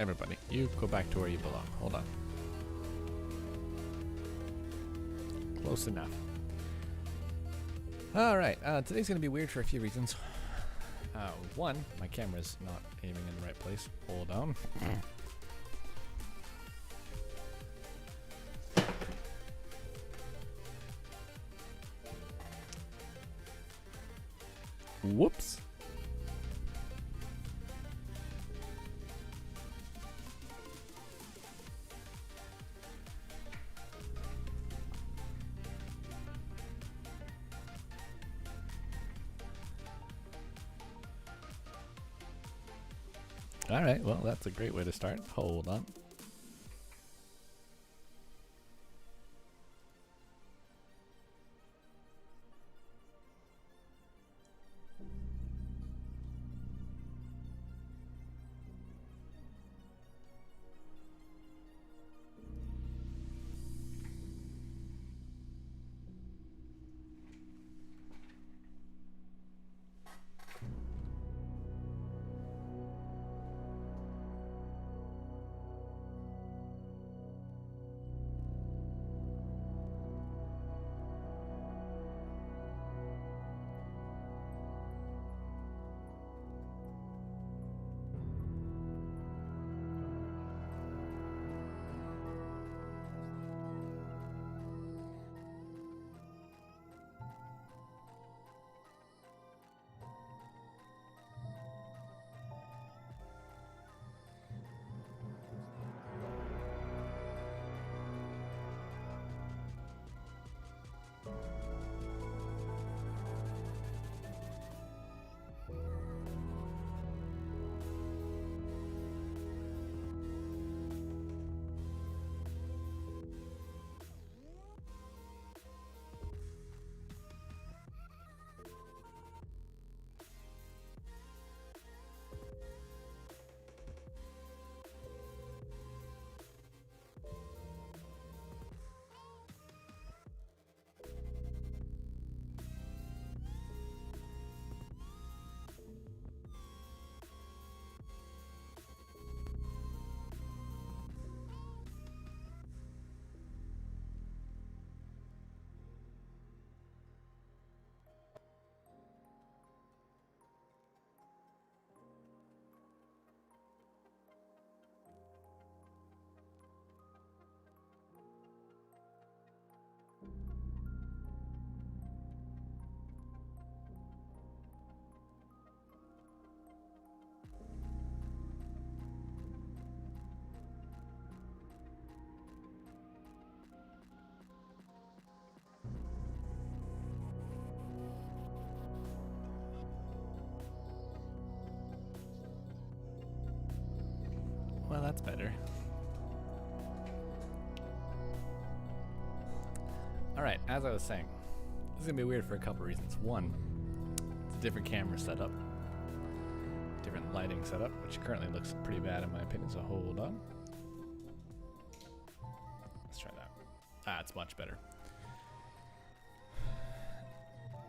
everybody, you go back to where you belong. Hold on. Close enough. Alright, today's gonna be weird for a few reasons. One, my camera's not aiming in the right place. Hold on. Whoops. All right, well, that's a great way to start. Hold on. Well, that's better. Alright, as I was saying, this is going to be weird for a couple reasons. One, it's a different camera setup, different lighting setup, which currently looks pretty bad in my opinion, so hold on. Let's try that. Ah, it's much better.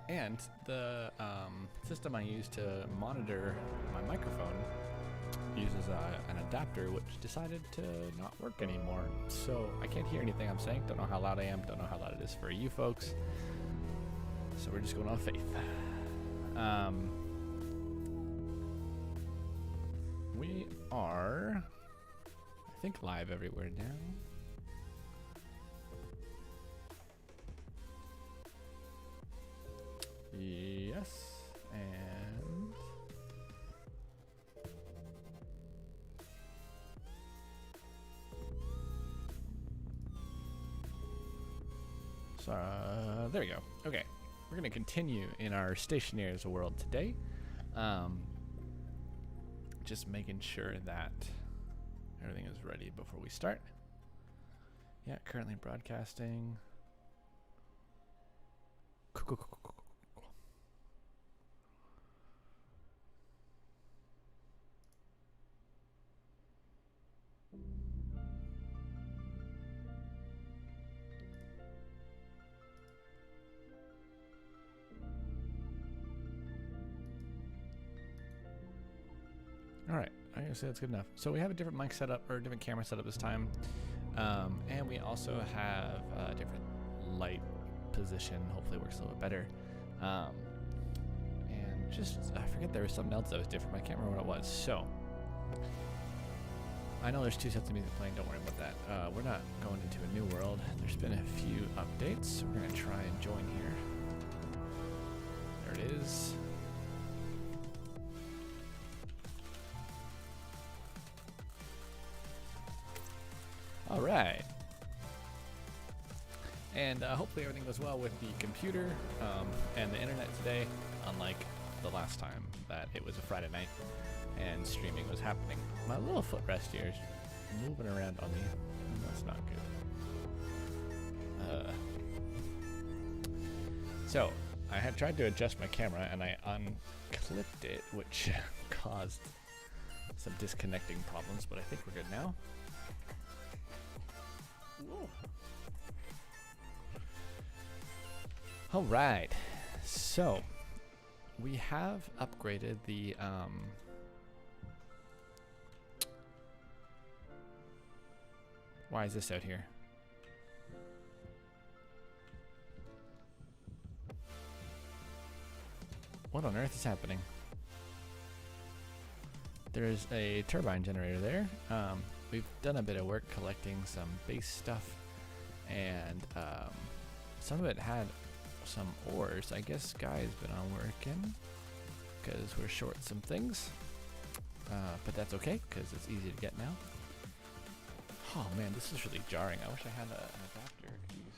And the system I use to monitor my microphone uses an adapter which decided to not work anymore. So I can't hear anything I'm saying, don't know how loud I am, don't know how loud it is for you folks. So we're just going on faith. We are, I think, live everywhere now. Yes, and so there we go. Okay, we're gonna continue in our Stationeers world today. Just making sure that everything is ready before we start. Yeah, currently broadcasting. Cool. Alright, I so that's good enough. So we have a different mic setup, or a different camera setup this time. And we also have a different light position. Hopefully it works a little bit better. And just, I forget there was something else that was different. I can't remember what it was. So, I know there's 2 sets of music playing. Don't worry about that. We're not going into a new world. There's been a few updates. So we're going to try and join here. There it is. All right. And hopefully everything goes well with the computer and the internet today, unlike the last time that it was a Friday night and streaming was happening. My little footrest here is moving around on me. That's not good. So, I had tried to adjust my camera and I unclipped it, which caused some disconnecting problems, but I think we're good now. Whoa. All right, so we have upgraded the why is this out here? What on earth is happening? There's a turbine generator there. We've done a bit of work collecting some base stuff, and some of it had some ores. I guess Guy's been on working because we're short some things, but that's okay because it's easy to get now. Oh man, this is really jarring. I wish I had an adapter I could use.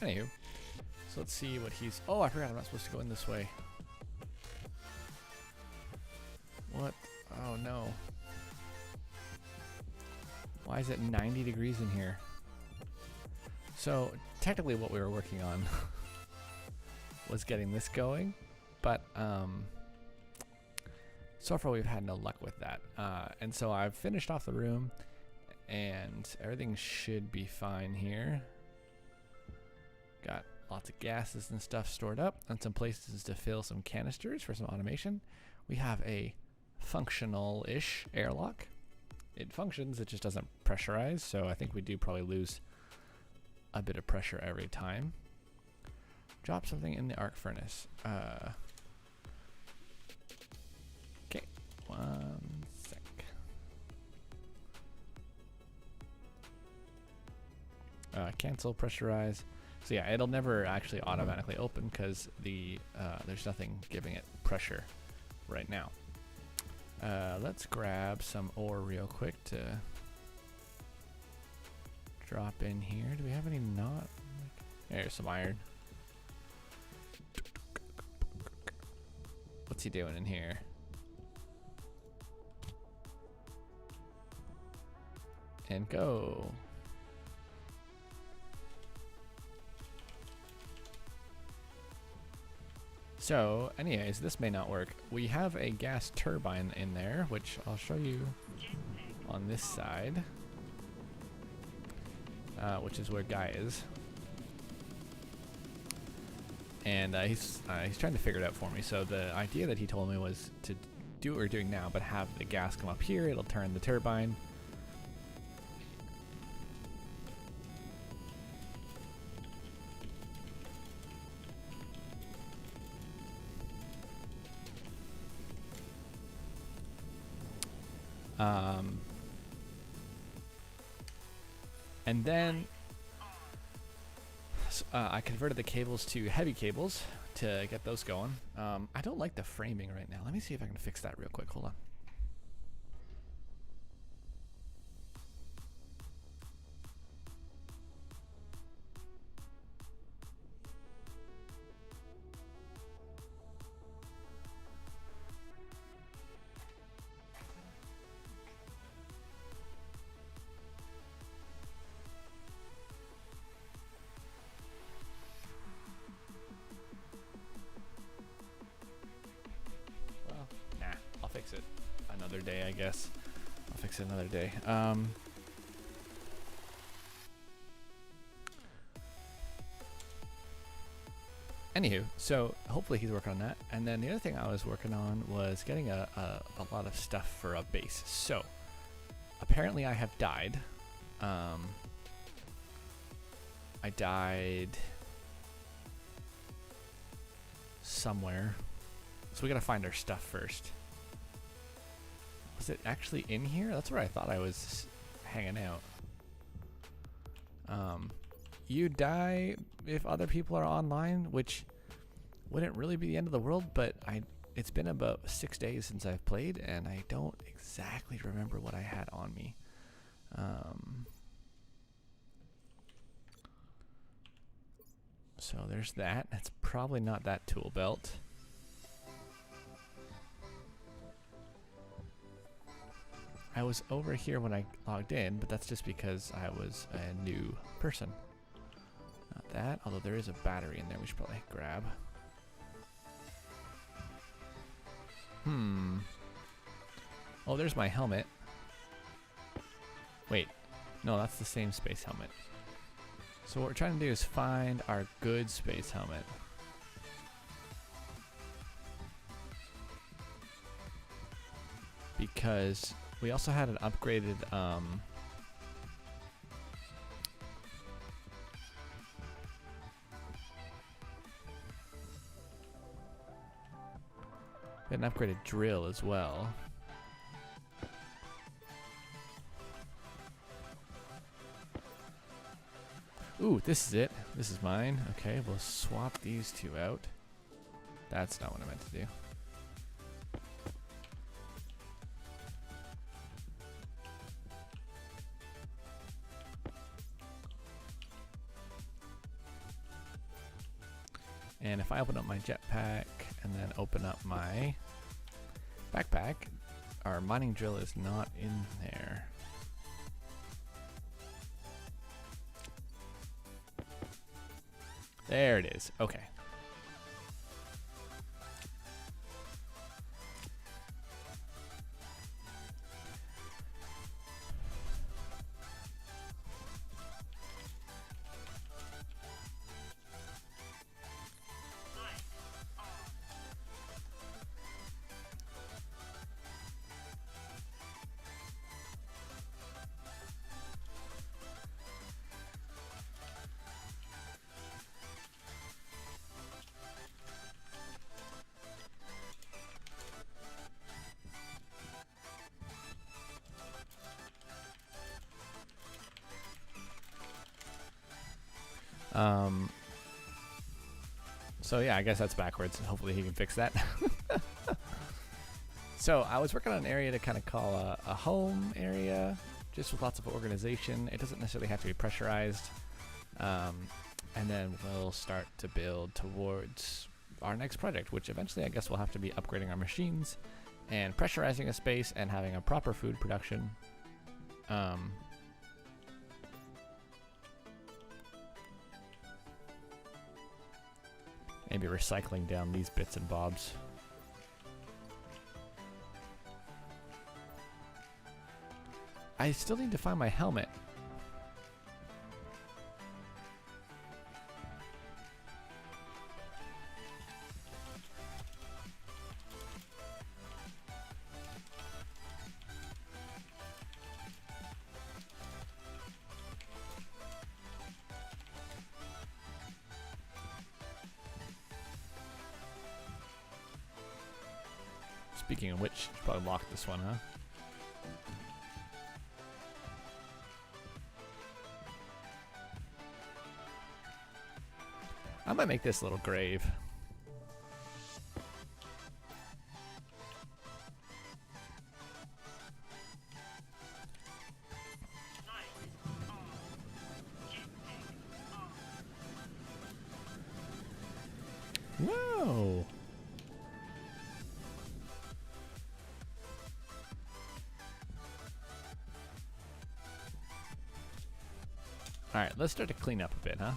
Anywho, so let's see what he's. Oh, I forgot I'm not supposed to go in this way. What? Oh no. Why is it 90 degrees in here? So technically what we were working on was getting this going, but so far we've had no luck with that. And so I've finished off the room and everything should be fine here. Got lots of gases and stuff stored up and some places to fill some canisters for some automation. We have a functional-ish airlock. It functions, it just doesn't pressurize, so I think we do probably lose a bit of pressure every time. Drop something in the arc furnace. Okay, 1 sec. Cancel pressurize. So yeah, it'll never actually automatically open because there's nothing giving it pressure right now. Let's grab some ore real quick to drop in here. Do we have any not? There's some iron. What's he doing in here? And go. So, anyways, this may not work. We have a gas turbine in there, which I'll show you on this side, which is where Guy is. And he's trying to figure it out for me. So the idea that he told me was to do what we're doing now, but have the gas come up here. It'll turn the turbine. And then I converted the cables to heavy cables to get those going. I don't like the framing right now. Let me see if I can fix that real quick. Hold on. Fix it another day, I guess. I'll fix it another day. Anywho, so hopefully he's working on that. And then the other thing I was working on was getting a lot of stuff for a base. So apparently I have died. I died somewhere. So we gotta find our stuff first. Was it actually in here? That's where I thought I was hanging out. You die if other people are online, which wouldn't really be the end of the world, but it's been about 6 days since I've played, and I don't exactly remember what I had on me. So there's that. That's probably not that tool belt. I was over here when I logged in, but that's just because I was a new person. Not that, although there is a battery in there we should probably grab. Oh, there's my helmet. Wait, no, that's the same space helmet. So what we're trying to do is find our good space helmet. Because we also had an upgraded drill as well. Ooh, this is it. This is mine. Okay, we'll swap these two out. That's not what I meant to do. And if I open up my jetpack and then open up my backpack, our mining drill is not in there. There it is. Okay. So yeah, I guess that's backwards. Hopefully he can fix that. So I was working on an area to kind of call a home area, just with lots of organization. It doesn't necessarily have to be pressurized. And then we'll start to build towards our next project, which eventually I guess we'll have to be upgrading our machines and pressurizing a space and having a proper food production. Maybe recycling down these bits and bobs. I still need to find my helmet. Speaking of which, should probably lock this one, huh? I might make this a little grave. Whoa! Alright, let's start to clean up a bit, huh?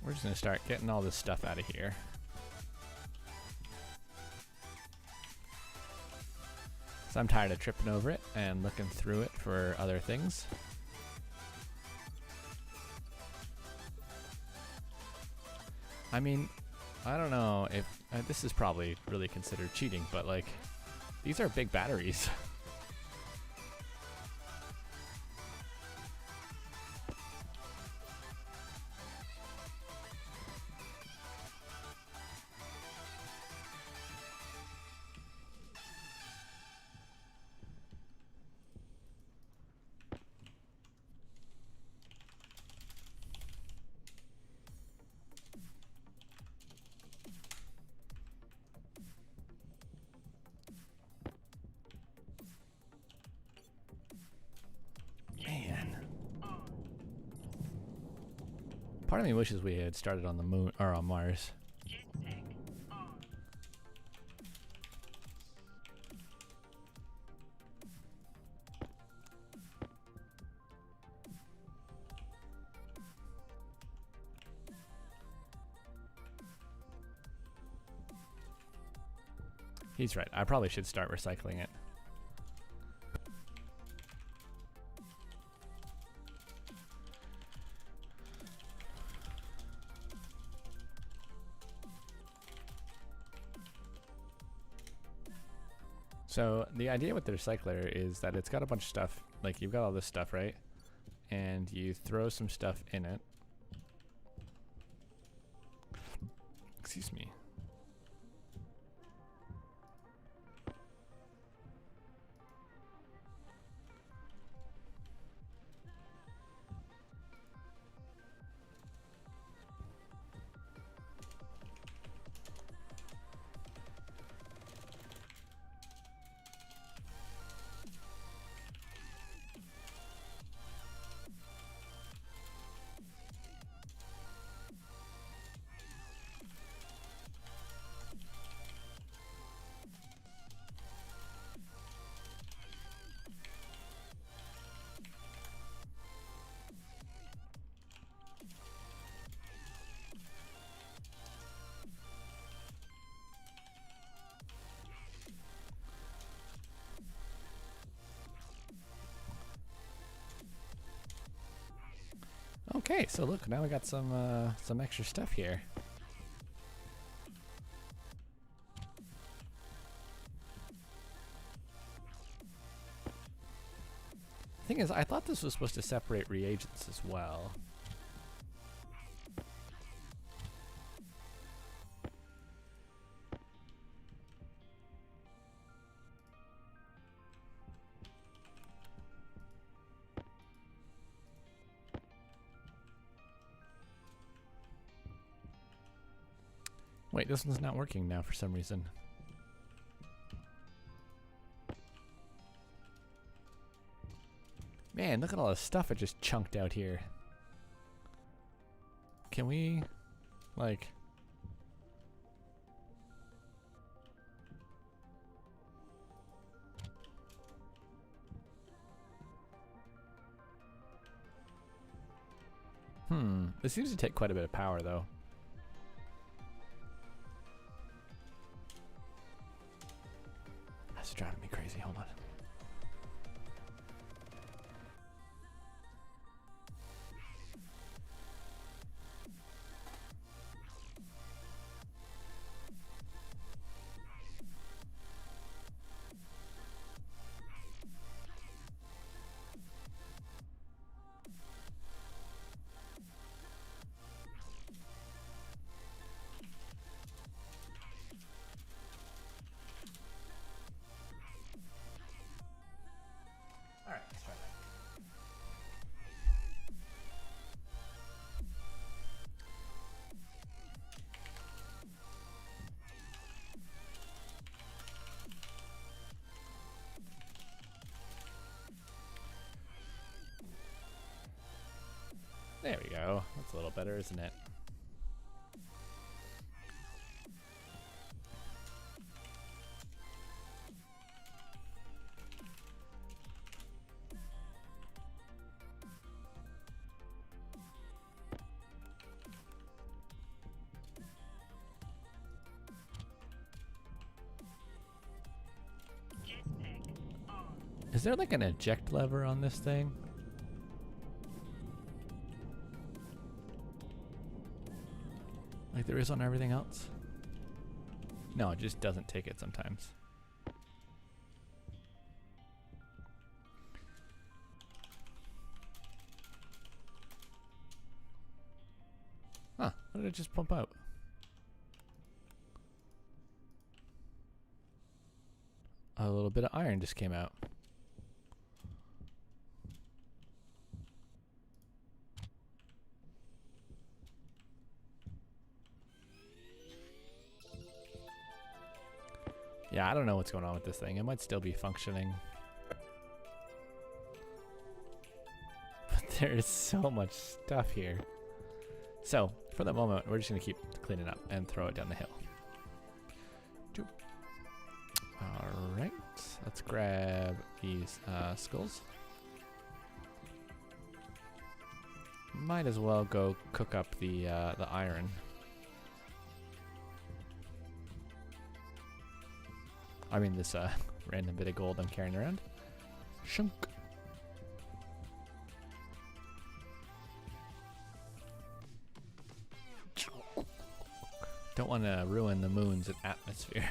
We're just gonna start getting all this stuff out of here. So I'm tired of tripping over it and looking through it for other things. I mean, I don't know if this is probably really considered cheating, but like, these are big batteries. Part of me wishes we had started on the moon or on Mars. He's right. I probably should start recycling it. So the idea with the recycler is that it's got a bunch of stuff, like you've got all this stuff, right? And you throw some stuff in it. Excuse me. Okay, so look, now we got some extra stuff here. Thing is, I thought this was supposed to separate reagents as well. Wait, this one's not working now for some reason. Man, look at all the stuff it just chunked out here. Can we, like... This seems to take quite a bit of power, though. That's driving me crazy. Hold on. Alright, let's try that. There we go. That's a little better, isn't it? Is there like an eject lever on this thing? Like there is on everything else? No, it just doesn't take it sometimes. Huh, what did it just pump out? A little bit of iron just came out. Yeah, I don't know what's going on with this thing. It might still be functioning. But there is so much stuff here. So, for the moment, we're just going to keep cleaning up and throw it down the hill. Alright, let's grab these skulls. Might as well go cook up the iron. I mean this random bit of gold I'm carrying around. Shunk. Don't want to ruin the moon's atmosphere.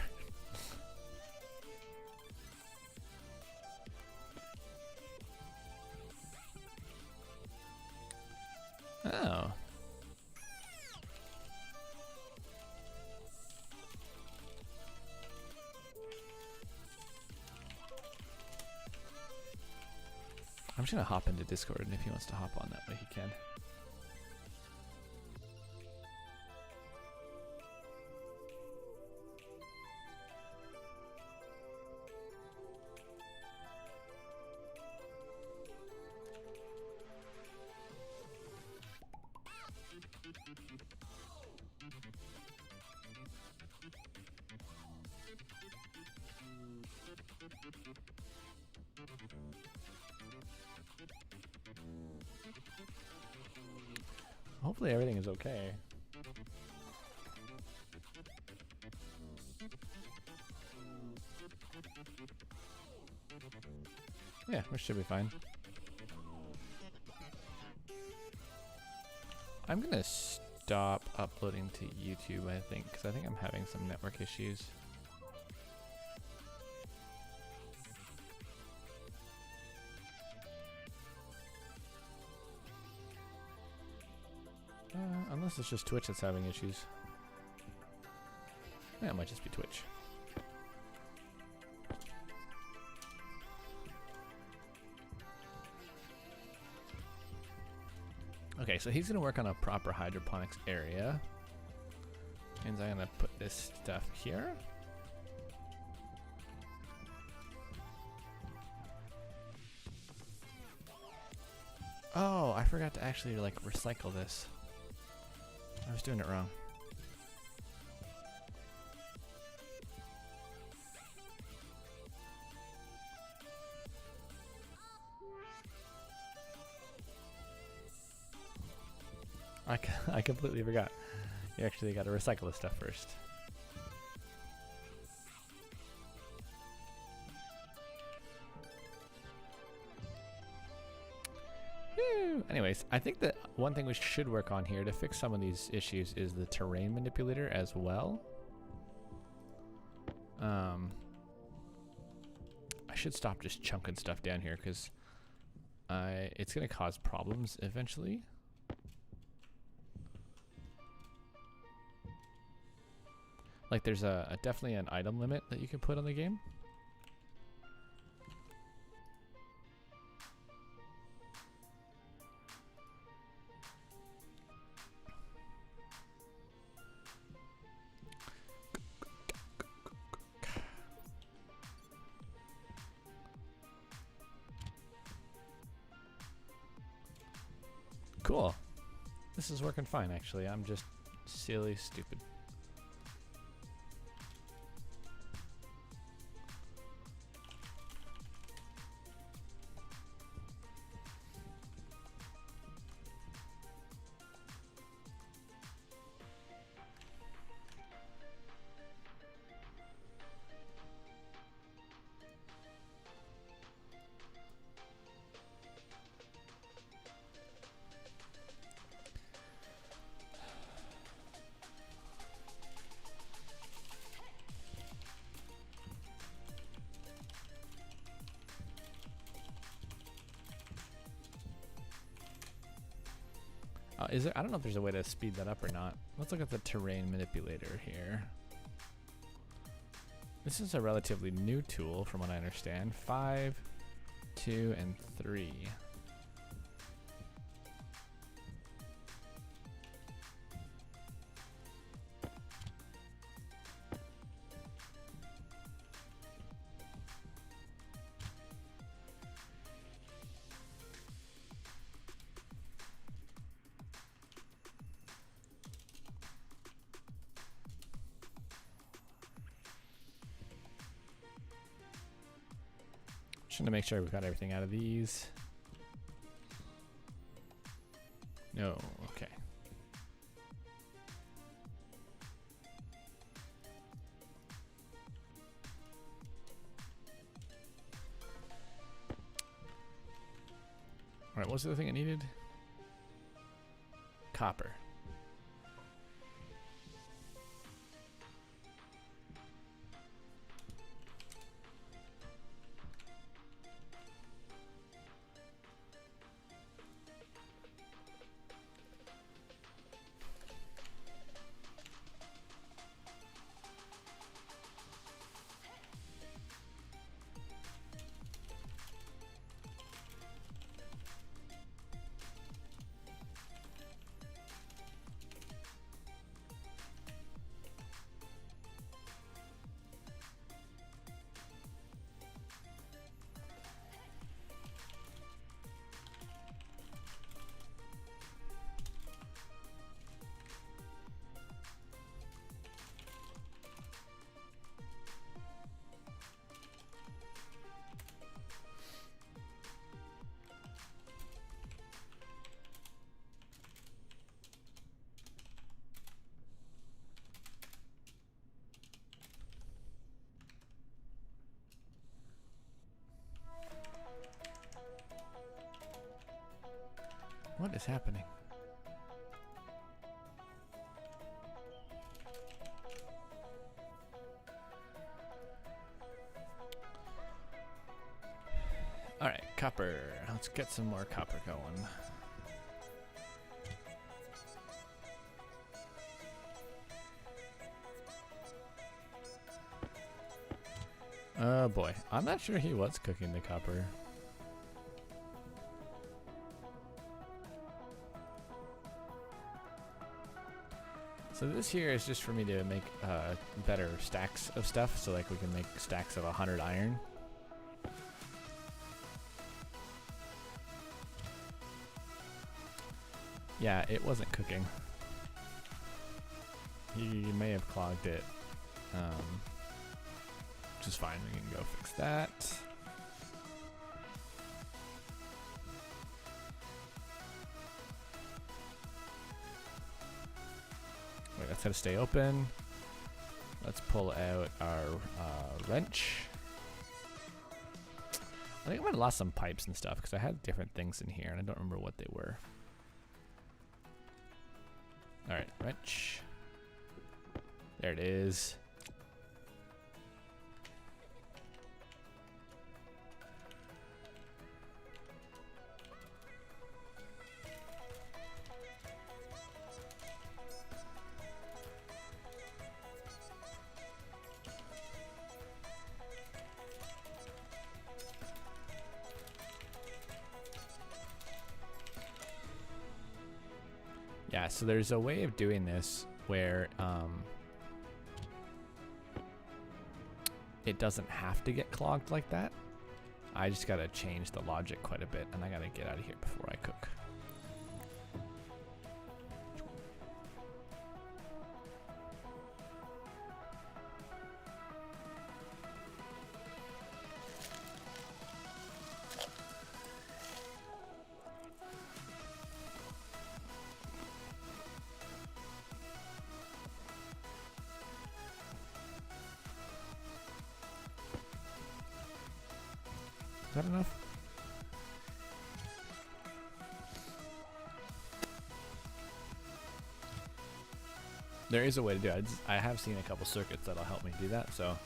Oh. I'm just gonna hop into Discord, and if he wants to hop on that way, he can. Hopefully everything is okay. Yeah, we should be fine. I'm gonna stop uploading to YouTube, I think, because I think I'm having some network issues. Unless it's just Twitch that's having issues. Yeah, it might just be Twitch. Okay, so he's gonna work on a proper hydroponics area. And I'm gonna put this stuff here. Oh, I forgot to actually like recycle this. I was doing it wrong. I completely forgot. You actually got to recycle this stuff first. Whew. Anyways, I think that one thing we should work on here to fix some of these issues is the terrain manipulator as well. I should stop just chunking stuff down here because it's going to cause problems eventually. Like there's definitely an item limit that you can put on the game. Cool. This is working fine actually. I'm just silly stupid. Is there? I don't know if there's a way to speed that up or not. Let's look at the terrain manipulator here. This is a relatively new tool from what I understand. 5, 2, and 3. Trying to make sure we've got everything out of these. No, okay. All right, what's the other thing I needed? Copper. What is happening? All right, copper. Let's get some more copper going. Oh boy, I'm not sure he was cooking the copper. So this here is just for me to make better stacks of stuff, so like we can make stacks of 100 iron. Yeah, it wasn't cooking. He may have clogged it, which is fine. We can go fix that. Wait, that's gotta stay open. Let's pull out our wrench. I think I might have lost some pipes and stuff because I had different things in here and I don't remember what they were. Alright, wrench. There it is. Yeah, so there's a way of doing this where it doesn't have to get clogged like that. I just gotta change the logic quite a bit, and I gotta get out of here before I cook. Is that enough? There is a way to do it. I have seen a couple circuits that'll help me do that, so I'll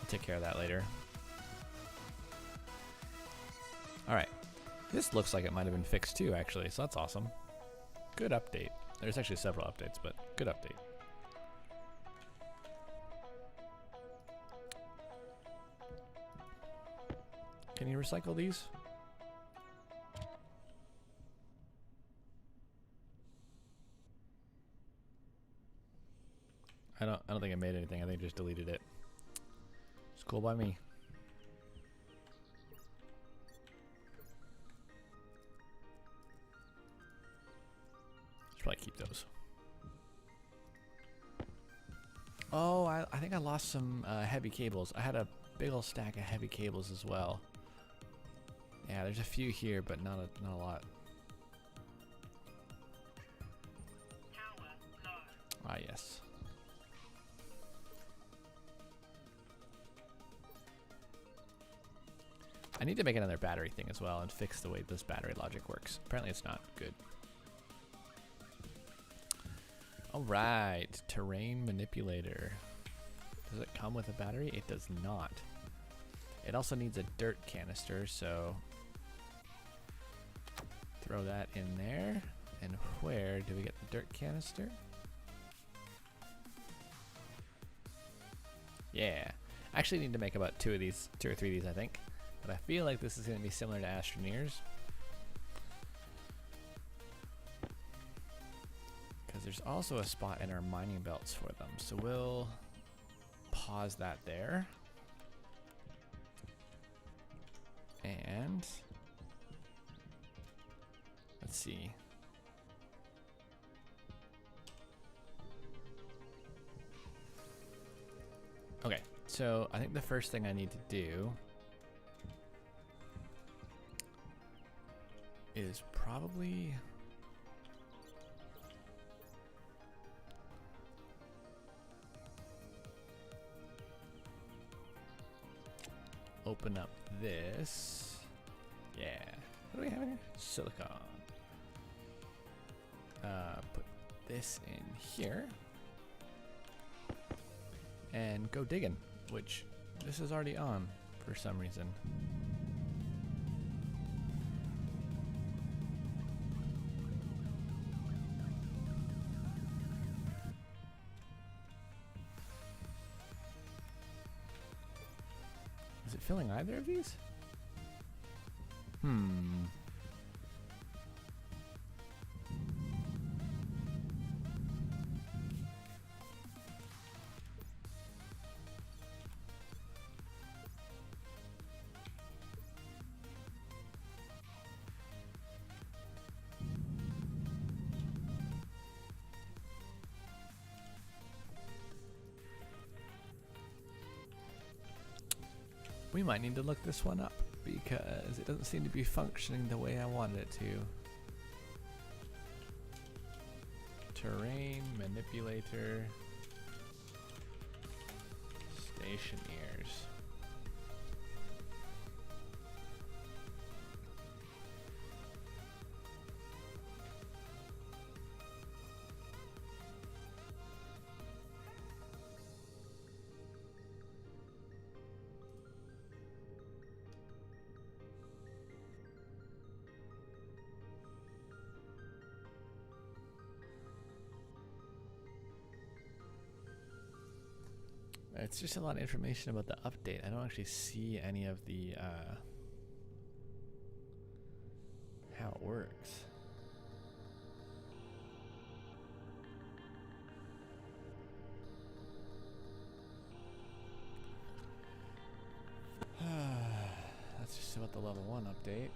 take care of that later. Alright, This looks like it might have been fixed too, actually, so that's awesome. Good update. There's actually several updates, but good update. Can you recycle these? I don't think I made anything. I think I just deleted it. It's cool by me. Should probably keep those. Oh, I think I lost some heavy cables. I had a big old stack of heavy cables as well. Yeah, there's a few here, but not a lot. Ah, yes. I need to make another battery thing as well and fix the way this battery logic works. Apparently it's not good. Alright, terrain manipulator. Does it come with a battery? It does not. It also needs a dirt canister, so throw that in there. And where do we get the dirt canister? Yeah. I actually need to make about two or three of these, I think. But I feel like this is going to be similar to Astroneers. Because there's also a spot in our mining belts for them. So we'll pause that there. And let's see. Okay, so I think the first thing I need to do is probably open up this. Yeah. What do we have in here? Silicon. Put this in here. And go digging, which this is already on for some reason. Is it filling either of these? We might need to look this one up because it doesn't seem to be functioning the way I wanted it to. Terrain manipulator. Stationeers. It's just a lot of information about the update. I don't actually see any of the how it works. That's just about the level 1 update.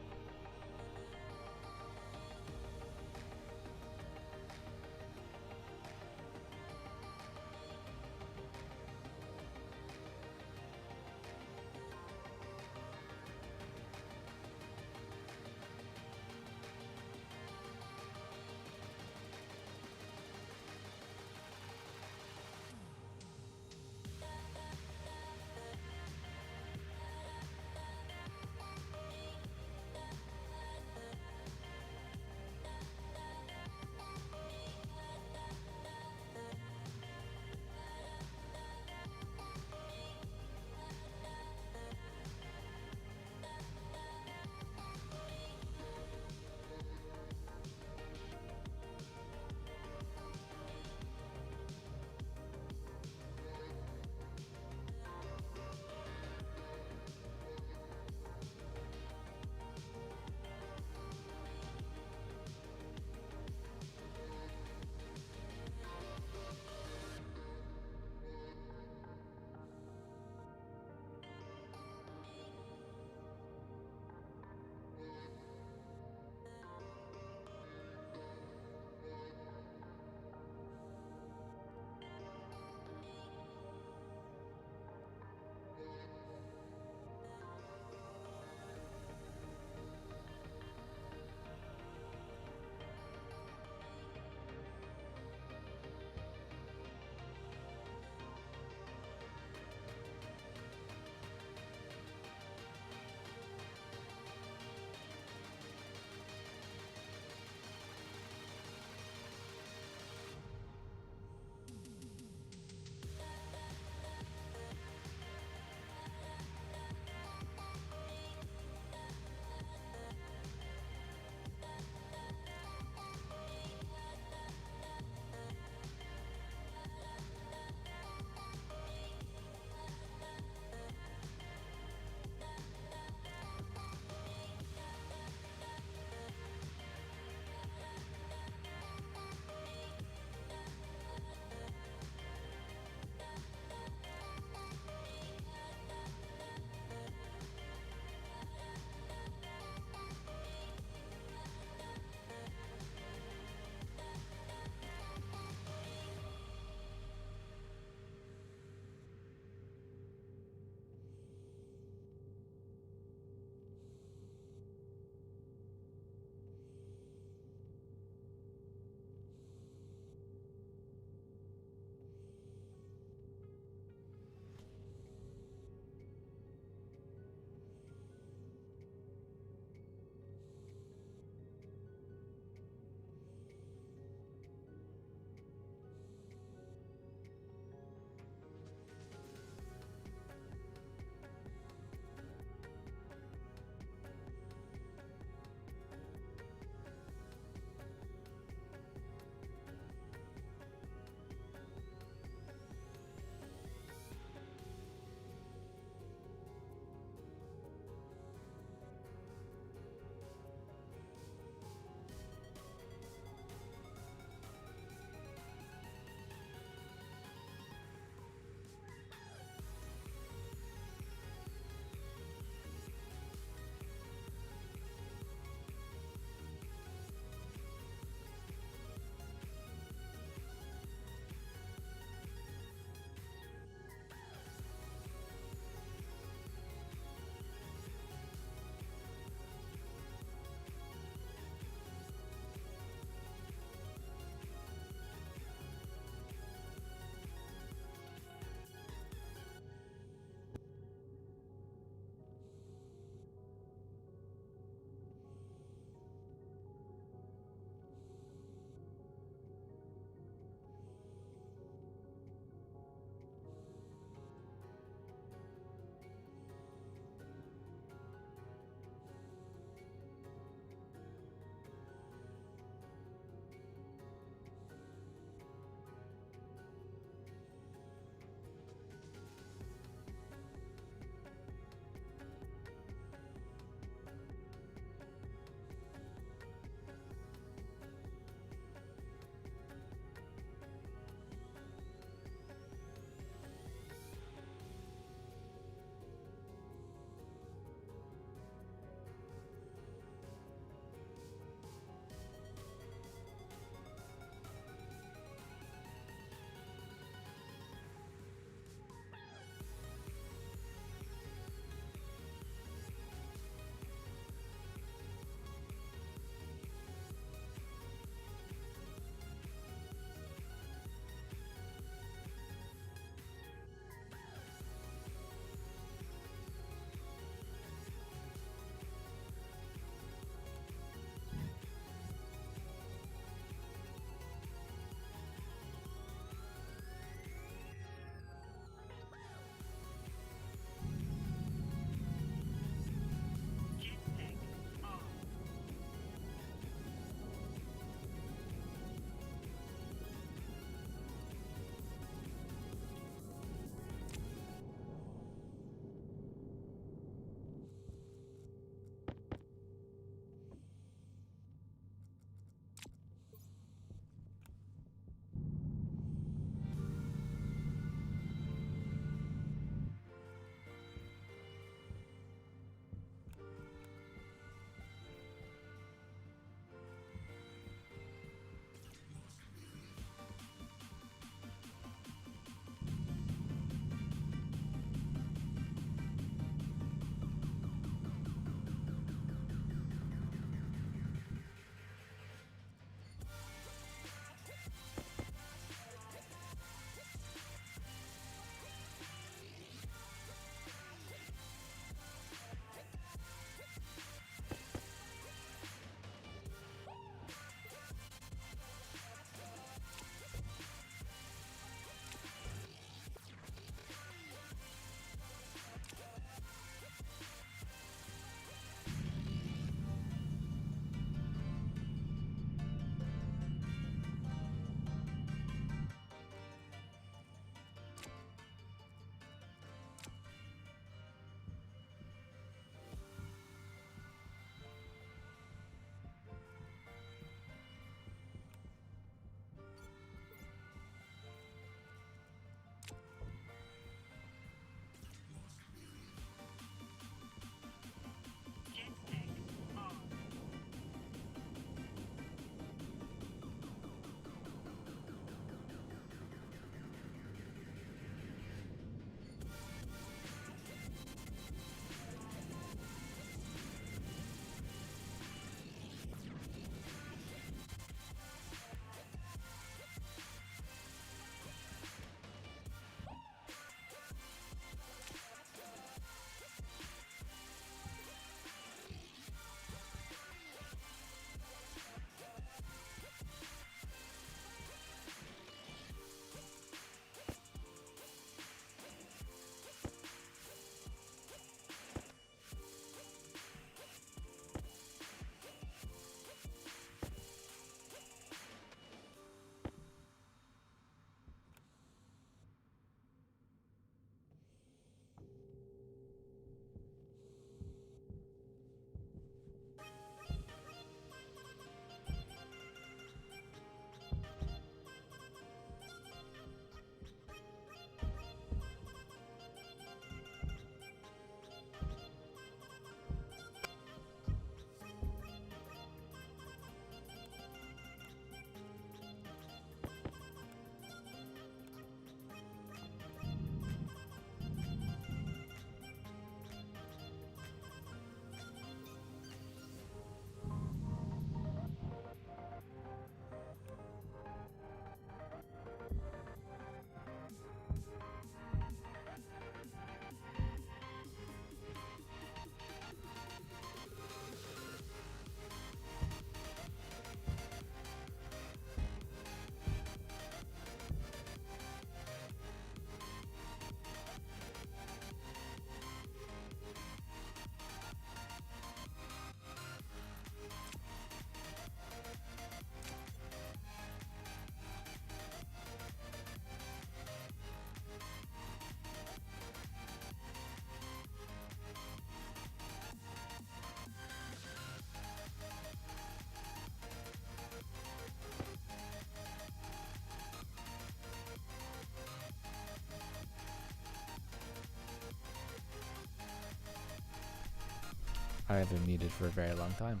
I haven't muted for a very long time.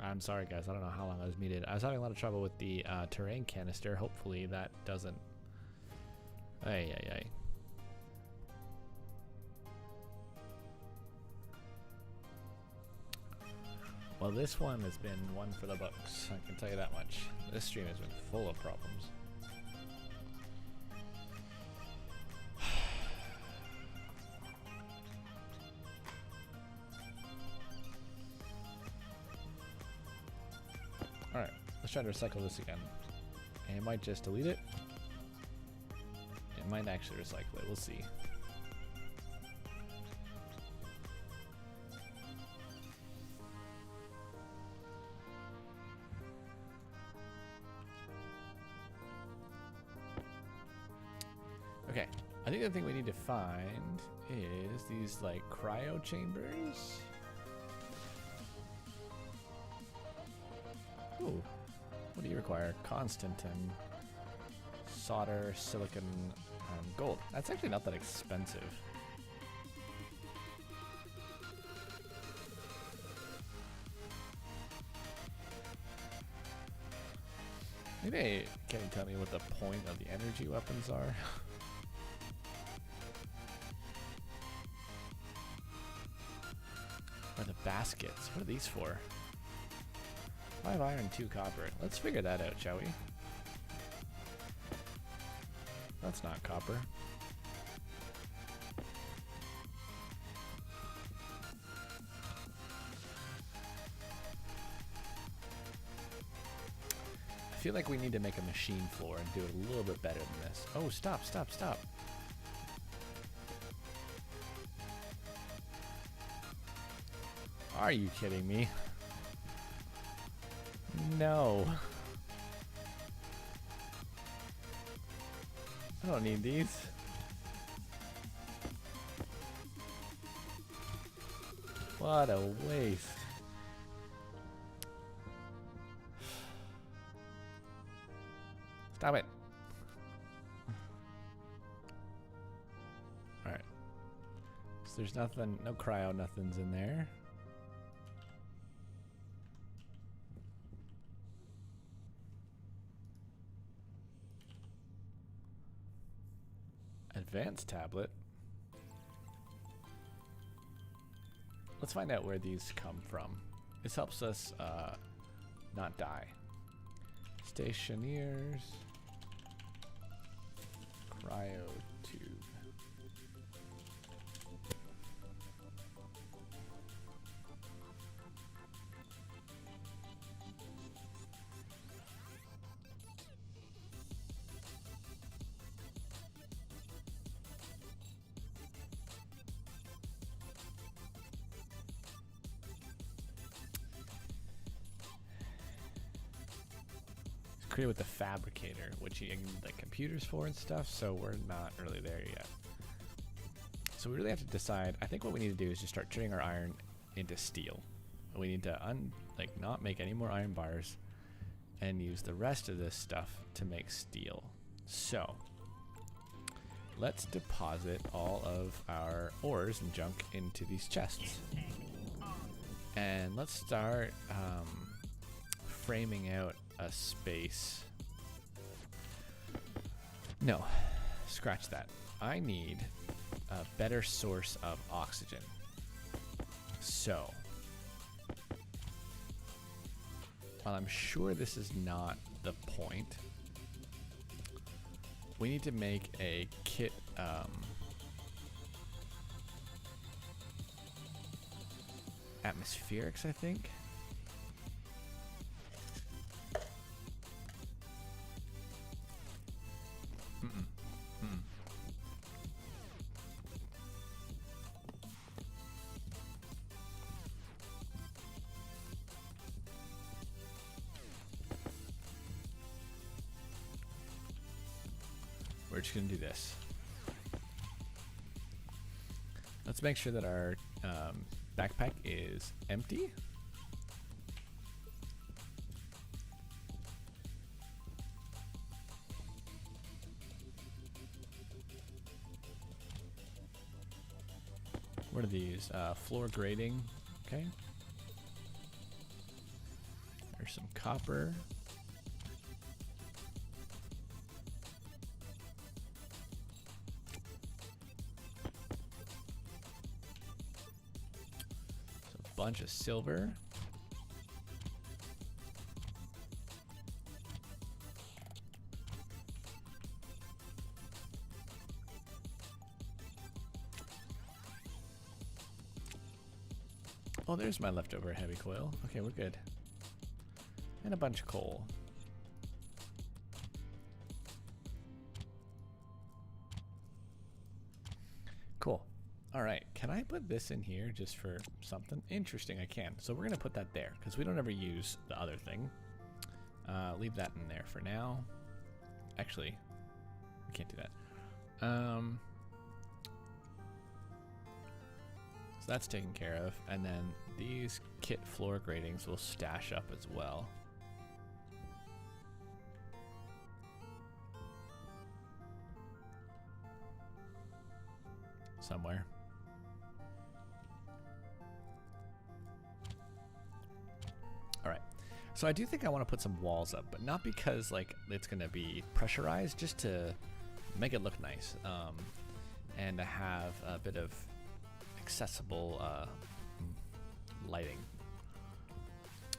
I'm sorry guys, I don't know how long I was muted. I was having a lot of trouble with the terrain canister. Hopefully that doesn't... Ay, ay, ay. Well, this one has been one for the books, I can tell you that much. This stream has been full of problems. Alright, let's try to recycle this again. And it might just delete it. It might actually recycle it, we'll see. Okay, I think the thing we need to find is these like cryo chambers. Ooh, what do you require? Constant and solder, silicon, gold. That's actually not that expensive. Maybe can you tell me what the point of the energy weapons are? Or the baskets. What are these for? 5 iron, 2 copper. Let's figure that out, shall we? That's not copper. I feel like we need to make a machine floor and do it a little bit better than this. Oh, stop, stop, stop. Are you kidding me? No. I don't need these. What a waste. Stop it. Alright. So there's nothing, no cryo, nothing's in there. Advanced tablet. Let's find out where these come from. This helps us not die. Stationeers. Cryo tube. Created with the fabricator, which you need like computers for and stuff, so we're not really there yet. So we really have to decide. I think what we need to do is just start turning our iron into steel. We need to not make any more iron bars and use the rest of this stuff to make steel. So let's deposit all of our ores and junk into these chests. And let's start framing out a space. No, scratch that. I need a better source of oxygen. So, while I'm sure this is not the point, we need to make a kit atmospherics, I think. We're just gonna do this. Let's make sure that our backpack is empty. What are these? Floor grating. Okay. There's some copper. A bunch of silver. Oh, there's my leftover heavy coil. Okay, we're good. And a bunch of coal. Cool. All right, can I put this in here just for something interesting? I can. So we're gonna put that there because we don't ever use the other thing. Leave that in there for now. Actually, we can't do that. So that's taken care of, and then these kit floor gratings will stash up as well. Somewhere. All right. So I do think I want to put some walls up, but not because like it's going to be pressurized, just to make it look nice, and to have a bit of accessible lighting.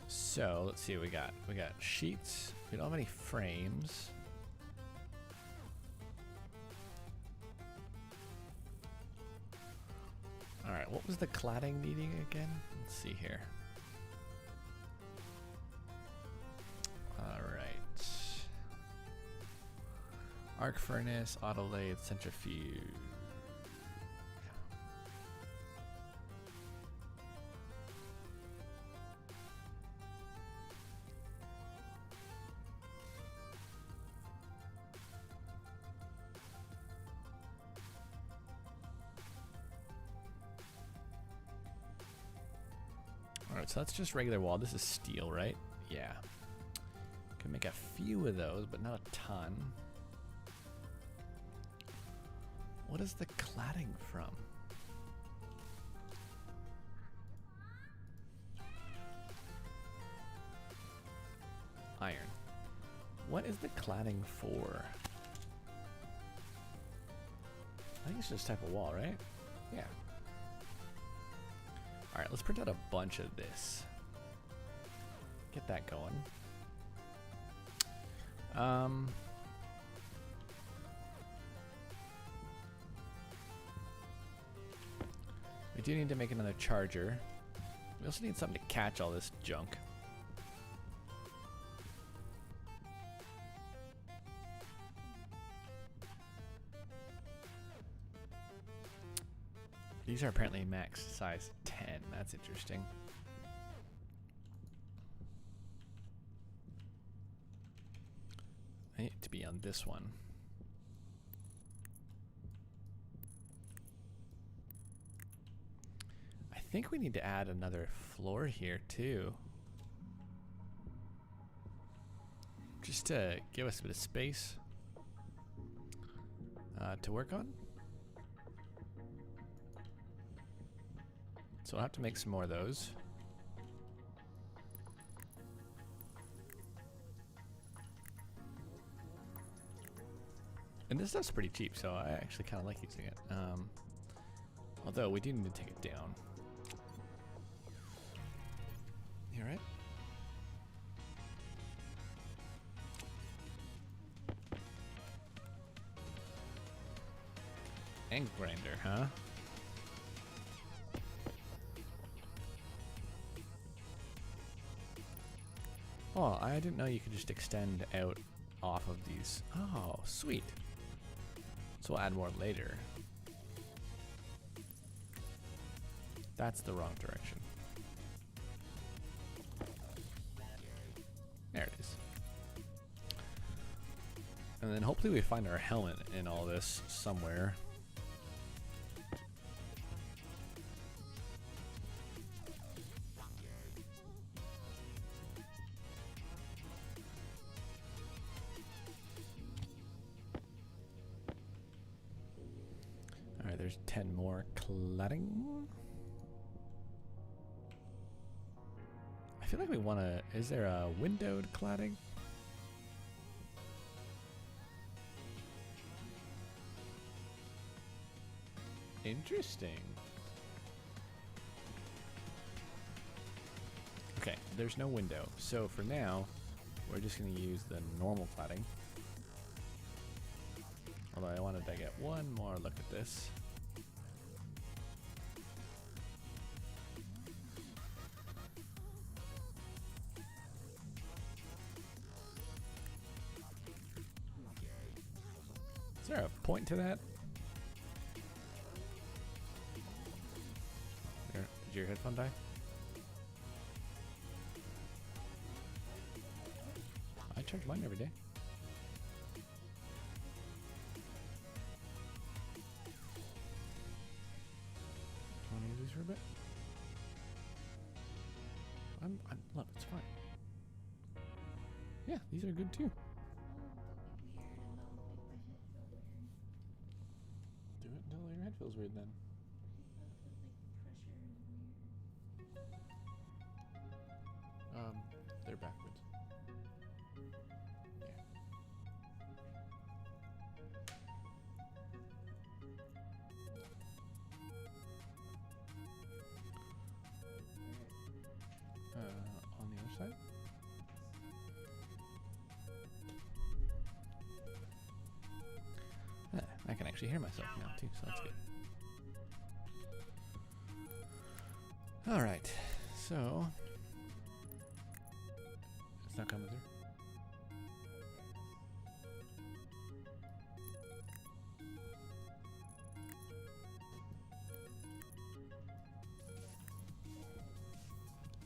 So let's see what we got. We got sheets. We don't have any frames. All right, what was the cladding needing again? Let's see here. All right. Arc furnace, auto lathe, centrifuge. Alright, so that's just regular wall. This is steel, right? Yeah. Can make a few of those, but not a ton. What is the cladding from? Iron. What is the cladding for? I think it's just type of wall, right? Yeah. Alright, let's print out a bunch of this. Get that going. We do need to make another charger. We also need something to catch all this junk. These are apparently max size 10. That's interesting. I need it to be on this one. I think we need to add another floor here too. Just to give us a bit of space to work on. So I'll have to make some more of those. And this stuff's pretty cheap, so I actually kind of like using it. Although we do need to take it down. You alright? Egg grinder, huh? Oh, I didn't know you could just extend out off of these. Oh, sweet. So we'll add more later. That's the wrong direction. There it is. And then hopefully we find our helmet in all this somewhere. there's 10 more cladding. I feel like we want to... Is there a windowed cladding? Interesting. Okay, there's no window. So for now, we're just going to use the normal cladding. Although I wanted to get one more look at this. Is there a point to that? Did your headphone die? I charge mine every day. Want to use these for a bit? Look, it's fine. Yeah, these are good too. Do it until your head feels weird then. They're backwards. On the other side? I can actually hear myself now too, so that's good. Alright, so... It's not coming through?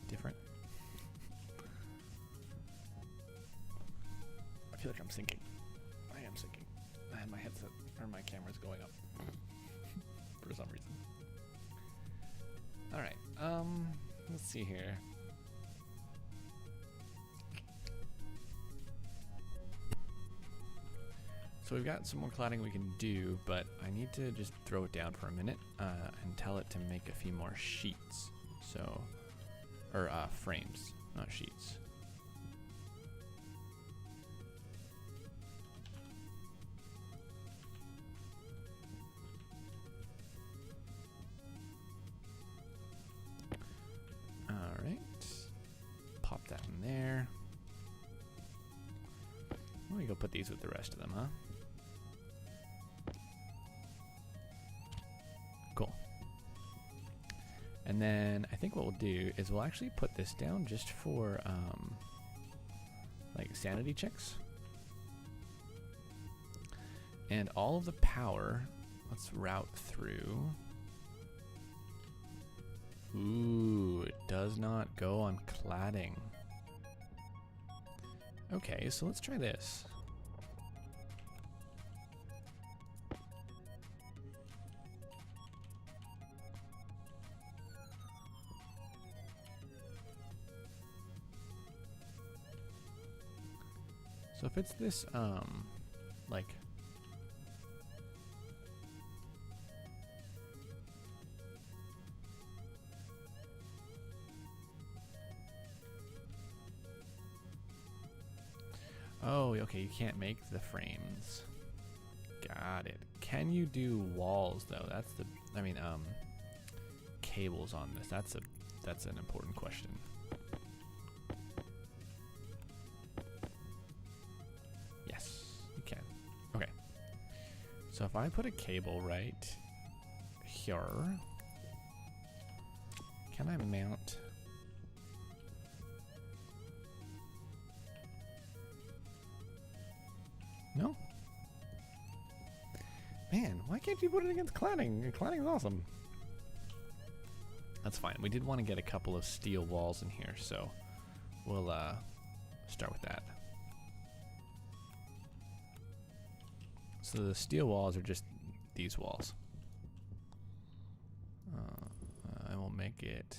Different. I feel like I'm syncing. I am syncing. And my headset or my camera's going up for some reason. All right. Let's see here. So we've got some more cladding we can do, but I need to just throw it down for a minute and tell it to make a few more sheets. So, or frames, not sheets. All right, pop that in there. Let me go put these with the rest of them, huh? Cool. And then I think what we'll do is we'll actually put this down just for like sanity checks. And all of the power, let's route through. Ooh, it does not go on cladding. Okay, so let's try this. So if it's this, like, oh, okay, you can't make the frames. Got it. Can you do walls though? That's the, I mean, cables on this. That's an important question. Yes, you can. Okay. So if I put a cable right here, can I mount? No? Man, why can't you put it against cladding? Cladding is awesome. That's fine. We did want to get a couple of steel walls in here, so we'll start with that. So the steel walls are just these walls. I will make it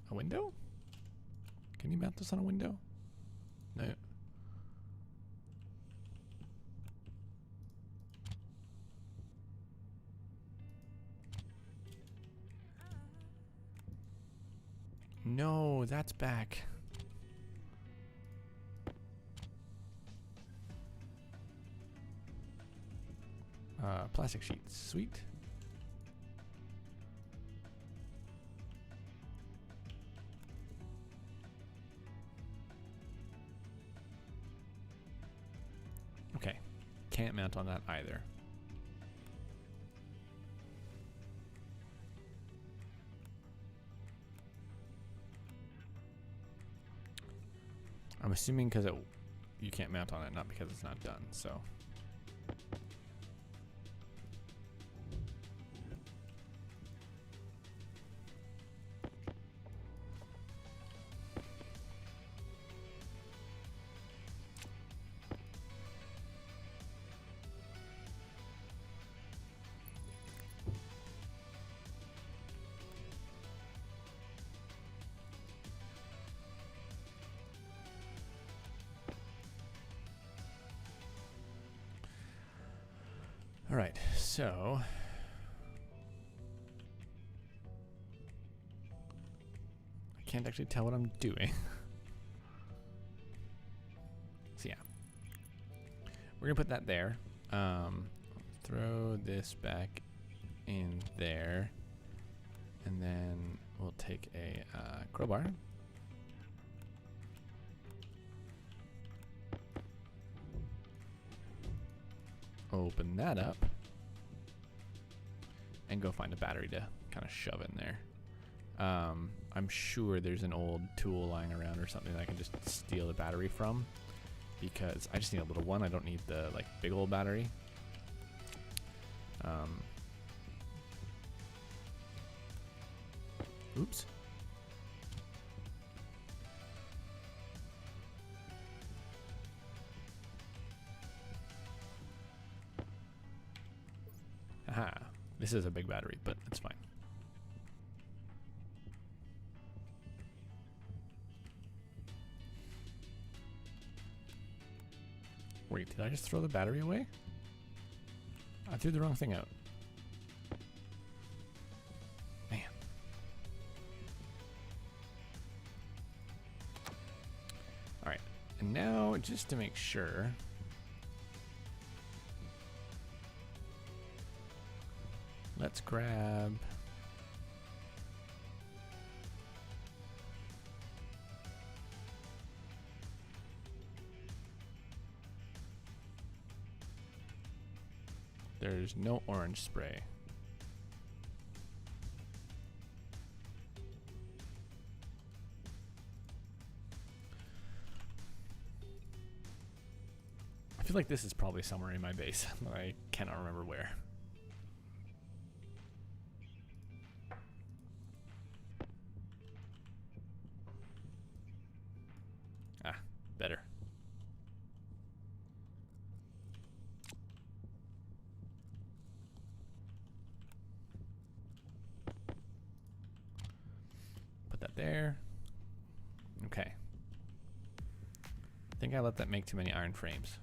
a window? Can you mount this on a window? No. No, that's back. Plastic sheets, sweet. Okay, can't mount on that either. I'm assuming because you can't mount on it, not because it's not done, so. All right, so I can't actually tell what I'm doing. So yeah, we're gonna put that there. Throw this back in there, and then we'll take a crowbar. Open that up and go find a battery to kind of shove in there. I'm sure there's an old tool lying around or something that I can just steal the battery from, because I just need a little one. I don't need the like big old battery. Oops. Aha, this is a big battery, but it's fine. Wait, did I just throw the battery away? I threw the wrong thing out. Man. Alright, and now just to make sure, let's grab there's no orange spray. I feel like this is probably somewhere in my base, but I cannot remember where. Better. Put that there. Okay. I think I let that make too many iron frames.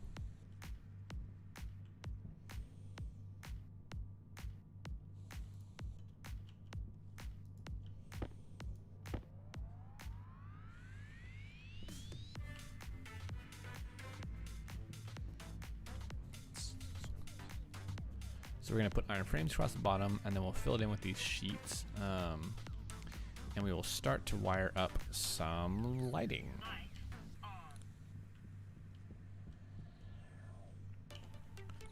So we're going to put iron frames across the bottom, and then we'll fill it in with these sheets. And we will start to wire up some lighting. Do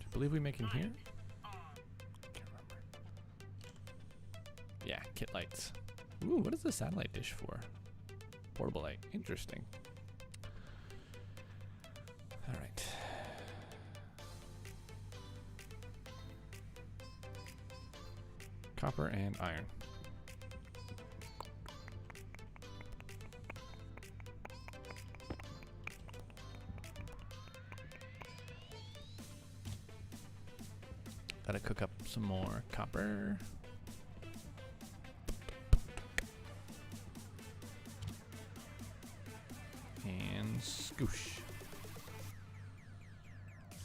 you believe we make in here? Can't remember. Yeah, kit lights. Ooh, what is the satellite dish for? Portable light. Interesting. All right. Copper and iron. Gotta cook up some more copper. And scoosh.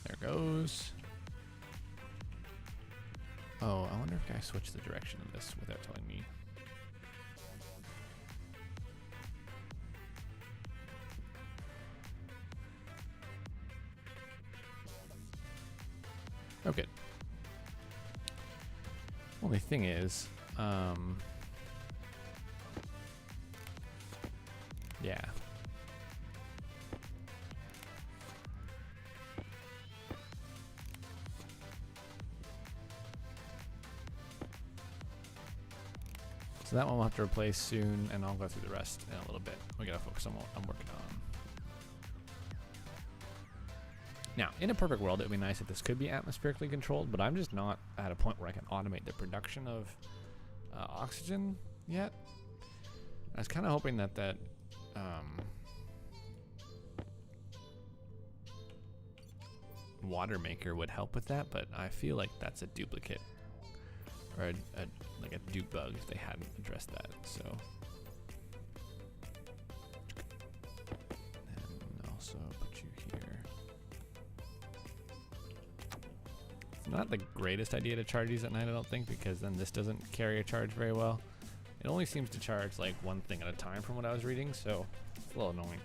There goes. Oh, I wonder if I switch the direction of this without telling me. Only thing is, yeah. So that one we'll have to replace soon, and I'll go through the rest in a little bit. We gotta focus on what I'm working on. Now, in a perfect world, it would be nice if this could be atmospherically controlled, but I'm just not at a point where I can automate the production of oxygen yet. I was kind of hoping that water maker would help with that, but I feel like that's a duplicate, or like a dupe bug if they hadn't addressed that. So, and also put you here. It's not the greatest idea to charge these at night, I don't think, because then this doesn't carry a charge very well. It only seems to charge like one thing at a time from what I was reading, so it's a little annoying.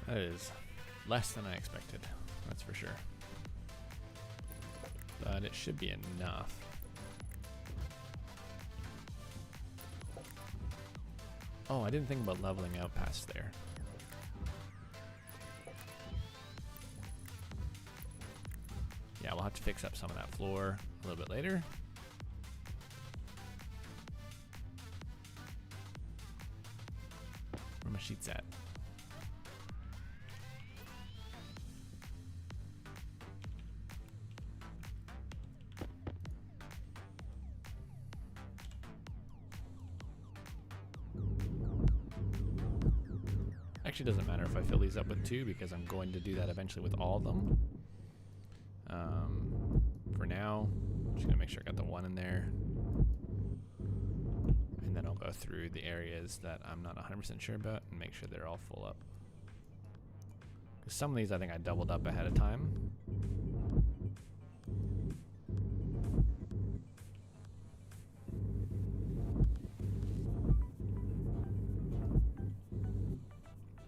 That is less than I expected, that's for sure. But it should be enough. Oh, I didn't think about leveling out past there. Yeah, we'll have to fix up some of that floor a little bit later. Where are my sheets at? Actually doesn't matter if I fill these up with 2 because I'm going to do that eventually with all of them. For now, I'm just gonna make sure I got the 1 in there, and then I'll go through the areas that I'm not 100% sure about and make sure they're all full up. Because some of these I think I doubled up ahead of time.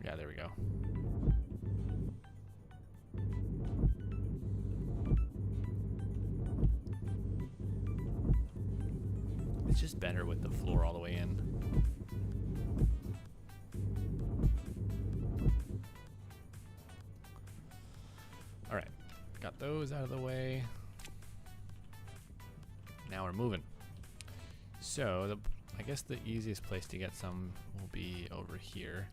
Yeah, there we go. It's just better with the floor all the way in. All right, got those out of the way. Now we're moving. So I guess the easiest place to get some will be over here.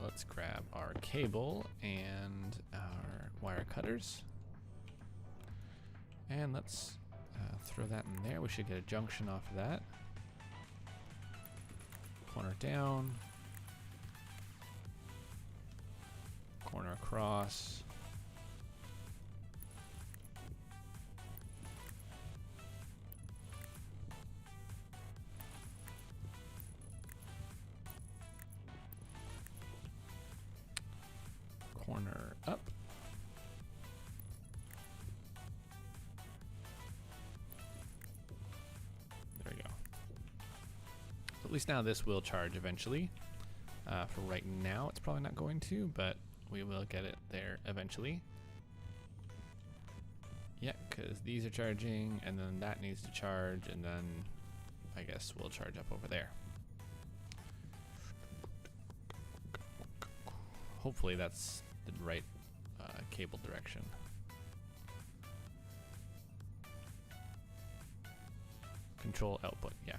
Let's grab our cable and our wire cutters. And let's throw that in there. We should get a junction off of that. Corner down. Corner across. Corner up. There we go. So at least now this will charge eventually. For right now, it's probably not going to, but we will get it there eventually. Yeah, because these are charging, and then that needs to charge, and then I guess we'll charge up over there. Hopefully that's the right cable direction. Control output, yeah.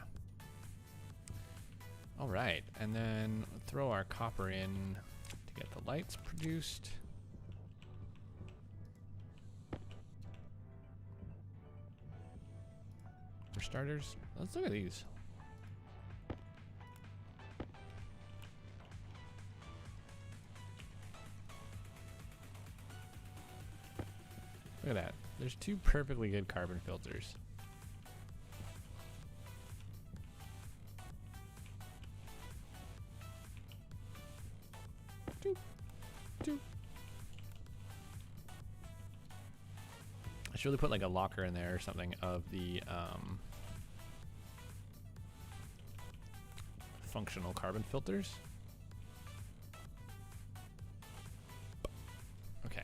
All right, and then throw our copper in to get the lights produced. For starters, let's look at these. Look at that. There's 2 perfectly good carbon filters. Doop, doop. I should really put like a locker in there or something of the functional carbon filters. Okay,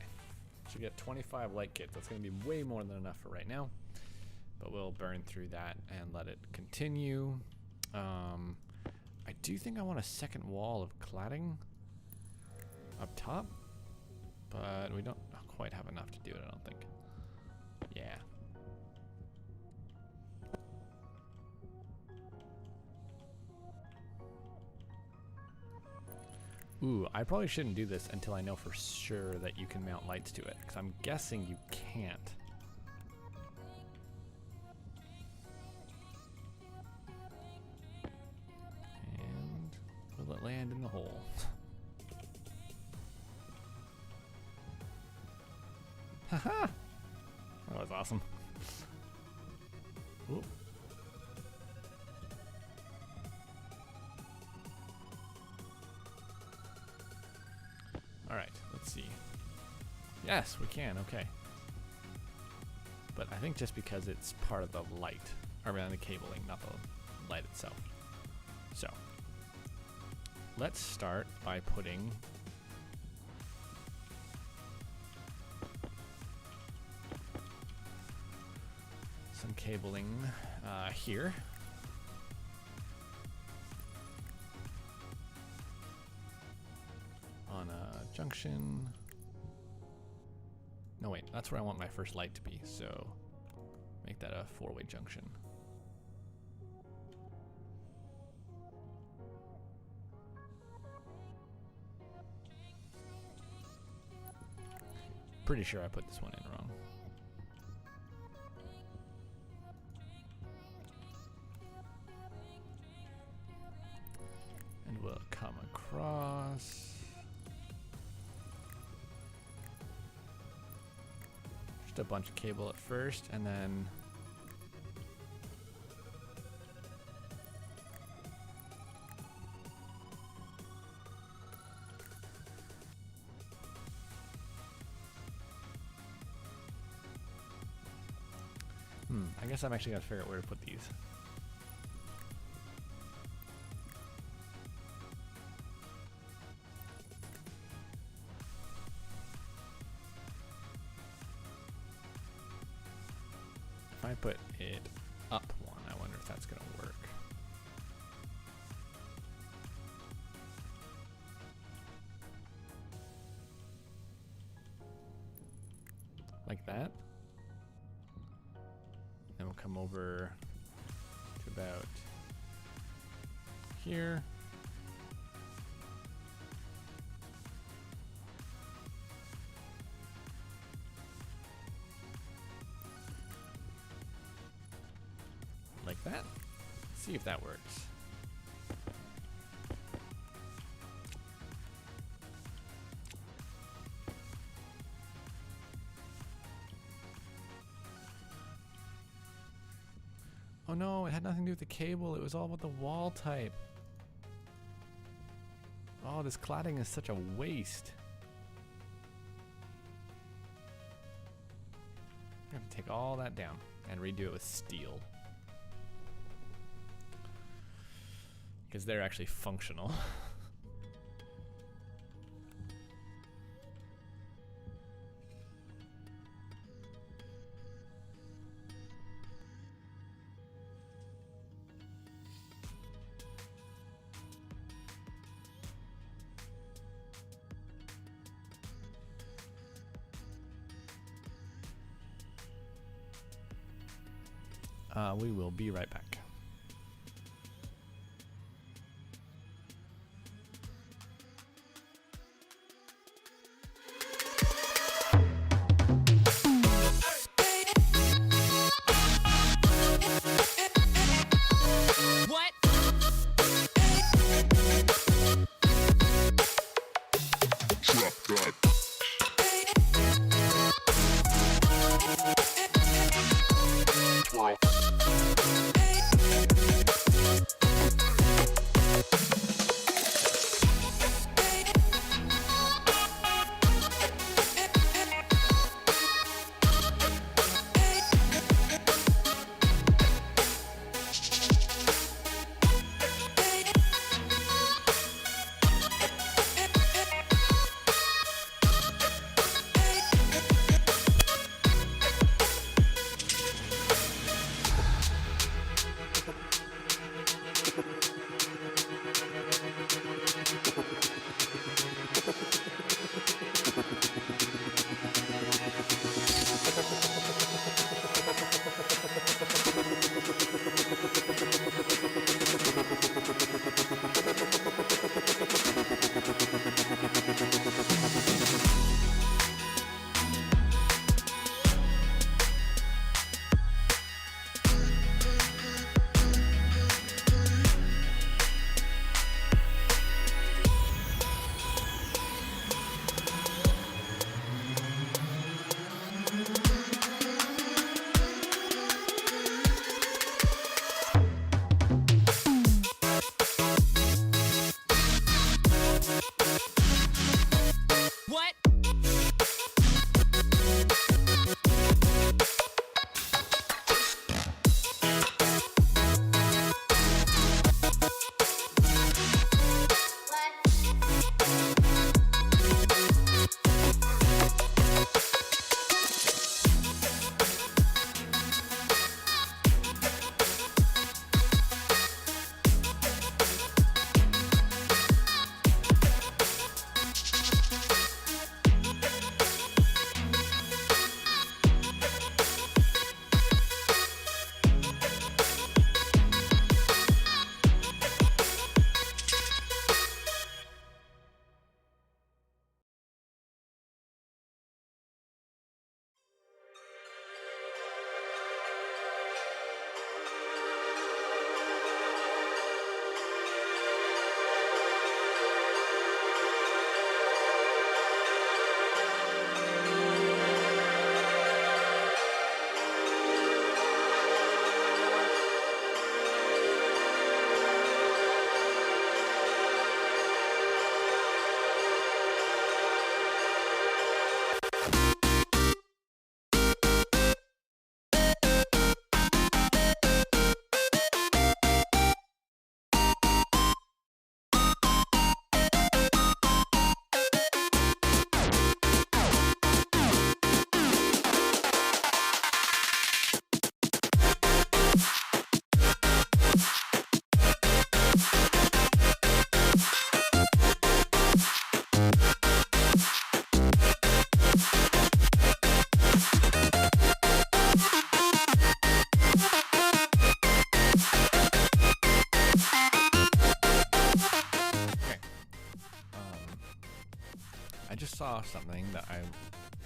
so we get 25 light kits. That's going to be way more than enough for right now, but we'll burn through that and let it continue. I do think I want a second wall of cladding up top, but we don't quite have enough to do it, I don't think. Yeah. Ooh, I probably shouldn't do this until I know for sure that you can mount lights to it, because I'm guessing you can't. And will it land in the hole? Haha! That was awesome. Ooh. Alright, let's see. Yes, we can, okay. But I think just because it's part of the light, or the cabling, not the light itself. So, let's start by putting some cabling here. On a junction. No, wait, that's where I want my first light to be, so make that a 4-way junction. Pretty sure I put this one in wrong. And we'll come across. Just a bunch of cable at first, and then I guess I'm actually got to figure out where to put these. If I put it up one, I wonder if that's going to work. Like that. Then we'll come over to about here. Like that. See if that works. Oh no, it had nothing to do with the cable. It was all about the wall type. Oh, this cladding is such a waste. I'm gonna take all that down and redo it with steel. Because they're actually functional. We will be right back.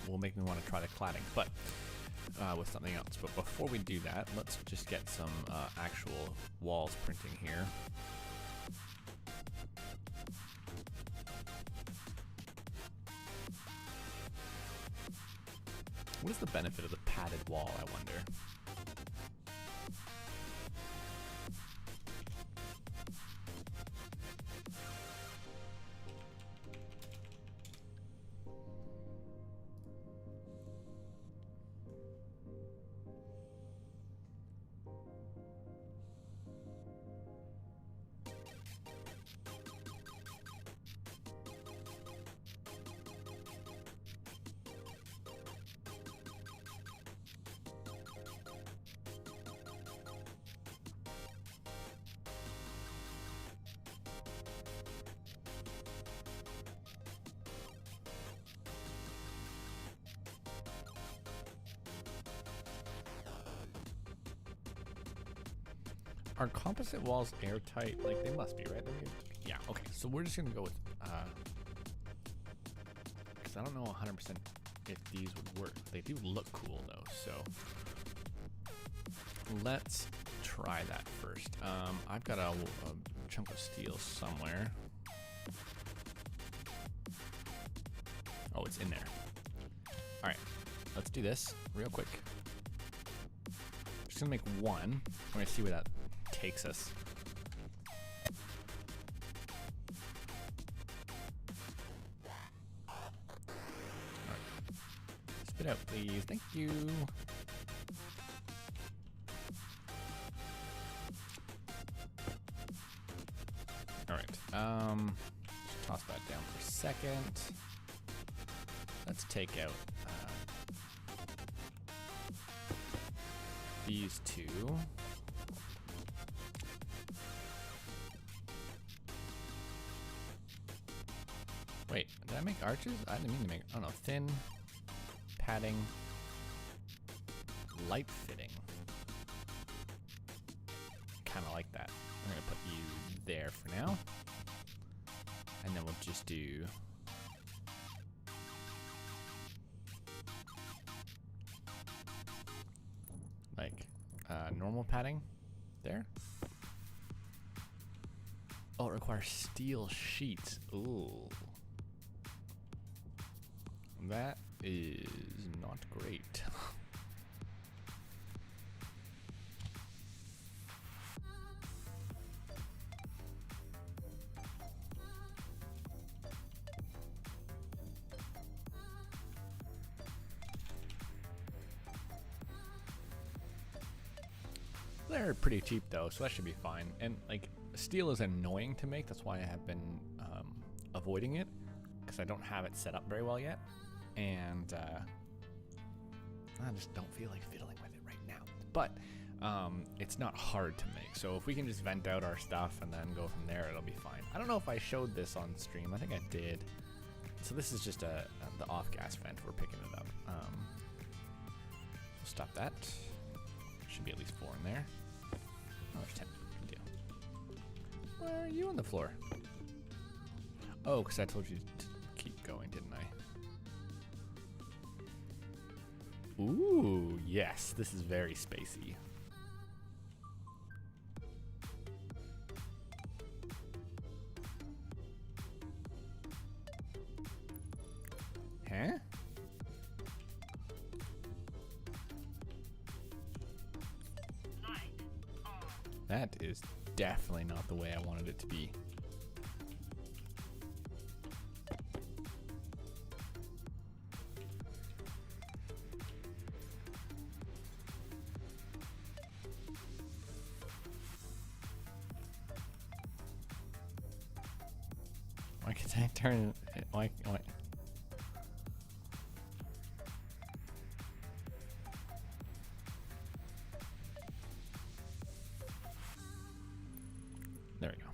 will make me want to try the cladding, but with something else. But before we do that, let's just get some actual walls printing here. What is the benefit of the padded wall, I wonder? Are composite walls airtight? Like, they must be, right? Yeah, okay. So we're just gonna go with, because I don't know 100% if these would work. They do look cool though, so let's try that first. I've got a chunk of steel somewhere. Oh, it's in there. All right, let's do this real quick. Just gonna make one. We're gonna see where that takes us. Right. Spit out, please. Thank you. All right. Just toss that down for a second. Let's take out these two. Wait, did I make arches? I didn't mean to make, I don't know, thin, padding, light fitting. Kind of like that. I'm gonna put you there for now. And then we'll just do like normal padding there. Oh, it requires steel sheets. Ooh. That is not great. They're pretty cheap though, so that should be fine. And like, steel is annoying to make. That's why I have been avoiding it, because I don't have it set up very well yet. And I just don't feel like fiddling with it right now. But it's not hard to make. So if we can just vent out our stuff and then go from there, it'll be fine. I don't know if I showed this on stream. I think I did. So this is just the off-gas vent. We're picking it up. We'll stop that. Should be at least 4 in there. Oh, there's 10. Good deal. Where are you on the floor? Oh, because I told you to keep going, didn't I? Ooh, yes, this is very spacey. Huh? That is definitely not the way I wanted it to be. Why can't I turn it? Why? There we go.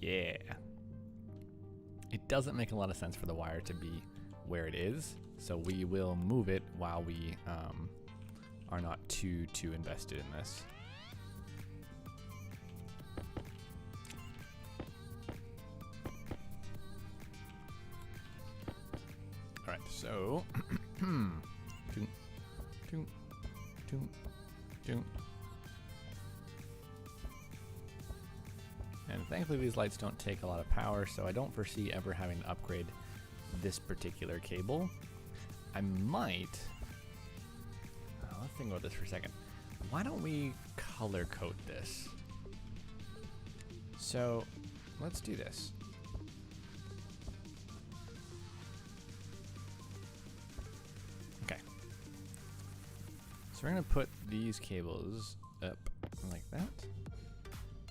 Yeah. It doesn't make a lot of sense for the wire to be where it is, so we will move it while we are not too invested in this. Alright, So, toon, toon, toon, toon. And thankfully these lights don't take a lot of power, so I don't foresee ever having to upgrade this particular cable. I might... let's think about this for a second. Why don't we color code this? So, let's do this. Okay. So we're gonna put these cables up like that.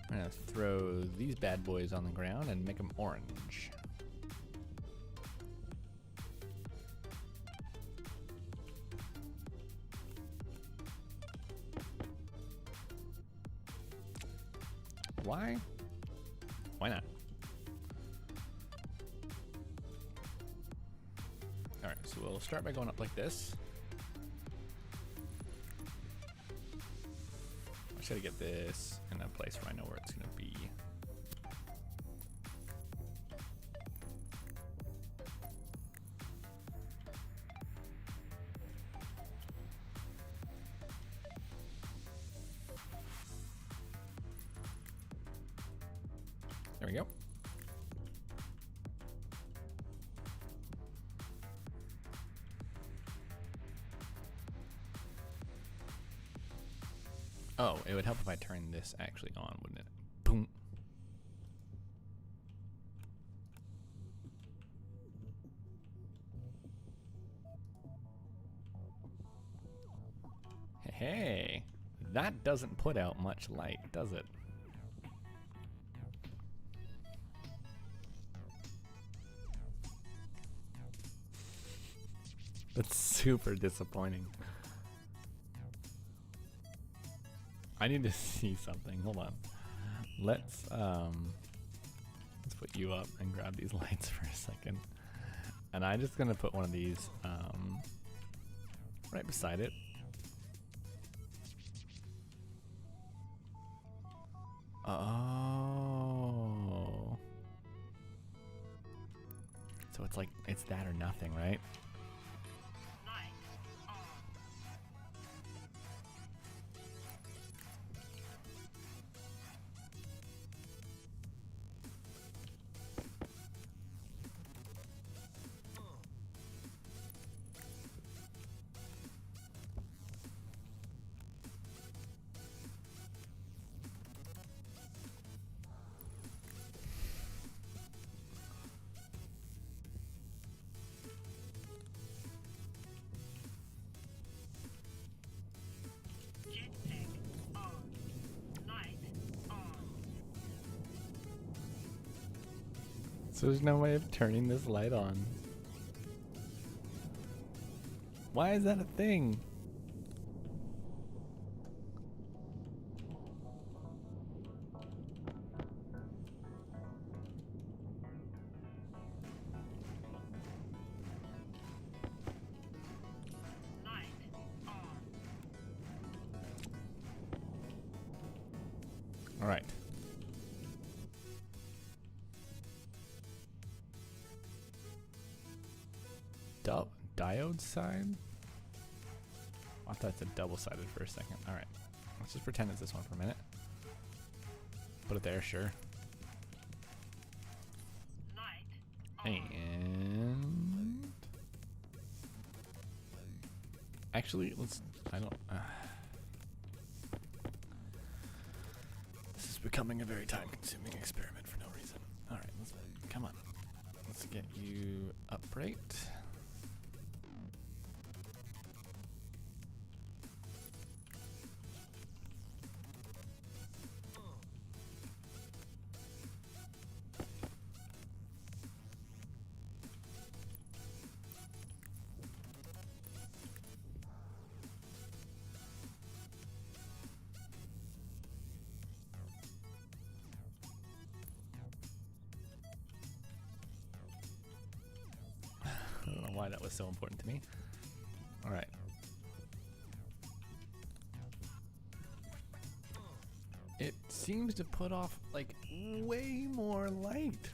I'm gonna throw these bad boys on the ground and make them orange. Why? Why not? Alright, so we'll start by going up like this. I just gotta get this in a place where I know where it's gonna be. There we go. Oh, it would help if I turned this actually on, wouldn't it? Boom. Hey, that doesn't put out much light, does it? That's super disappointing. I need to see something. Hold on. Let's put you up and grab these lights for a second. And I'm just gonna put one of these right beside it. Oh. So it's like it's that or nothing, right? So there's no way of turning this light on. Why is that a thing? All right. Diode side? I thought it's a double-sided for a second. All right, let's just pretend it's this one for a minute. Put it there, sure. And actually, let's. I don't. This is becoming a very time-consuming experiment for no reason. All right, let's come on. Let's get you upright. I don't know why that was so important to me. All right. It seems to put off like way more light.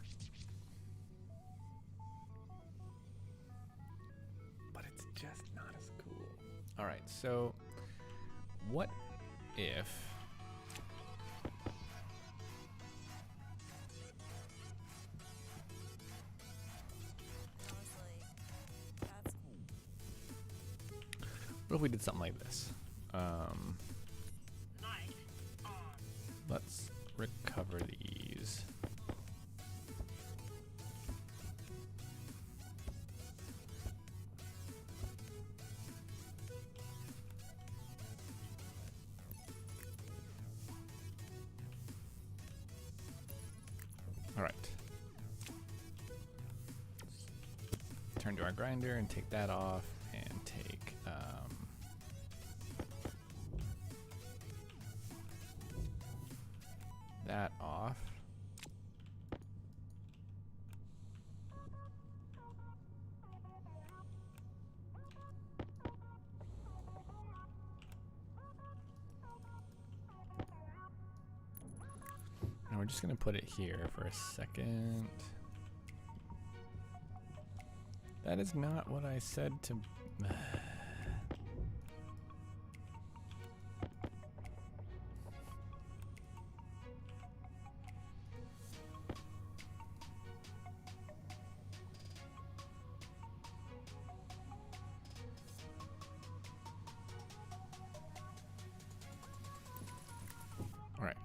It's just not as cool. All right, so what if we did something like this? Let's recover these. All right. Turn to our grinder and take that off, and take that off. And we're just going to put it here for a second. That is not what I said to... Alright,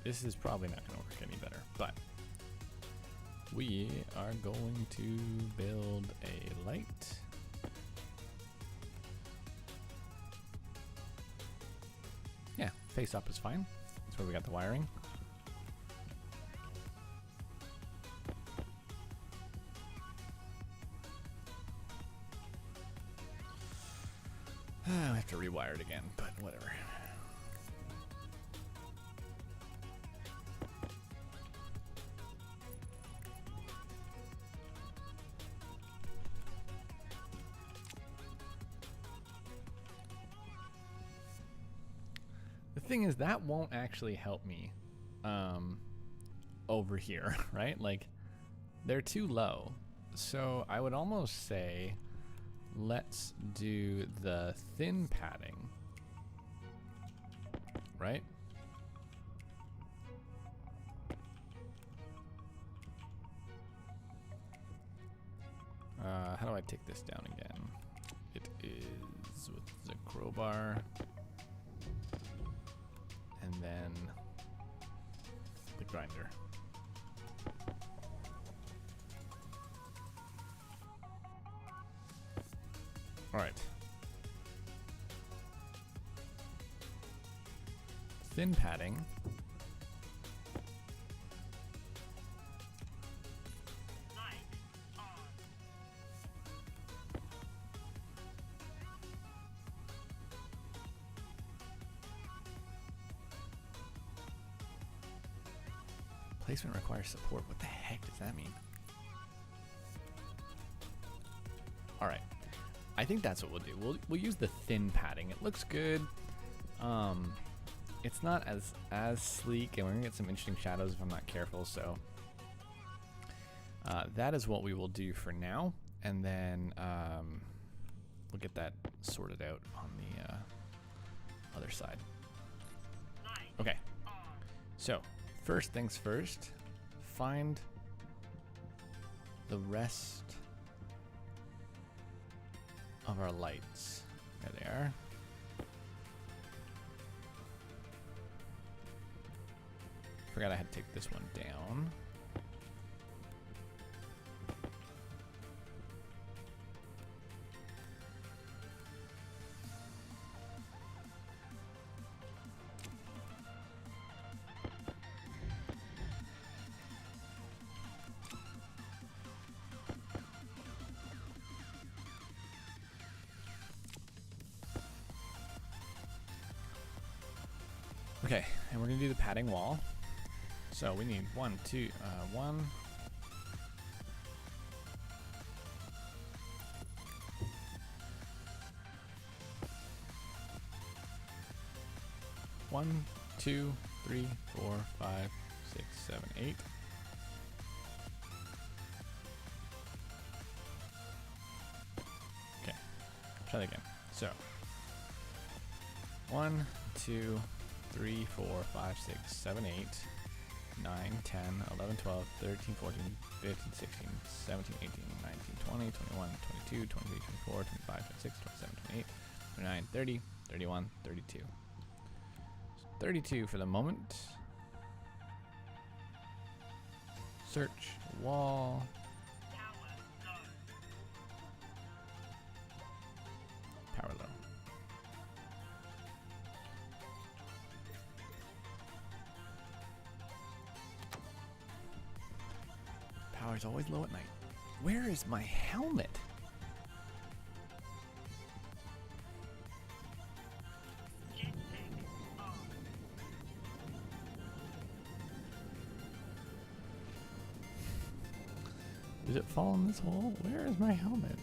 this is probably not going to work any better, but we are going to build a light. Yeah, face up is fine. That's where we got the wiring. I have to rewire it again, but whatever. The thing is, that won't actually help me over here, right? Like, they're too low. So I would almost say, let's do the thin padding, right? How do I take this down again? It is with the crowbar. And then the grinder. All right. Thin padding. Placement requires support. What the heck does that mean? All right. I think that's what we'll do. We'll use the thin padding. It looks good. It's not as sleek, and we're gonna get some interesting shadows if I'm not careful. So that is what we will do for now, and then we'll get that sorted out on the other side. Okay. So first things first, find the rest of our lights. There they are. Forgot I had to take this one down. Okay, and we're gonna do the padding wall. So we need one. 1, 2, 3, 4, 5, 6, 7, 8. Okay. try that again. So 1, 2, 3, 4, 5, 6, 7, 8, 9, 10, 11, 12, 13, 14, 15, 16, 17, 18, 19, 20, 21, 22, 23, 24, 25, 26, 27, 28, 29, 30, 31, 32. 32 for the moment. Search wall. Power low. Power's always low at night. Where is my helmet? Did it fall in this hole? Where is my helmet?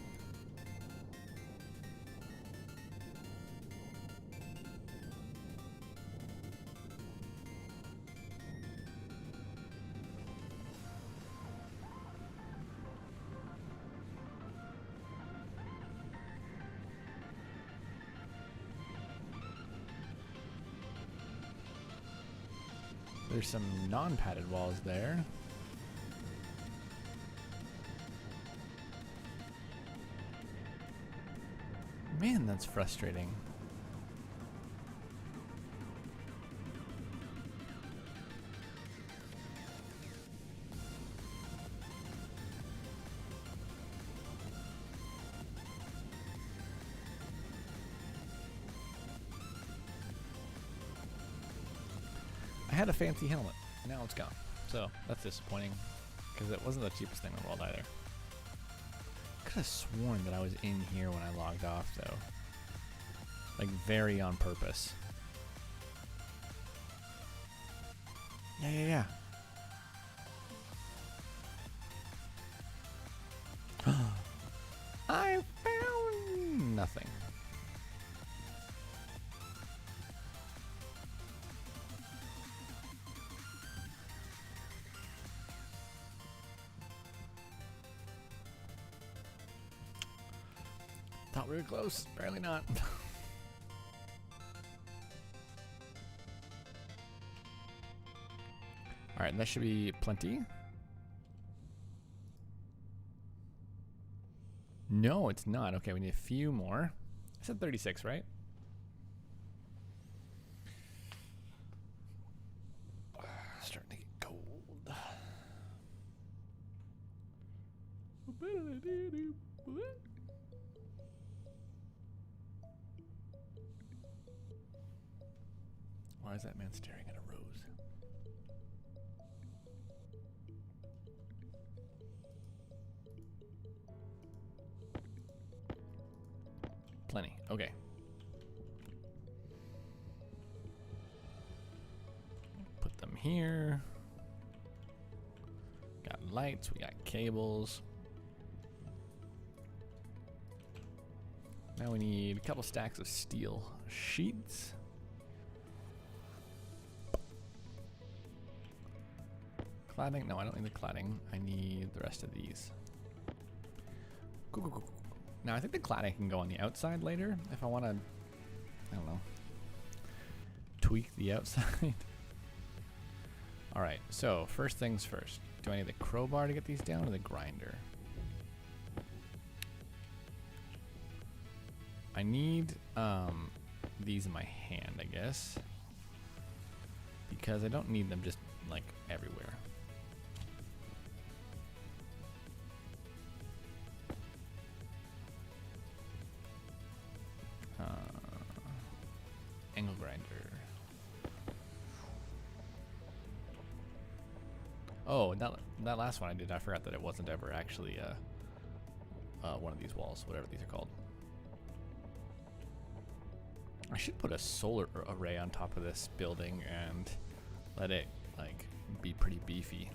There's some non-padded walls there. Man, that's frustrating. I had a fancy helmet. Now it's gone. So that's disappointing because it wasn't the cheapest thing in the world either. Could have sworn that I was in here when I logged off though. Like very on purpose. Yeah. I found nothing. Thought we were close. Apparently not. Alright, that should be plenty. No, it's not. Okay, we need a few more. I said 36, right? Starting to get cold. Why is that man staring at a rose? Plenty. Okay. Put them here. Got lights. We got cables. Now we need a couple stacks of steel sheets. Cladding? No, I don't need the cladding. I need the rest of these. Cool. Now I think the cladding can go on the outside later if I want to, I don't know, tweak the outside. Alright, so first things first. Do I need the crowbar to get these down or the grinder? I need these in my hand, I guess. Because I don't need them just like everywhere. Angle grinder. Oh, that last one I did, I forgot that it wasn't ever actually one of these walls, whatever these are called. I should put a solar array on top of this building and let it like be pretty beefy.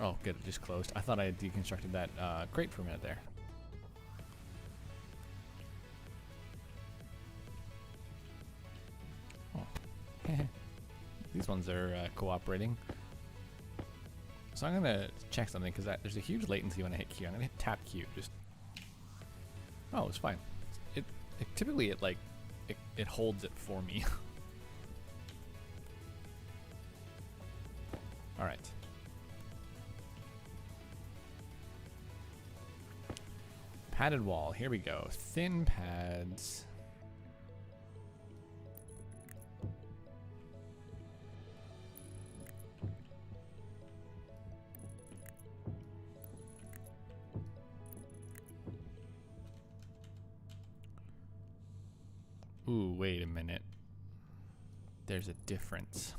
Oh, good, it just closed. I thought I had deconstructed that crate for a minute there. Oh. These ones are cooperating. So I'm gonna check something because there's a huge latency when I hit Q. I'm gonna hit tap Q. Just oh, it's fine. Typically it holds it for me. All right. Padded wall. Here we go. Thin pads. Ooh, wait a minute. There's a difference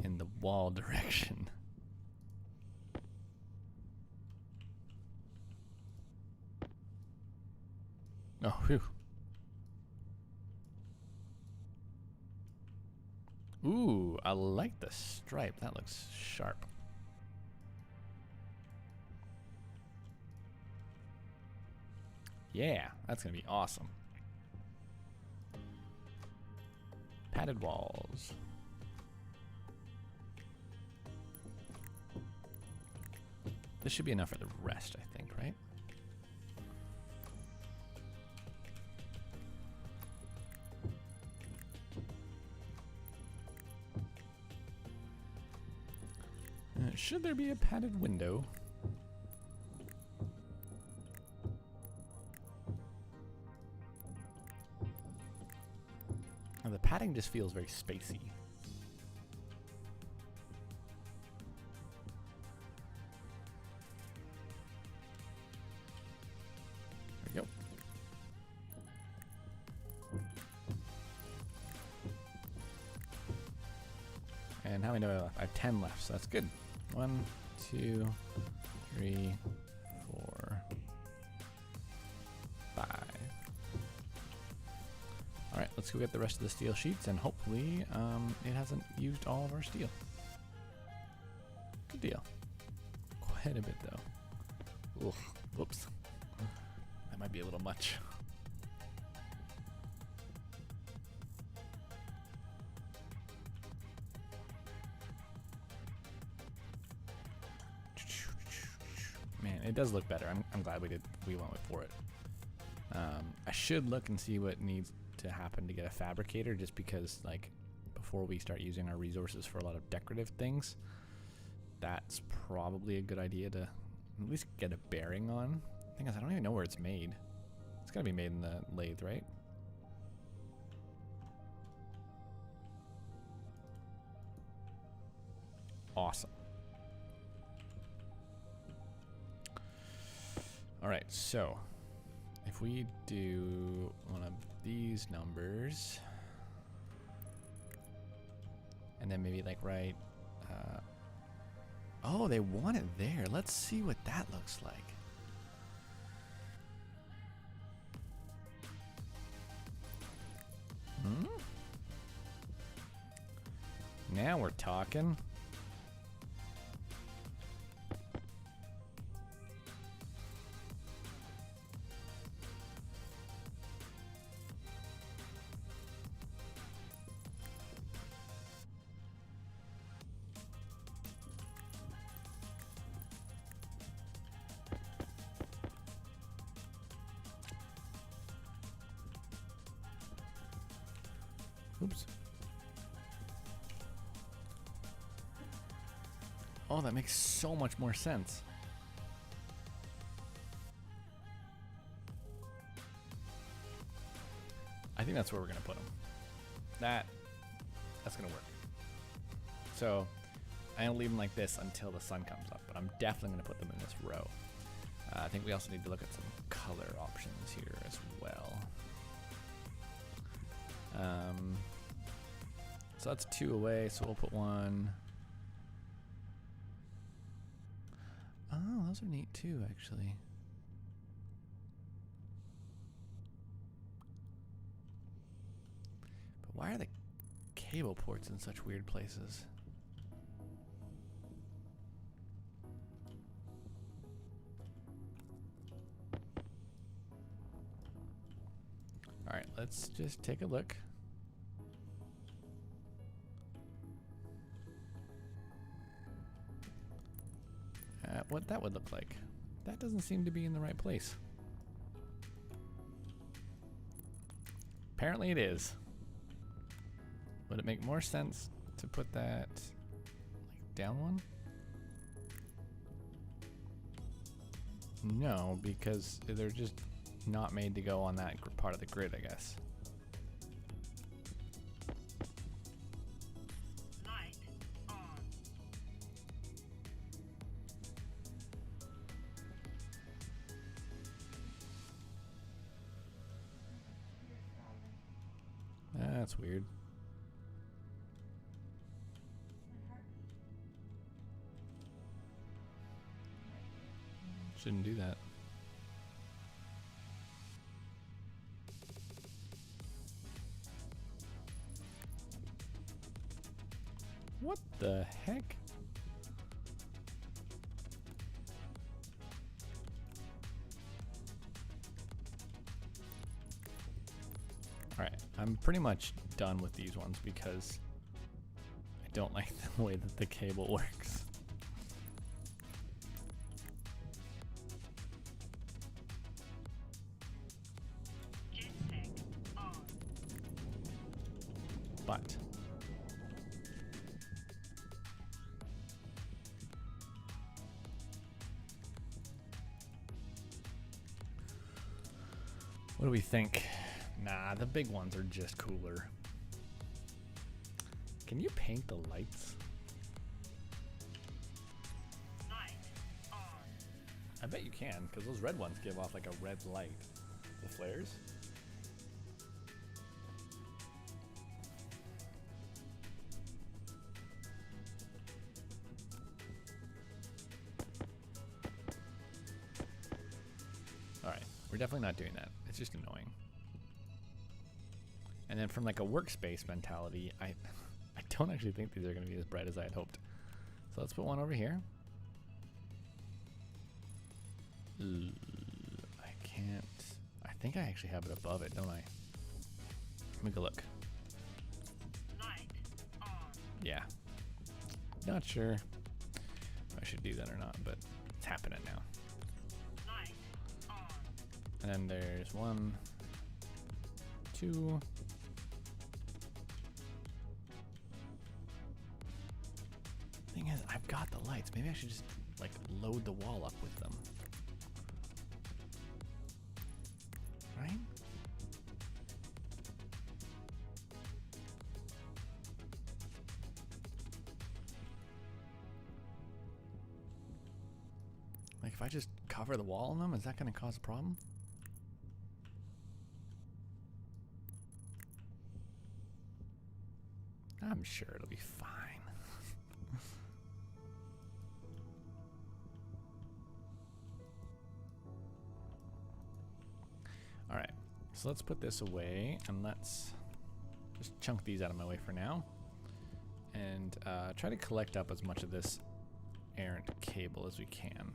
in the wall direction. Oh, whew. Ooh, I like the stripe. That looks sharp. Yeah, that's gonna be awesome. Padded walls. This should be enough for the rest, I think, right? Should there be a padded window? Now, the padding just feels very spacey. There we go. And how many do I have? I have 10 left, so that's good. 1, 2, 3, 4, 5. Alright, let's go get the rest of the steel sheets, and hopefully it hasn't used all of our steel. Good deal. Quite a bit, though. Ugh, whoops. That might be a little much. Man, it does look better. I'm glad we went for it. I should look and see what needs to happen to get a fabricator, just because, like, before we start using our resources for a lot of decorative things, that's probably a good idea to at least get a bearing on. The thing is, I don't even know where it's made. It's gotta be made in the lathe, right? Awesome. Alright, so if we do one of these numbers, and then maybe like right, oh, they want it there. Let's see what that looks like. Now we're talking. Oops. Oh, that makes so much more sense. I think that's where we're gonna put them. That's gonna work. So I'm gonna leave them like this until the sun comes up, but I'm definitely gonna put them in this row. I think we also need to look at some color options here as well. So that's 2 away, so we'll put 1. Oh, those are neat too, actually. But why are the cable ports in such weird places? All right, let's just take a look. what that would look like. That doesn't seem to be in the right place. Apparently it is. Would it make more sense to put that like down one? No, because they're just not made to go on that part of the grid, I guess. Light on. That's weird. Shouldn't do that. What the heck? Alright, I'm pretty much done with these ones because I don't like the way that the cable works. Jetpack on. But what do we think? Nah, the big ones are just cooler. Can you paint the lights? Light on. I bet you can, because those red ones give off like a red light. The flares? Alright, we're definitely not doing that. It's just annoying. And then from like a workspace mentality, I don't actually think these are going to be as bright as I had hoped. So let's put one over here. Ooh, I can't. I think I actually have it above it, don't I? Let me go look. Light on. Yeah. Not sure if I should do that or not, but it's happening now. Light on. And then there's 1, 2. Thing is, I've got the lights. Maybe I should just like load the wall up with them. Right? Like if I just cover the wall on them, is that going to cause a problem? I'm sure it'll be fine. All right, so let's put this away and let's just chunk these out of my way for now and try to collect up as much of this errant cable as we can.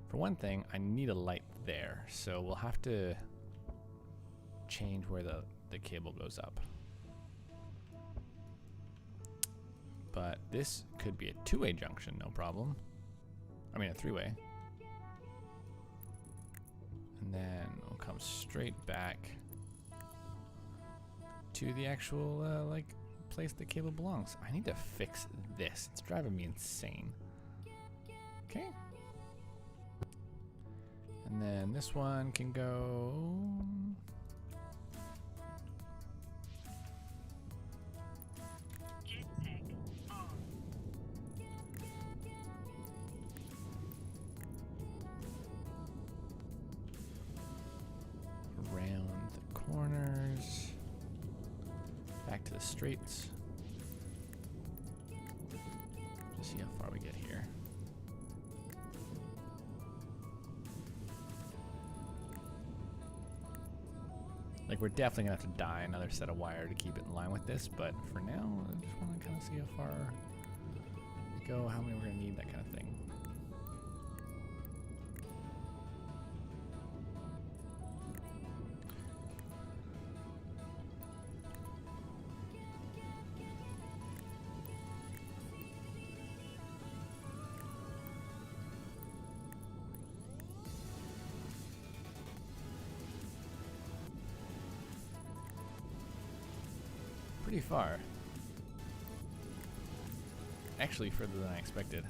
For one thing, I need a light there, so we'll have to change where the cable goes up. But this could be a two-way junction, no problem. I mean a three-way. And then we'll come straight back to the actual like place the cable belongs. I need to fix this. It's driving me insane. Okay. And then this one can go Jetpack on. around the corners, back to the straights. Just see how far we get here. Like we're definitely gonna have to dye another set of wire to keep it in line with this, but for now, I just want to kind of see how far we go, how many we're gonna need, that kind of thing. pretty far. Actually, further than I expected.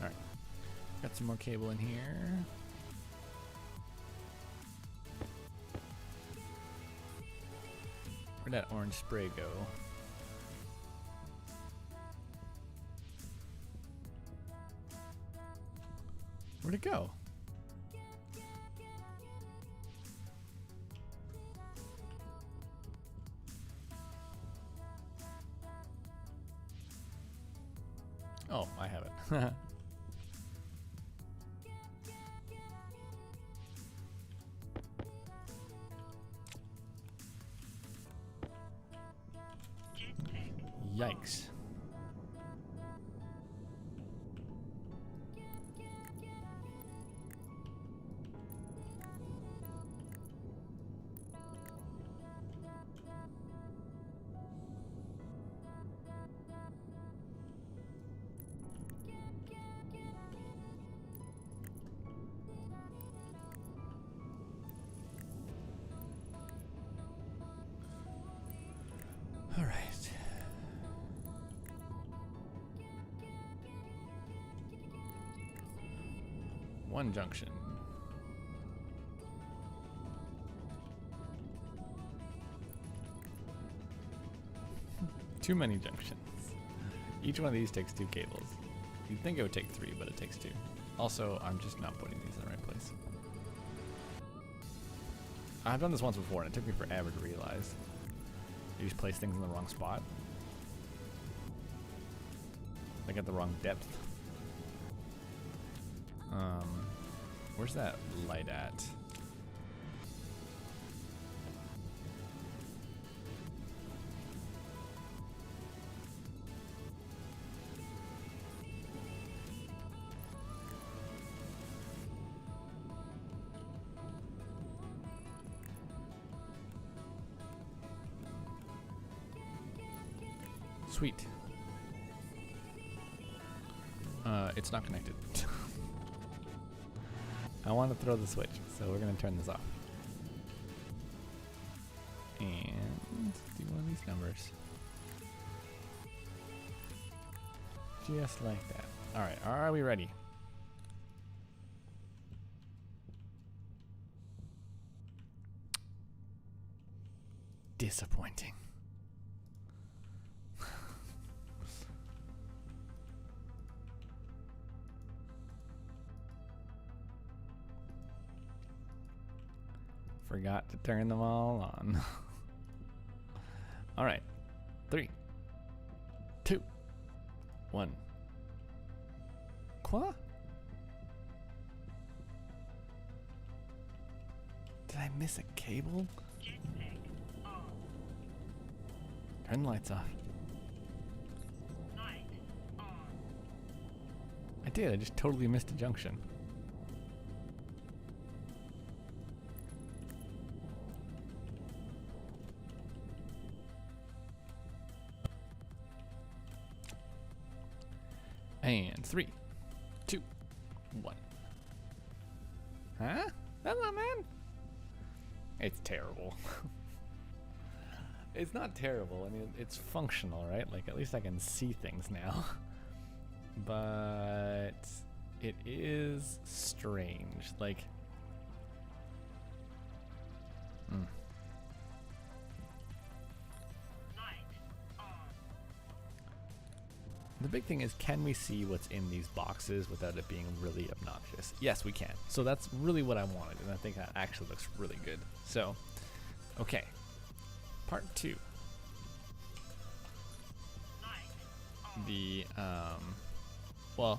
Alright. Got some more cable in here. Where'd that orange spray go? Where'd it go? Oh, I have it. Yikes. All right. One junction. Too many junctions. Each one of these takes 2 cables. You'd think it would take 3, but it takes 2. Also, I'm just not putting these in the right place. I've done this once before, and it took me forever to realize. You just place things in the wrong spot. Like at the wrong depth. Where's that light at? Sweet. It's not connected. I want to throw the switch, so we're going to turn this off. And do one of these numbers. Just like that. Alright, are we ready? Disappointing. Forgot to turn them all on. All right. 3, 2, 1. Quoi? Did I miss a cable? Jetpack on. Turn the lights off. Light on. I did. I just totally missed a junction. And 3, 2, 1. Huh? Hello, man. It's terrible. It's not terrible. I mean, it's functional, right? Like, at least I can see things now. But it is strange. Like, Light on. The big thing is, can we see what's in these boxes without it being really obnoxious? Yes, we can. So that's really what I wanted, and I think that actually looks really good. So, okay. Part 2. Light on. The, well,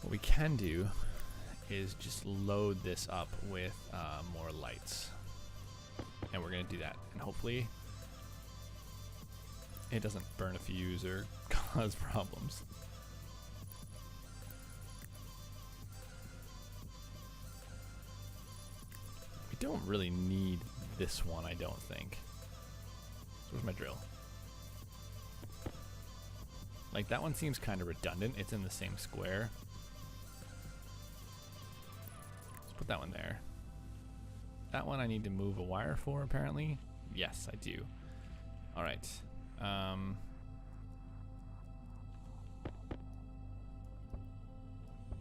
what we can do is just load this up with more lights. And we're going to do that. And hopefully it doesn't burn a fuse or cause problems. We don't really need this one, I don't think. Where's my drill? Like, that one seems kind of redundant. It's in the same square. Let's put that one there. that one I need to move a wire for, apparently. Yes, I do. All right.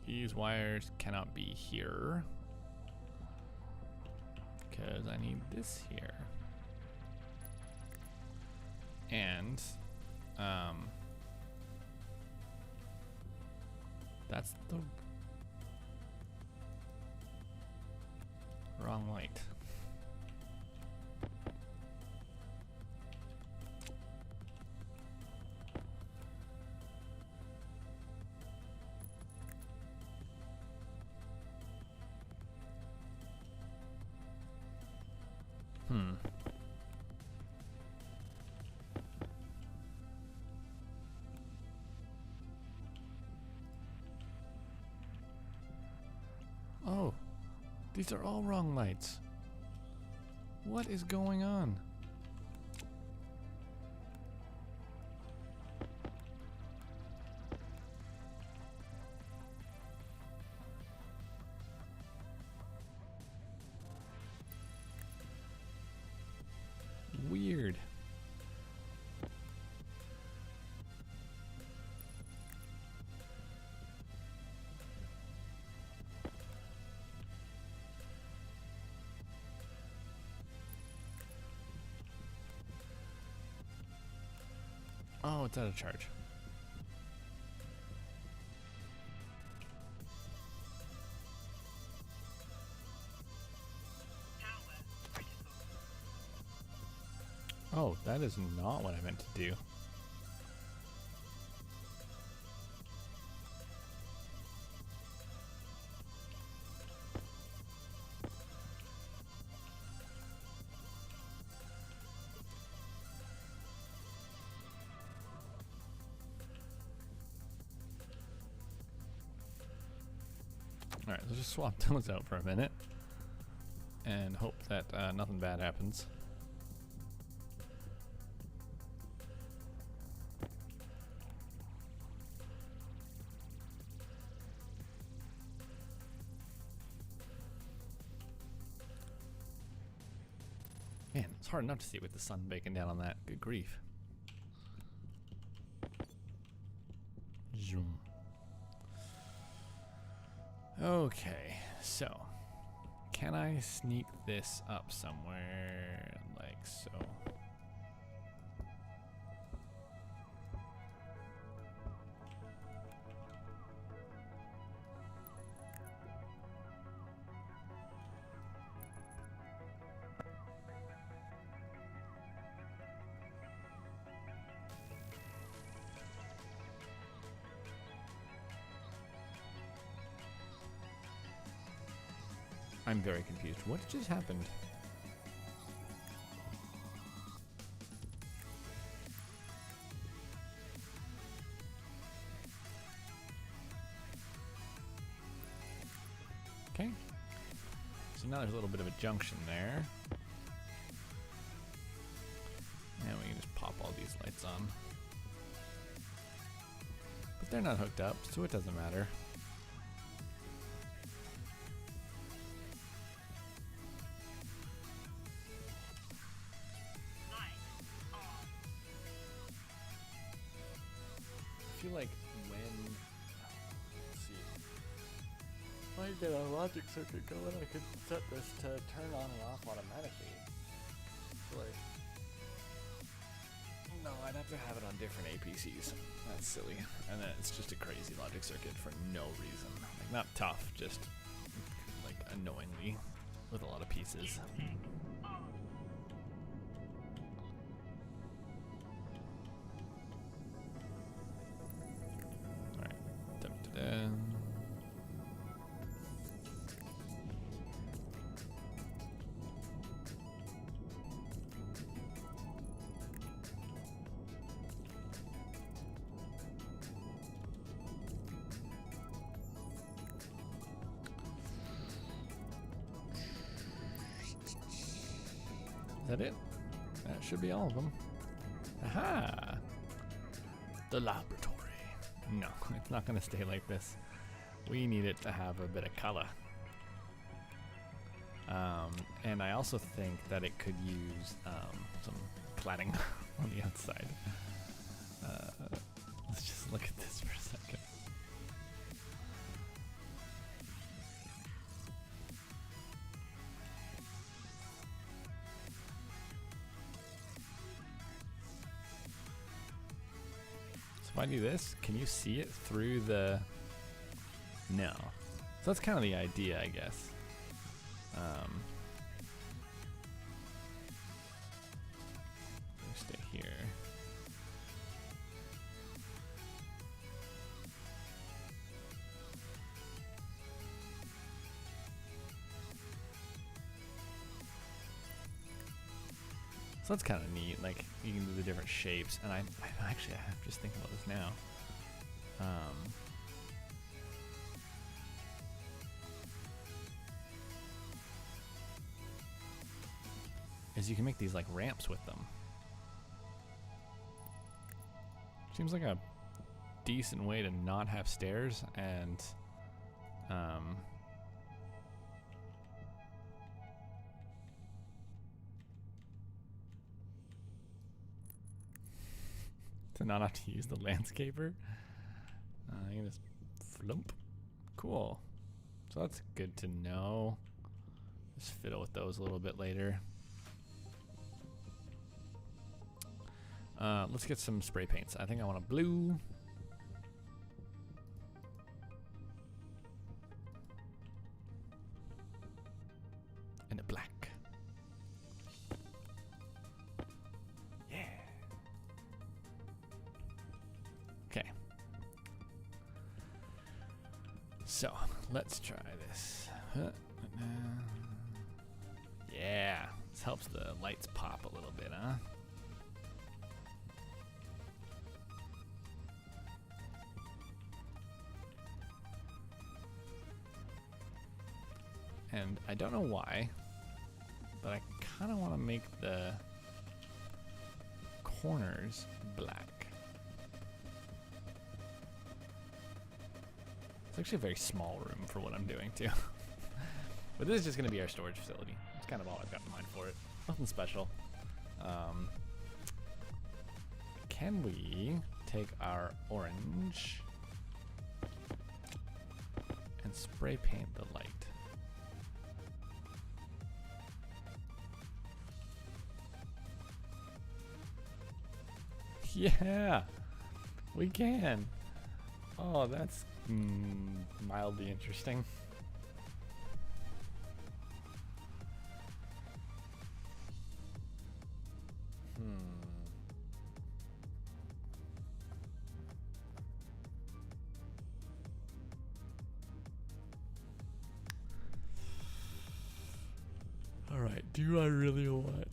These wires cannot be here because I need this here. And that's the wrong light. Oh, these are all wrong lights. What is going on? Weird. Oh, it's out of charge. Power critical. Oh, that is not what I meant to do. Alright, let's just swap those out for a minute and hope that nothing bad happens. Man, it's hard enough to see with the sun baking down on that. Good grief. Zoom. Okay, so can I sneak this up somewhere like so? I'm very confused. What just happened? Okay. So now there's a little bit of a junction there. And we can just pop all these lights on. But they're not hooked up, so it doesn't matter. I feel like when, let's see, if I get a logic circuit going, I could set this to turn on and off automatically. So like, no, I'd have to have it on different APCs. That's silly. And then it's just a crazy logic circuit for no reason. Like, not tough, just like annoyingly with a lot of pieces. Is that it? That should be all of them. Aha! The laboratory. No, it's not going to stay like this. We need it to have a bit of color. And I also think that it could use some cladding on the outside. Let's just look at this for a second. So if I do this, can you see it through the... No. So that's kind of the idea, I guess. Stay here. So that's kind of neat. Like you can do the different shapes, and I'm just thinking about this now. Is you can make these like ramps with them. Seems like a decent way to not have stairs and to not have to use the landscaper. You can just flump. Cool. So that's good to know. Just fiddle with those a little bit later. Let's get some spray paints. I think I want a blue. And a black. Yeah. Okay. So, let's try this. Yeah. This helps the lights pop a little bit, huh? And I don't know why, but I kind of want to make the corners black. It's actually a very small room for what I'm doing too. But this is just going to be our storage facility. That's kind of all I've got in mind for it. Nothing special. Can we take our orange and spray paint the light? Yeah, we can. Oh, that's mildly interesting. All right, do I really want...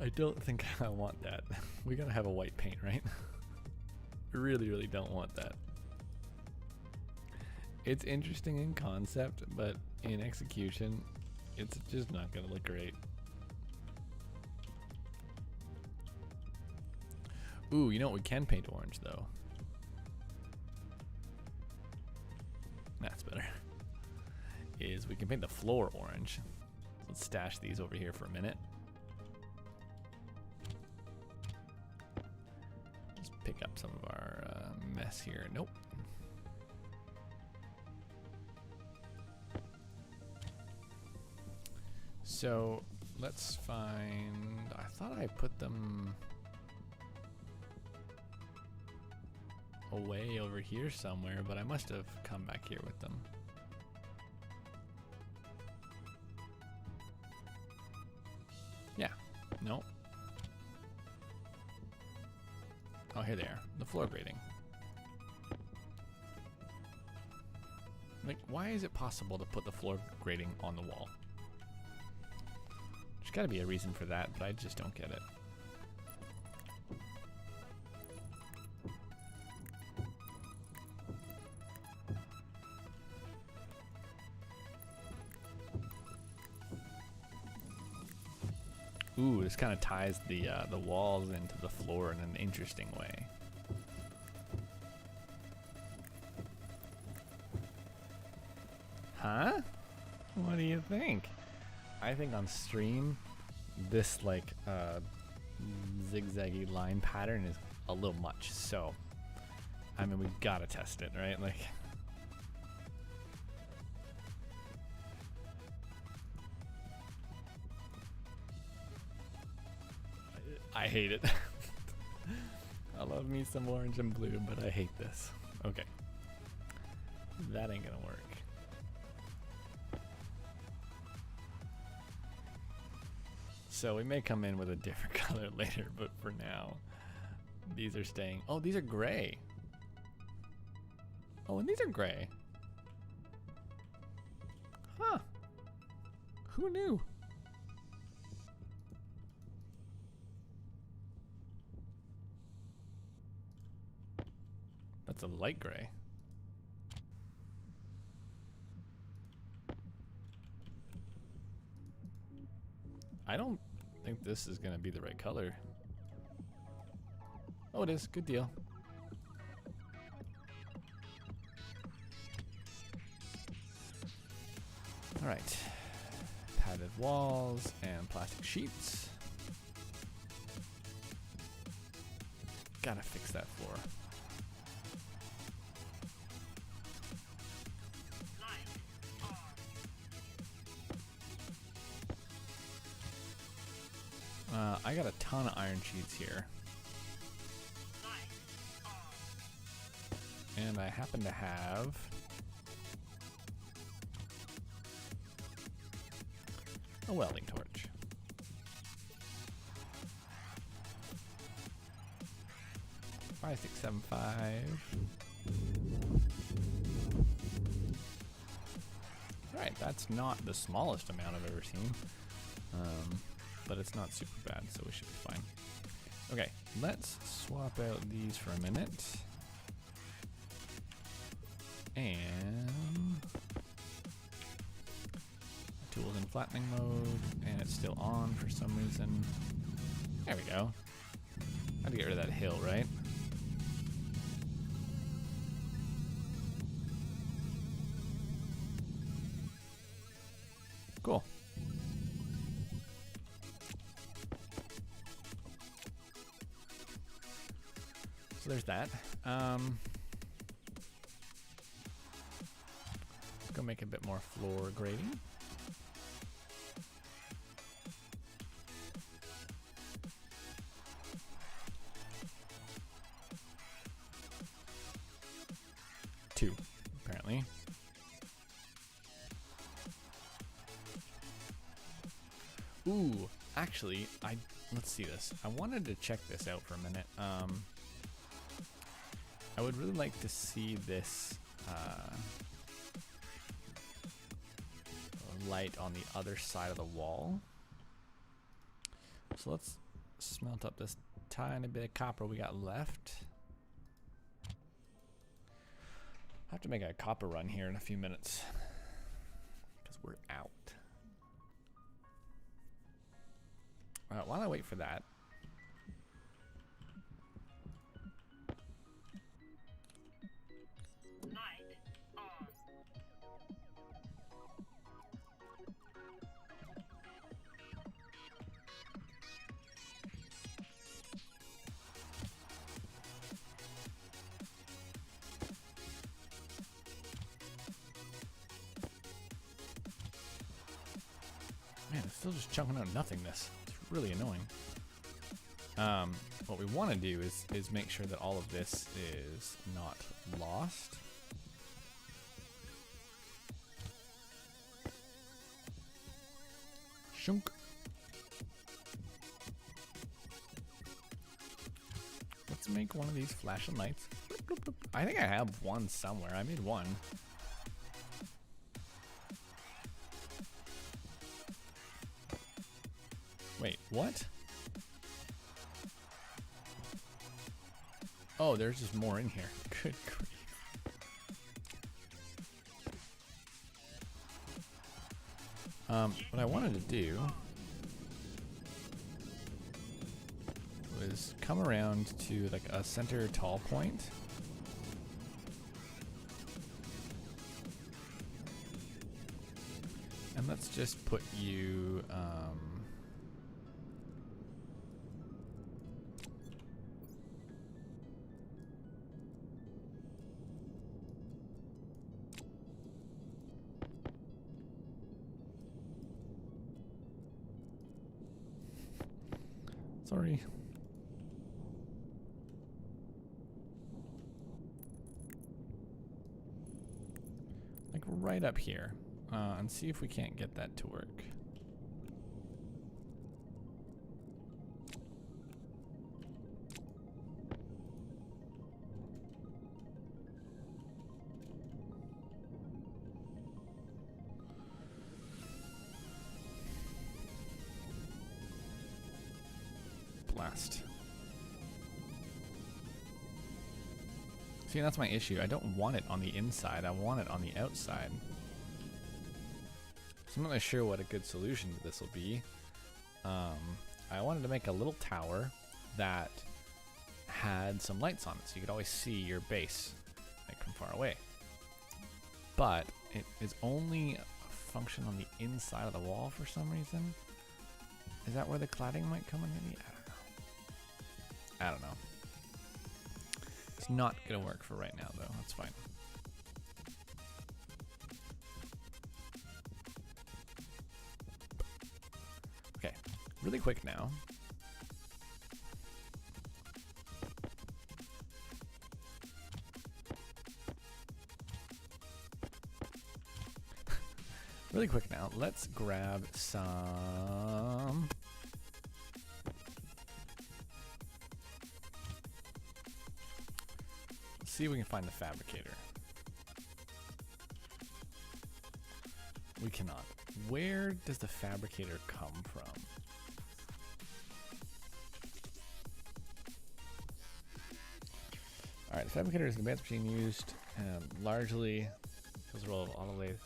I don't think I want that. We gotta have a white paint, right? I really, really don't want that. It's interesting in concept, but in execution, it's just not gonna look great. Ooh, you know what we can paint orange though? That's better. Is we can paint the floor orange. Let's stash these over here for a minute. Pick up some of our mess here. Nope. So let's find... I thought I put them away over here somewhere, but I must have come back here with them. Yeah. Nope. Oh, here they are. The floor grating. Like, why is it possible to put the floor grating on the wall? There's got to be a reason for that, but I just don't get it. Ooh, this kind of ties the walls into the floor in an interesting way. Huh? What do you think? I think on stream, this like zigzaggy line pattern is a little much. So, I mean, we gotta test it, right? Like, I hate it. I love me some orange and blue, but I hate this. Okay. That ain't gonna work. So we may come in with a different color later, but for now, these are staying. Oh, these are gray. Oh, and these are gray. Huh. Who knew? That's a light gray. I don't think this is gonna be the right color. Oh, it is. Good deal. All right. Padded walls and plastic sheets. Gotta fix that floor. I got a ton of iron sheets here. And I happen to have a welding torch. Five, 6, 7, 5. Alright, that's not the smallest amount I've ever seen. But it's not super bad, so we should be fine. Okay, let's swap out these for a minute. And tools in flattening mode, and it's still on for some reason. There we go. I had to get rid of that hill, right? Cool. So there's that. Let's go make a bit more floor grading. Two, apparently. Ooh, actually, let's see this. I wanted to check this out for a minute. I would really like to see this light on the other side of the wall. So let's smelt up this tiny bit of copper we got left. I have to make a copper run here in a few minutes because we're out. While I wait for that, man, it's still just chunking out nothingness. It's really annoying. What we want to do is make sure that all of this is not lost. Shunk. Let's make one of these flashing lights. I think I have one somewhere. I made one. Wait, what? Oh, there's just more in here. Good grief. What I wanted to do was come around to like a center tall point. let's just put you. Sorry. Like right up here. And see if we can't get that to work. Blast. See, that's my issue. I don't want it on the inside. I want it on the outside. So I'm not really sure what a good solution to this will be. I wanted to make a little tower that had some lights on it, so you could always see your base, like from far away. But it is only a function on the inside of the wall for some reason. Is that where the cladding might come in? Maybe? I don't know. It's not gonna work for right now, though. That's fine. Okay, really quick now. Really quick now, let's grab some. Let's see if we can find the fabricator. We cannot. Where does the fabricator come from? Alright, the fabricator is an advanced machine used largely fills the role of autolathe.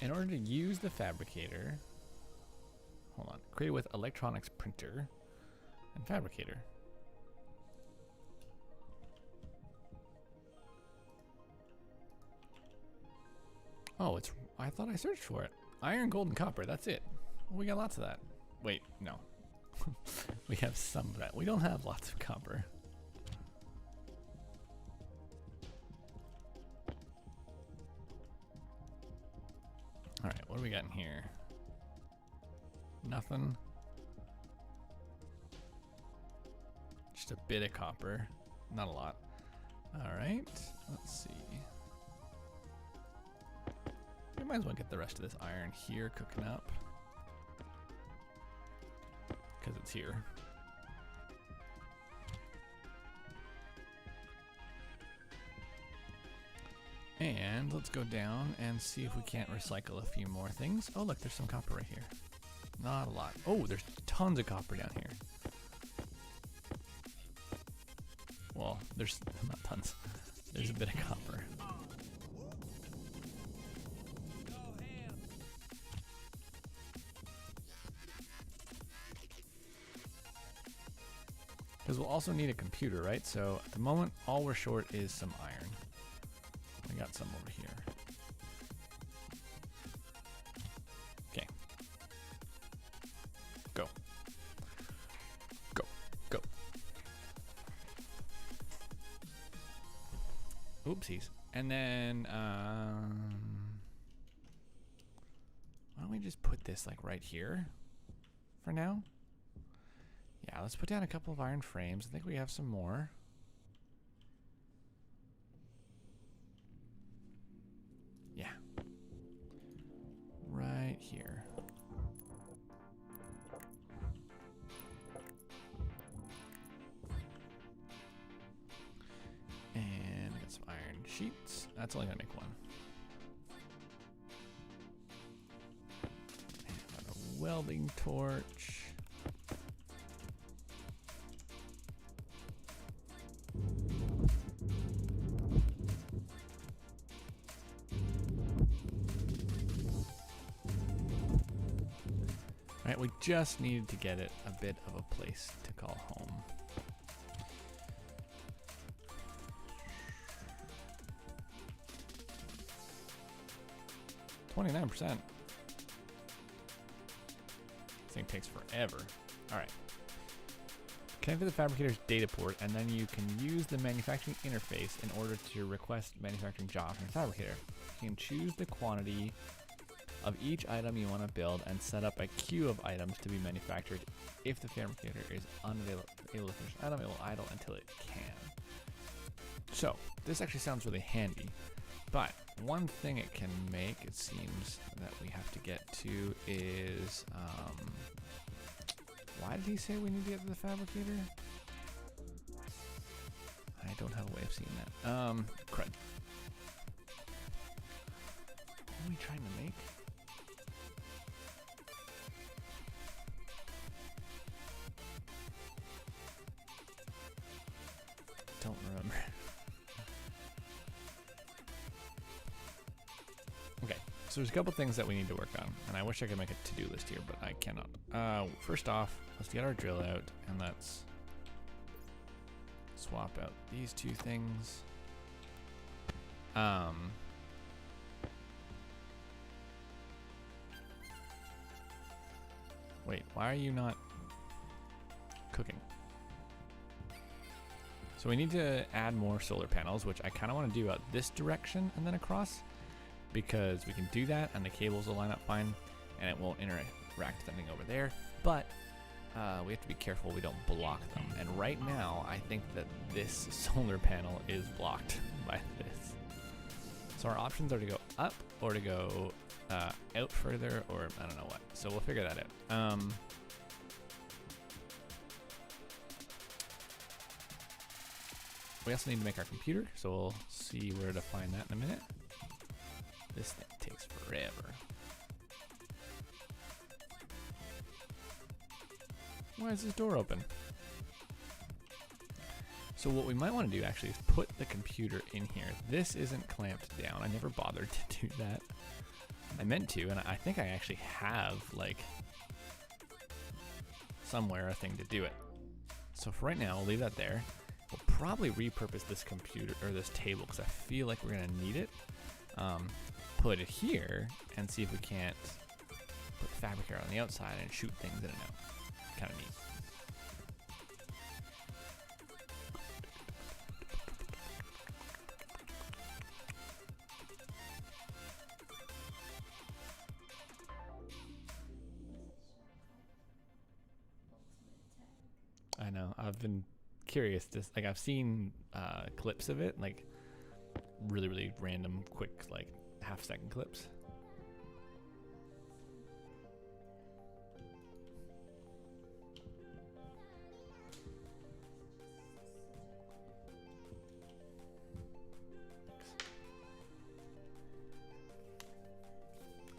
In order to use the fabricator, hold on, create with electronics printer and fabricator. Oh, it's, I thought I searched for it. Iron, gold, and copper, that's it. Well, we got lots of that. Wait, no. We have some of that. We don't have lots of copper. Alright, what do we got in here? Nothing. Just a bit of copper. Not a lot. Alright, let's see. We might as well get the rest of this iron here cooking up. Because it's here. And let's go down and see if we can't recycle a few more things. Oh, look, there's some copper right here. Not a lot. Oh, there's tons of copper down here. Well, there's not tons. There's a bit of copper. Because we'll also need a computer, right? So at the moment, all we're short is some iron. We got some over here. Okay. Go. Go. Go. Oopsies. And then, why don't we just put this like right here for now? Yeah, let's put down a couple of iron frames. I think we have some more. Yeah. Right here. And get some iron sheets. That's only gonna make one. And a welding torch. Right, we just needed to get it a bit of a place to call home. 29%. This thing takes forever. All right. Connect to the fabricator's data port, and then you can use the manufacturing interface in order to request manufacturing job from the fabricator. You can choose the quantity of each item you want to build and set up a queue of items to be manufactured. If the fabricator is unable to finish an item, it will idle until it can. So, this actually sounds really handy, but one thing it can make, it seems, that we have to get to is, why did he say we need to get to the fabricator? I don't have a way of seeing that. Crud. What are we trying to make? Don't remember. Okay, so there's a couple things that we need to work on, and I wish I could make a to-do list here, but I cannot. First off, let's get our drill out, and let's swap out these two things. Wait, why are you not cooking? So we need to add more solar panels, which I kind of want to do out this direction and then across, because we can do that and the cables will line up fine and it won't interact with anything over there. But we have to be careful we don't block them. And right now, I think that this solar panel is blocked by this. So our options are to go up or to go out further, or I don't know what. So we'll figure that out. We also need to make our computer, so we'll see where to find that in a minute. This thing takes forever. Why is this door open? So what we might want to do actually is put the computer in here. This isn't clamped down. I never bothered to do that. I meant to, and I think I actually have, like, somewhere a thing to do it. So for right now, I'll leave that there. We'll probably repurpose this computer, or this table, because I feel like we're going to need it. Put it here, and see if we can't put the fabricator on the outside and shoot things in and out. Kind of neat. I know. I've been curious. Just like I've seen clips of it, like really random, quick, like half-second clips.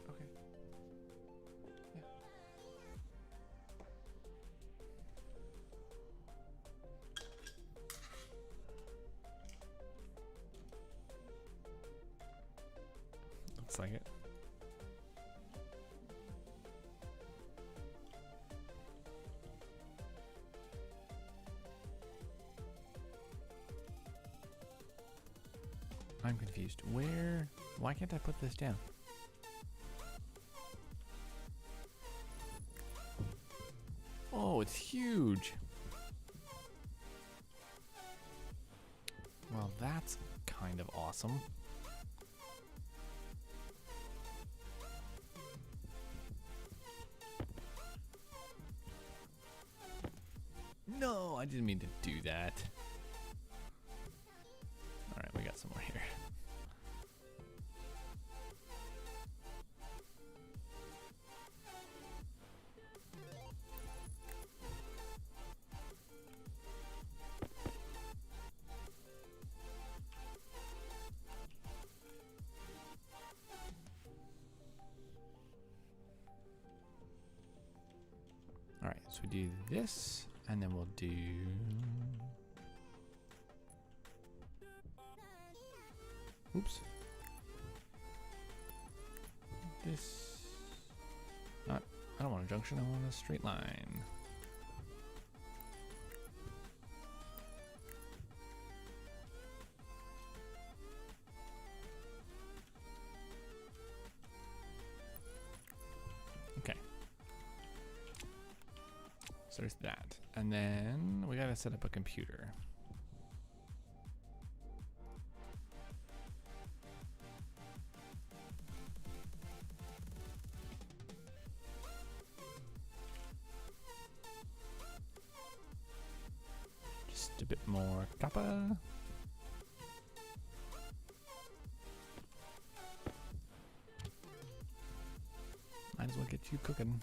Okay. Yeah. Looks like it. I'm confused. Where? Why can't I put this down? Oh, it's huge. Well, that's kind of awesome. No, I didn't mean to do that. All right, we got some more here. All right, so we do this, and then we'll do... Oops. This... Not... I don't want a junction, I want a straight line. So there's that. And then we gotta set up a computer. Just a bit more copper. Might as well get you cooking.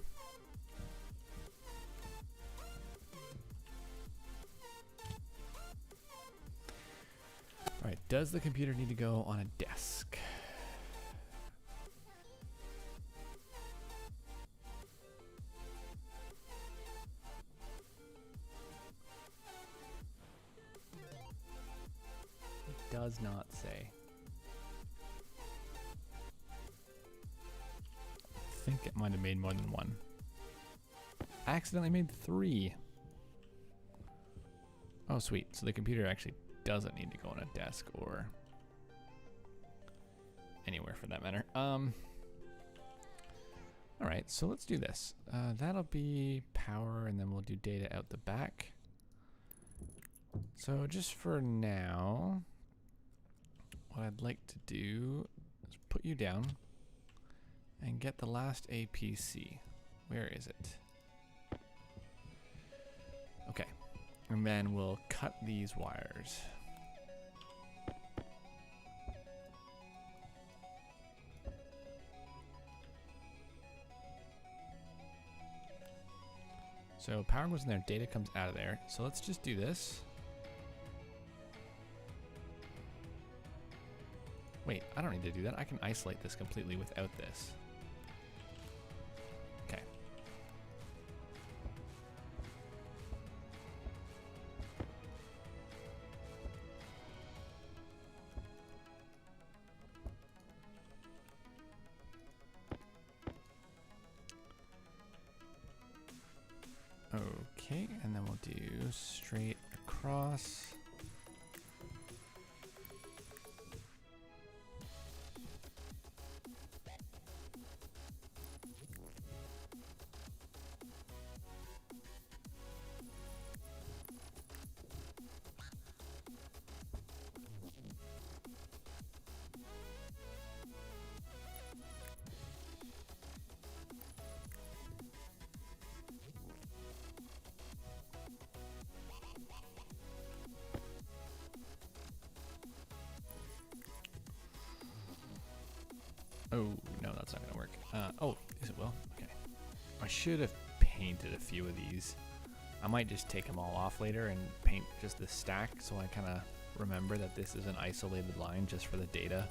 Alright, does the computer need to go on a desk? It does not say. I think it might have made more than one. I accidentally made 3. Oh, sweet. So the computer actually doesn't need to go on a desk or anywhere for that matter. All right, so let's do this. That'll be power, and then we'll do data out the back. So just for now, what I'd like to do is put you down and get the last APC. Where is it? Okay, and then we'll cut these wires. So power goes in there, data comes out of there. So let's just do this. Wait, I don't need to do that. I can isolate this completely without this. Okay. Okay, and then we'll do straight across. Oh, no, that's not gonna work. Oh, yes it will. Okay. I should have painted a few of these. I might just take them all off later and paint just the stack so I kind of remember that this is an isolated line just for the data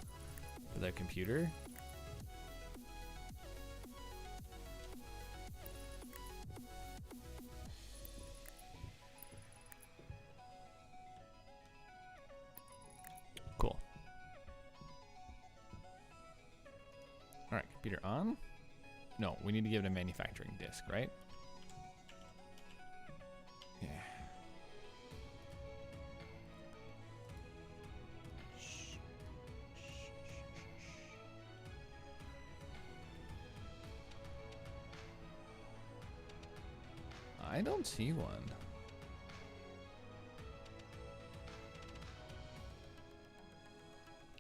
for the computer. Cool. All right, computer on. No, we need to give it a manufacturing disk, right? Yeah. I don't see one.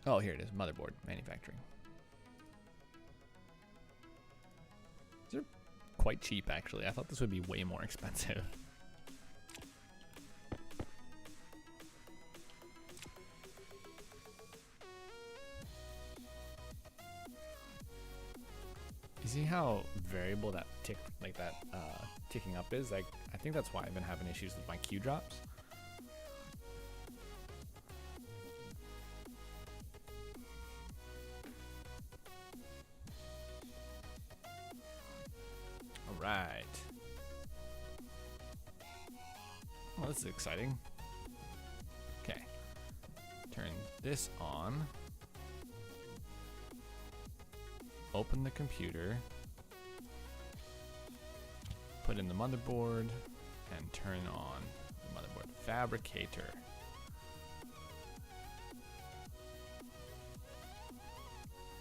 Oh, here it is. Motherboard manufacturing. These are quite cheap, actually. I thought this would be way more expensive. You see how variable that ticking up is? Like, I think that's why I've been having issues with my Q drops. All right. Well, this is exciting. Okay. Turn this on. Open the computer. Put in the motherboard and turn on the motherboard fabricator.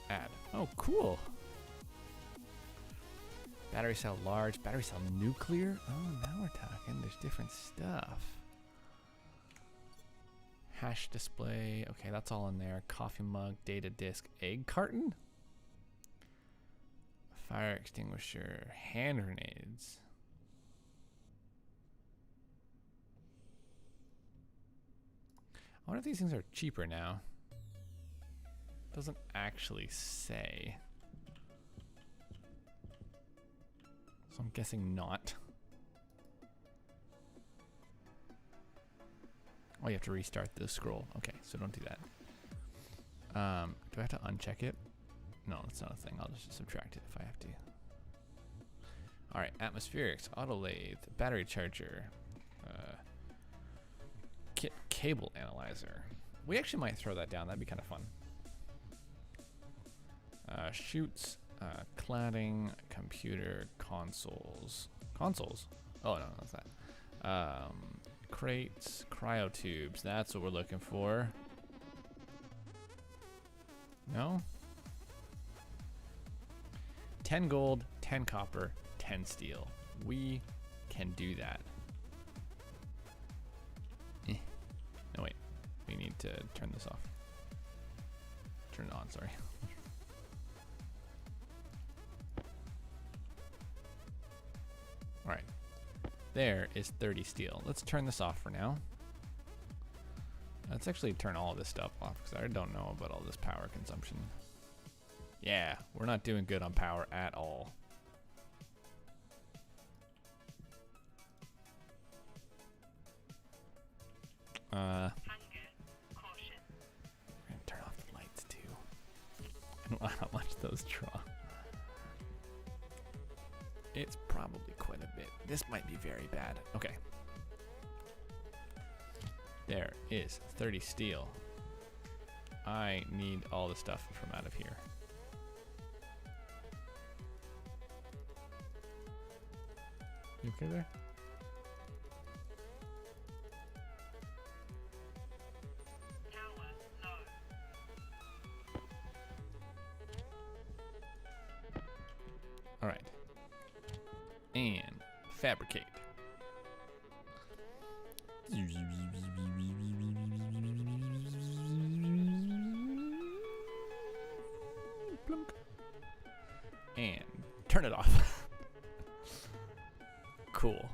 Add. Oh, cool. Battery cell large, battery cell nuclear. Oh, now we're talking. There's different stuff. Hash display. Okay, that's all in there. Coffee mug, data disk, egg carton. Fire extinguisher, hand grenades. I wonder if these things are cheaper now. Doesn't actually say. So I'm guessing not. Oh, you have to restart the scroll. Okay, so don't do that. Do I have to uncheck it? No, that's not a thing. I'll just subtract it if I have to. All right, atmospherics, auto lathe, battery charger, kit cable analyzer. We actually might throw that down. That'd be kind of fun. Chutes, cladding, computer, consoles. Consoles? Oh, no, that's that. Crates, cryotubes. That's what we're looking for. No? 10 gold, 10 copper, 10 steel. We can do that. No, wait. We need to turn this off. Turn it on, sorry. Alright. There is 30 steel. Let's turn this off for now. Let's actually turn all of this stuff off because I don't know about all this power consumption. Yeah, we're not doing good on power at all. Hunger. Caution. We're gonna turn off the lights too. I don't know how much those draw. It's probably quite a bit. This might be very bad. Okay. There is 30 steel. I need all the stuff from out of here. You okay there? Tower low. All right. And fabricate. Plunk. And turn it off. Cool.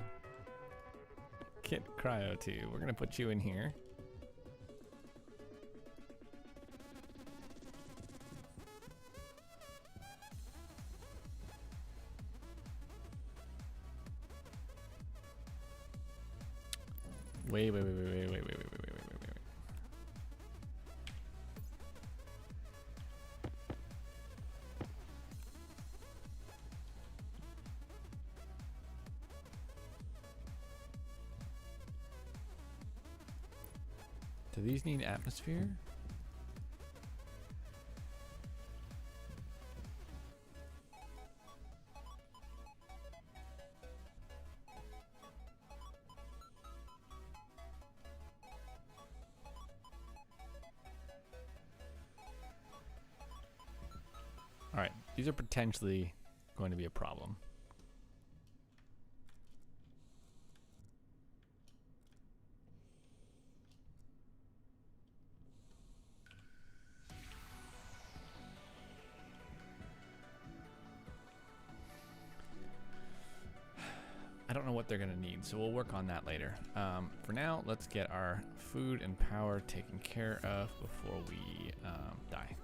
Kit cryo too. We're gonna put you in here. Wait. Do these need atmosphere? All right, these are potentially going to be a problem. I don't know what they're going to need, so we'll work on that later. For now, let's get our food and power taken care of before we die.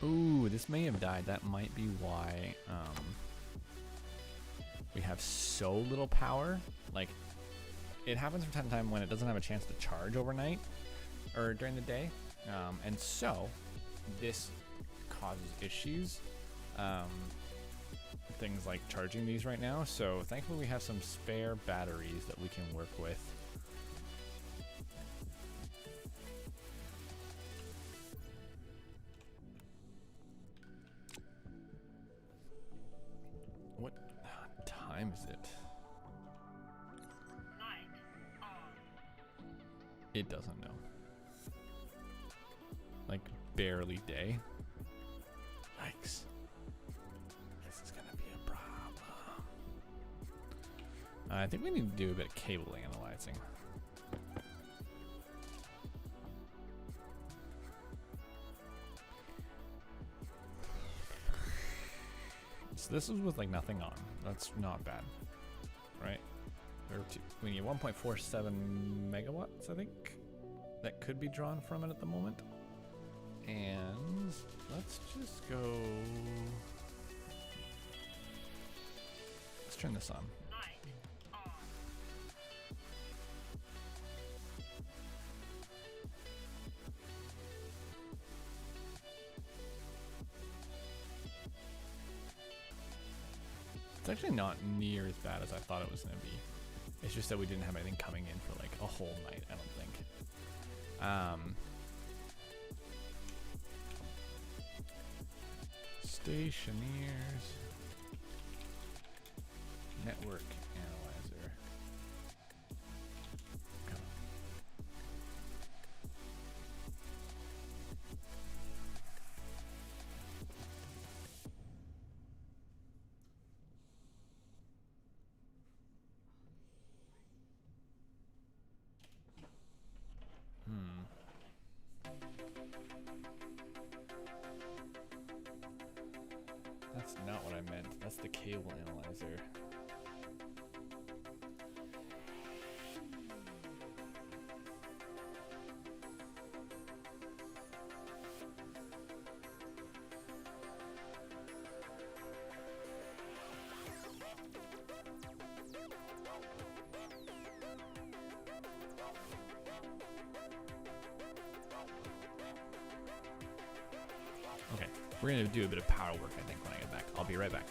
Ooh, this may have died. That might be why we have so little power. Like, it happens from time to time when it doesn't have a chance to charge overnight or during the day. And so this causes issues. Things like charging these right now. So thankfully we have some spare batteries that we can work with. What time is it? Light on. It doesn't know. Like barely day. Yikes. This is gonna be a problem. I think we need to do a bit of cable analyzing. So this is with like nothing on. That's not bad, right? We need 1.47 megawatts, I think, that could be drawn from it at the moment. And let's just go. Let's turn this on. Light on. It's actually not near as bad as I thought it was going to be. It's just that we didn't have anything coming in for like a whole night, I don't think. Stationeers. Network analyzer. Come on. That's not what I meant. That's the cable analyzer. Okay, we're gonna do a bit of power work, I think, when I get back. I'll be right back.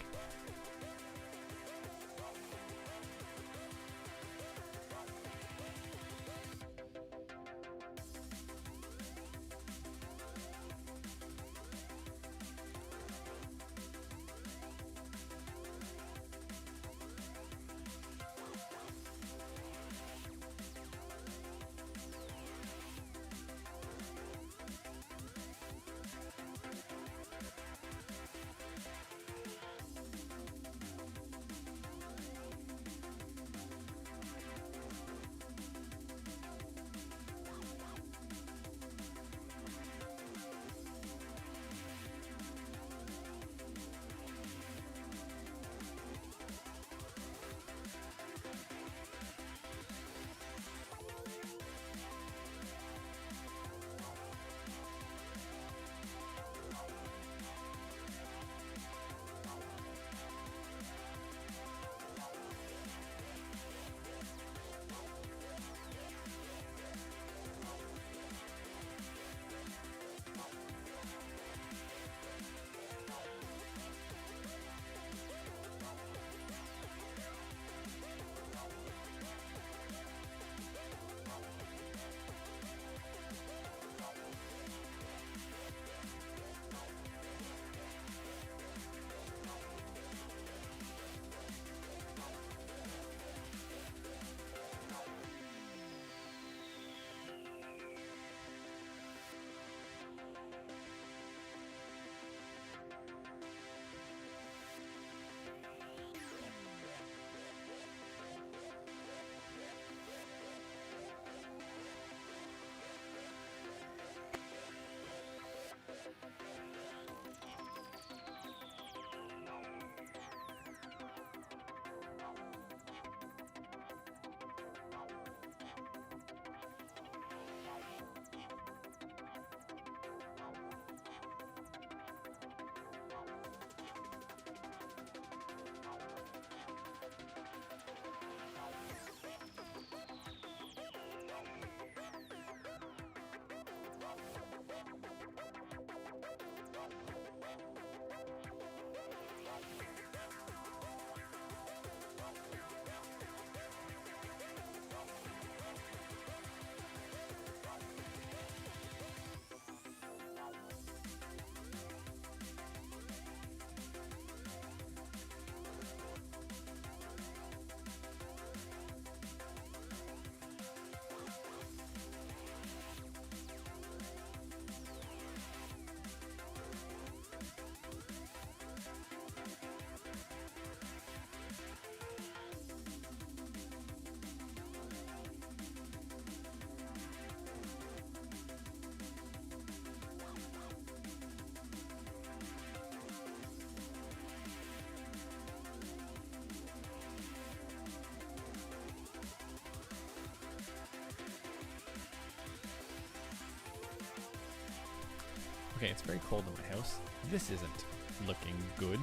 Okay, it's very cold in my house. This isn't looking good.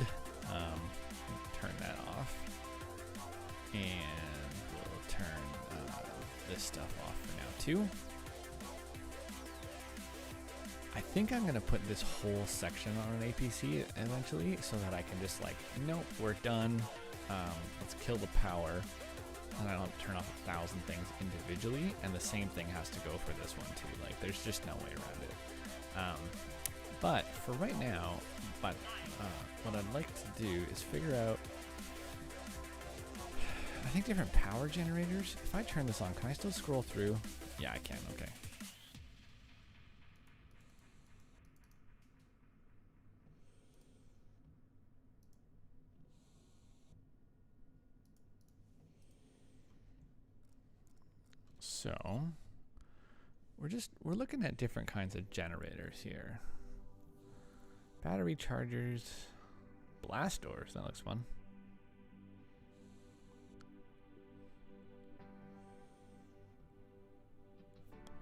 Turn that off. And we'll turn this stuff off for now too. I think I'm gonna put this whole section on an APC eventually so that I can just like, nope, we're done. Let's kill the power. And I don't turn off 1,000 things individually, and the same thing has to go for this one too. Like, there's just no way around it. But for right now, what I'd like to do is figure out, I think, different power generators. If I turn this on, can I still scroll through? Yeah, I can, okay. So, we're looking at different kinds of generators here. Battery chargers, blast doors, that looks fun.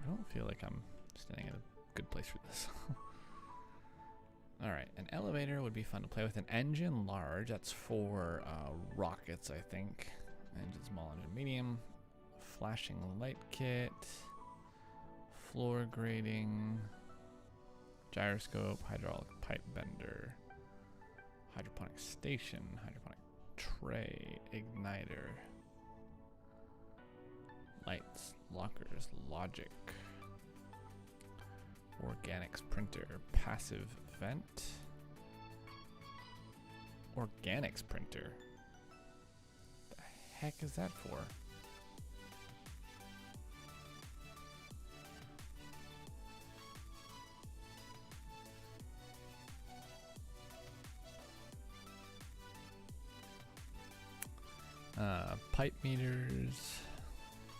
I don't feel like I'm standing in a good place for this. Alright, an elevator would be fun to play with. An engine large, that's for rockets, I think. Engine small, engine medium. Flashing light kit. Floor grating. Gyroscope, hydraulic pipe bender. Hydroponic station, hydroponic tray, igniter. Lights, lockers, logic. Organics printer, passive vent. Organics printer. The heck is that for? Pipe meters,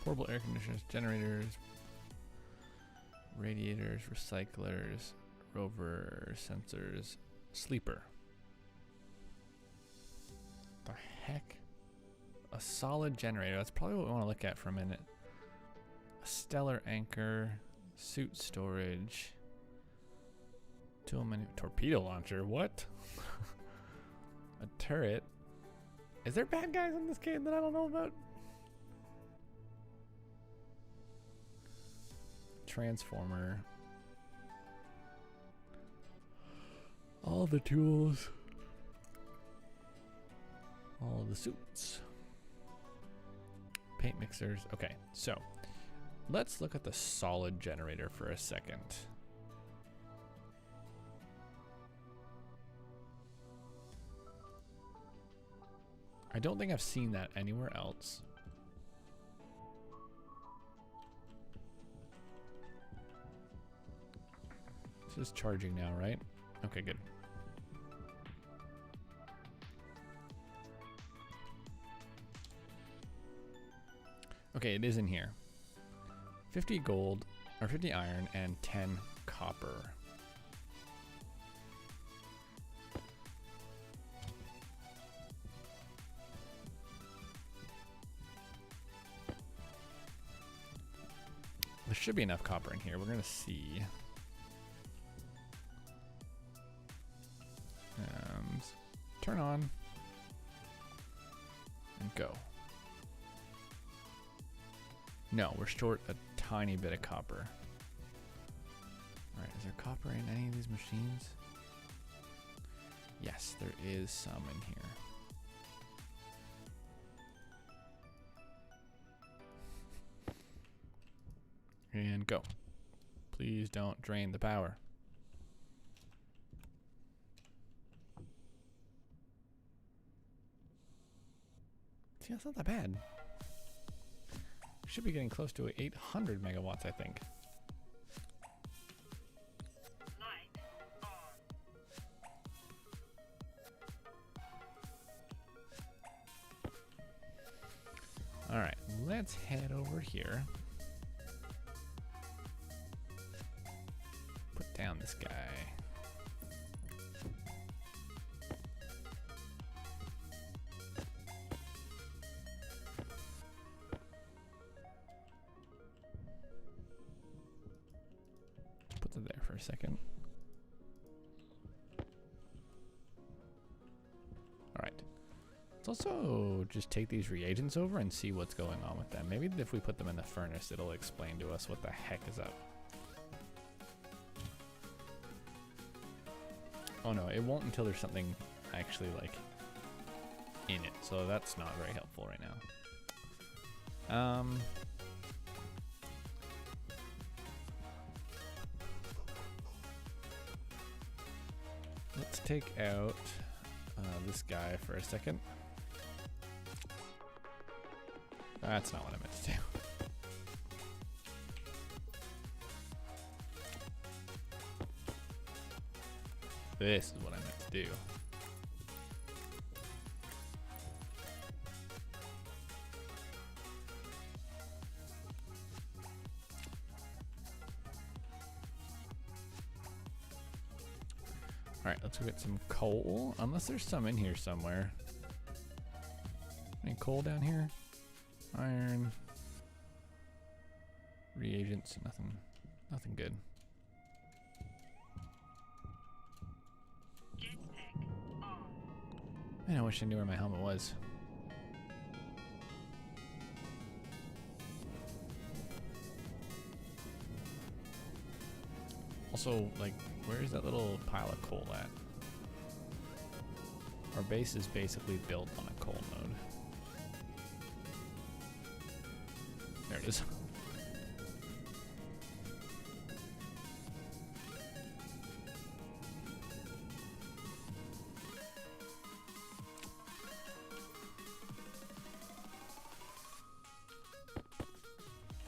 portable air conditioners, generators, radiators, recyclers, rover sensors, sleeper. The heck? A solid generator. That's probably what we want to look at for a minute. A stellar anchor, suit storage, tool menu, torpedo launcher. What? A turret. Is there bad guys in this game that I don't know about? Transformer. All the tools. All the suits. Paint mixers. Okay, so let's look at the solid generator for a second. I don't think I've seen that anywhere else. This is charging now, right? Okay, good. Okay, it is in here. 50 gold, or 50 iron, and 10 copper. There should be enough copper in here. We're gonna see. Turn on and go. No, we're short a tiny bit of copper. All right, is there copper in any of these machines? Yes, there is some in here. And go. Please don't drain the power. See, that's not that bad. We should be getting close to 800 megawatts, I think. Light on. All right, let's head over here. Put down this guy. Put them there for a second. Let's also just take these reagents over and see what's going on with them. Maybe if we put them in the furnace, it'll explain to us what the heck is up. Oh no, it won't until there's something actually like in it. So that's not very helpful right now. Let's take out this guy for a second. That's not what I meant to do. This is what I meant to do. Alright, let's go get some coal. Unless there's some in here somewhere. Any coal down here? Iron. Reagents, nothing good. Man, I wish I knew where my helmet was. Also, like, where is that little pile of coal at? Our base is basically built on a coal node. There it is.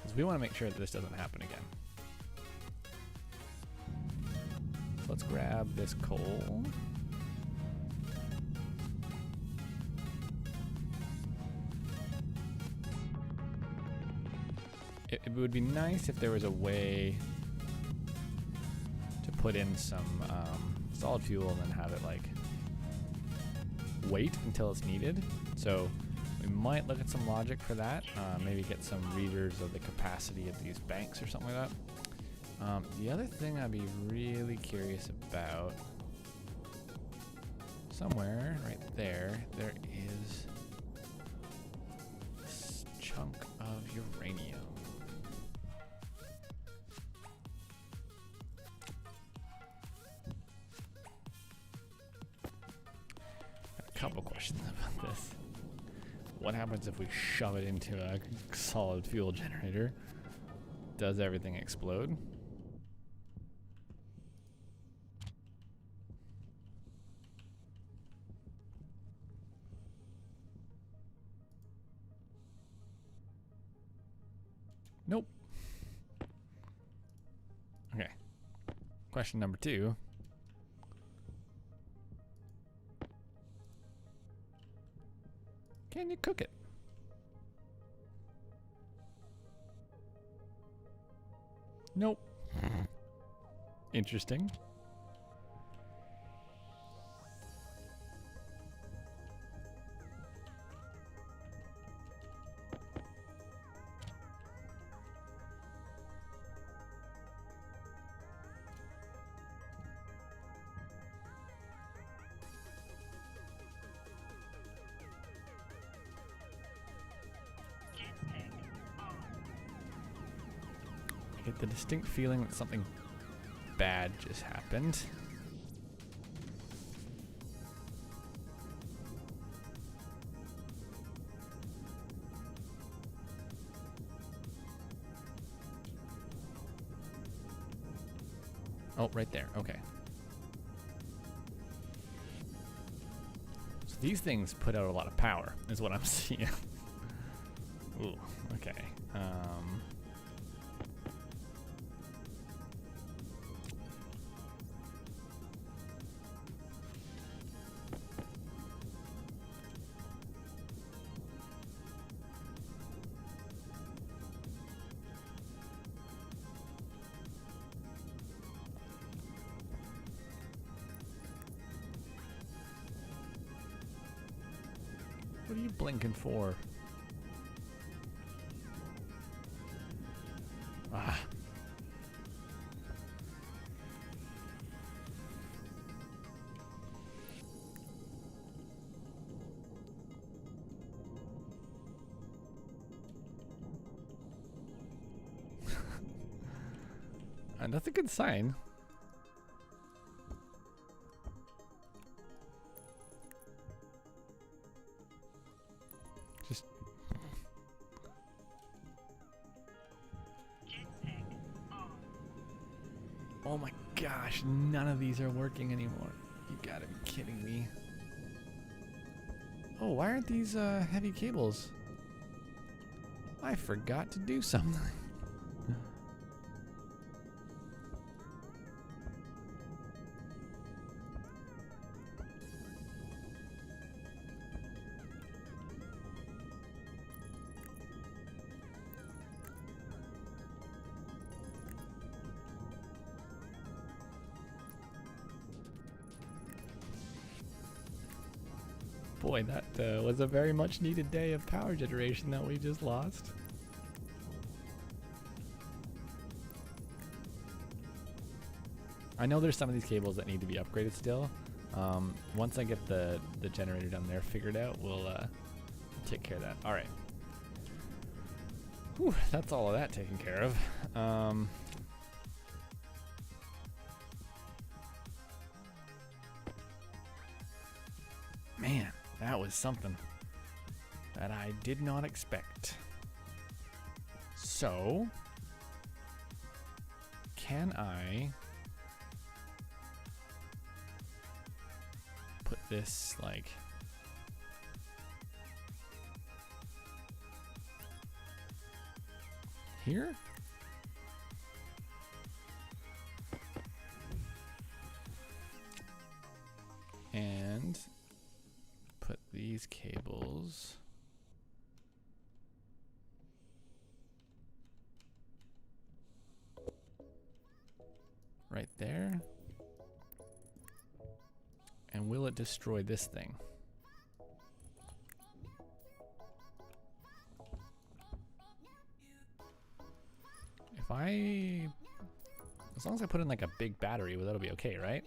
Because we want to make sure that this doesn't happen again. So let's grab this coal. It would be nice if there was a way to put in some solid fuel and then have it like wait until it's needed. So we might look at some logic for that. Maybe get some readers of the capacity of these banks or something like that. The other thing I'd be really curious about, somewhere right there, there is this chunk of uranium. Couple questions about this. What happens if we shove it into a solid fuel generator? Does everything explode? Nope. Okay. Question number 2. Can you cook it? Nope. Interesting. I get the distinct feeling that something bad just happened. Oh, right there. Okay. So these things put out a lot of power, is what I'm seeing. Ooh, okay. What are you blinking for? Ah. And that's a good sign. Just Jetpack on. oh my gosh, none of these are working anymore. You gotta be kidding me. Oh, why aren't these heavy cables? I forgot to do something. Boy, that was a very much needed day of power generation that we just lost. I know there's some of these cables that need to be upgraded still. Once I get the generator down there figured out, we'll take care of that. All right. Whew, that's all of that taken care of. Man, that was something that I did not expect. So, can I put this like here? And put these cables right there. And will it destroy this thing? If as long as I put in like a big battery, well, that'll be okay, right?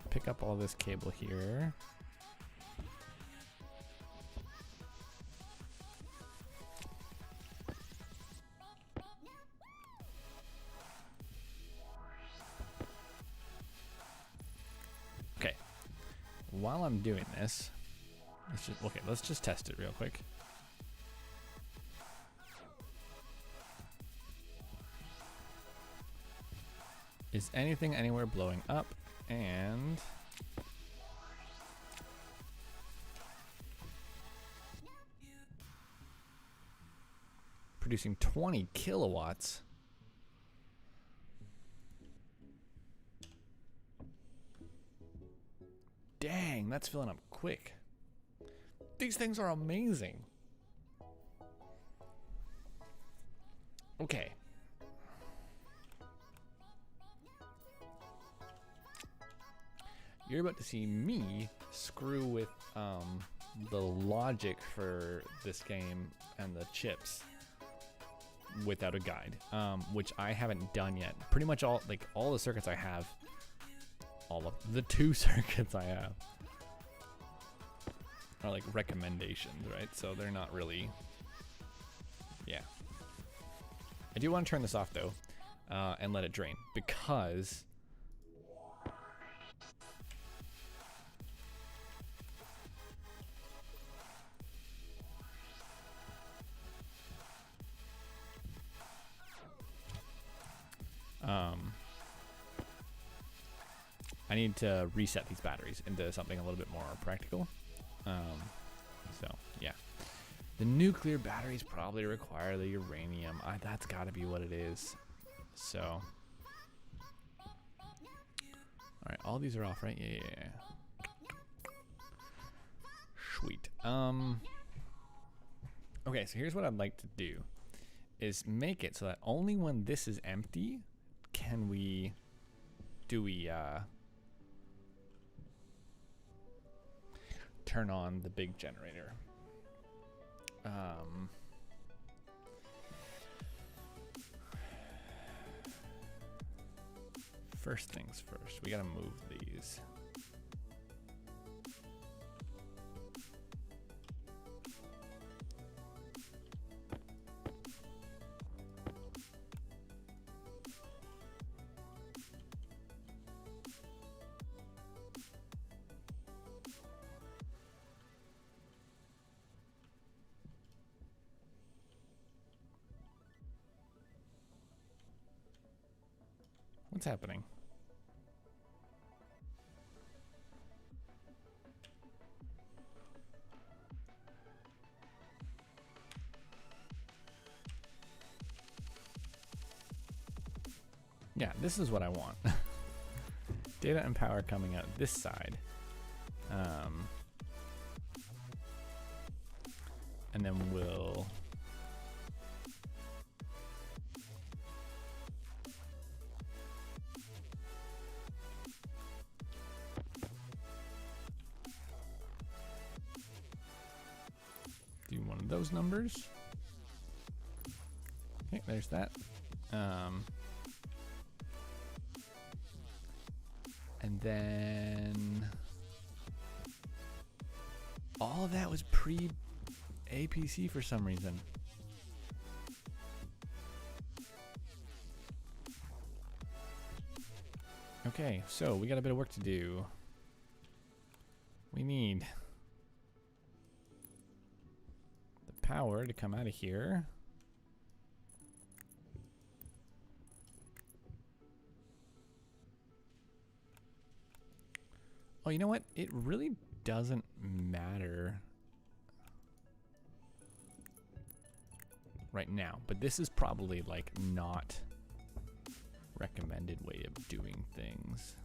Pick up all this cable here. Okay. While I'm doing this, let's just test it real quick. Is anything anywhere blowing up? And producing 20 kilowatts. Dang, that's filling up quick. These things are amazing. Okay. You're about to see me screw with the logic for this game and the chips without a guide, which I haven't done yet. Pretty much all the circuits I have, all of the 2 circuits I have are like recommendations, right? So they're not really, yeah. I do want to turn this off though, and let it drain because I need to reset these batteries into something a little bit more practical. So yeah, the nuclear batteries probably require the uranium. That's got to be what it is. So, all right, all these are off, right? Yeah. Sweet. Okay, so here's what I'd like to do: is make it so that only when this is empty can we turn on the big generator. First things first, we gotta move these. What's happening? Yeah, this is what I want. Data and power coming out this side. And then we'll do one of those numbers. Okay, there's that. And then all of that was pre-APC for some reason. Okay, so we got a bit of work to do. We need the power to come out of here. Oh, you know what? It really doesn't matter right now, but this is probably like not recommended way of doing things.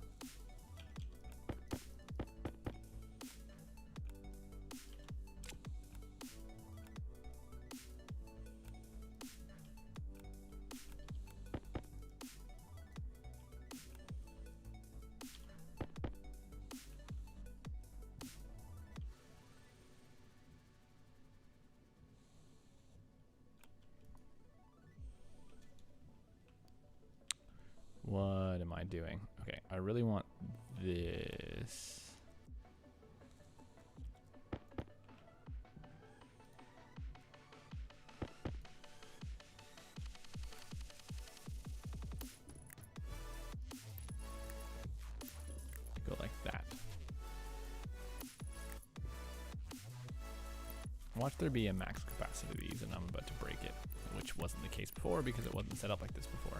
What am I doing? Okay, I really want this. Go like that. Watch there be a max capacity of these and I'm about to break it, which wasn't the case before because it wasn't set up like this before.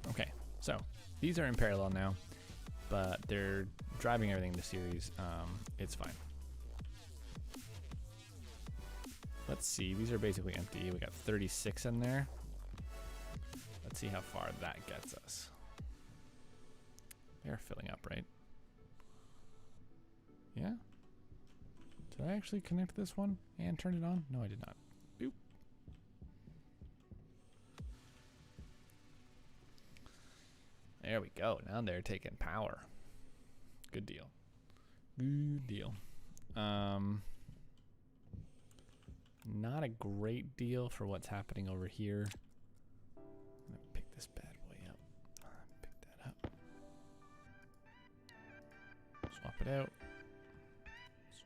Okay, so these are in parallel now, but they're driving everything in the series. It's fine. Let's see, these are basically empty. We got 36 in there. Let's see how far that gets us. They're filling up, right? Yeah? Did I actually connect this one and turn it on? No, I did not. Boop. There we go. Now they're taking power. Good deal. Good deal. Not a great deal for what's happening over here. I'm gonna pick this bad boy up. Pick that up. Swap it out.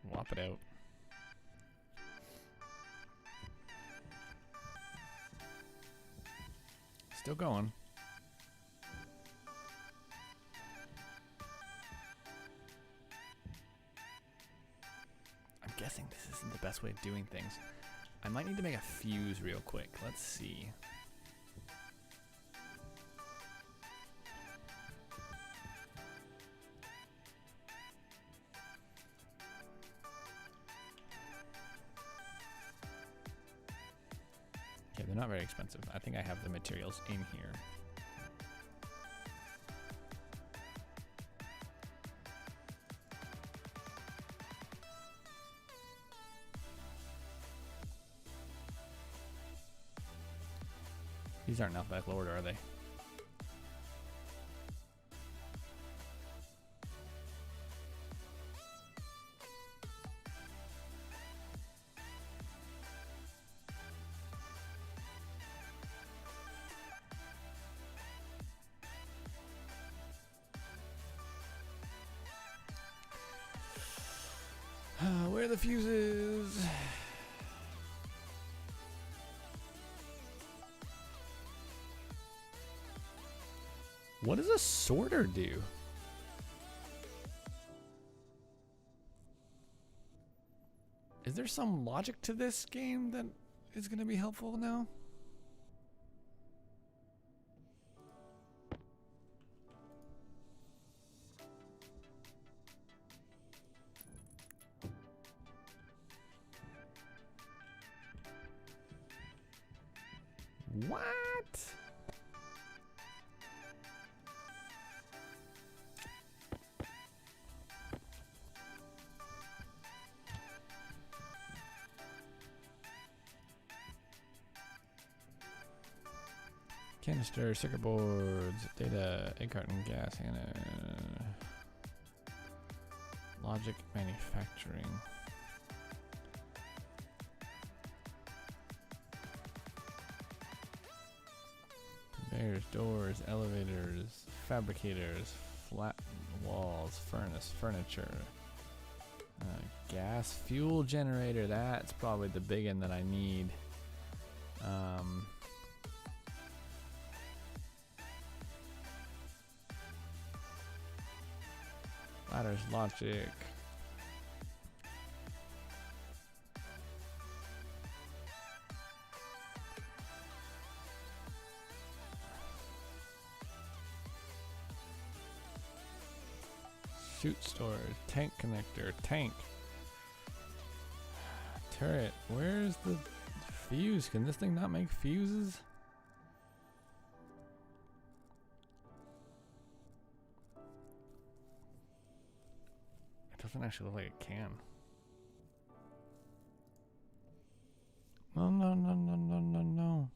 Swap it out. Still going. I'm guessing this isn't the best way of doing things. I might need to make a fuse real quick. Let's see. Okay, they're not very expensive. I think I have the materials in here. These aren't in alphabetical order, are they? Where are the fuses? What does a sorter do? Is there some logic to this game that is going to be helpful now? What? Canister, circuit boards, data, egg carton, gas, and logic manufacturing. Conveyors, doors, elevators, fabricators, flat walls, furnace, furniture, gas, fuel generator. That's probably the big one that I need. Ladders, logic. Chute storage, tank connector, tank. Turret, where's the fuse? Can this thing not make fuses? It doesn't actually look like it can. No, no, no, no, no, no, no.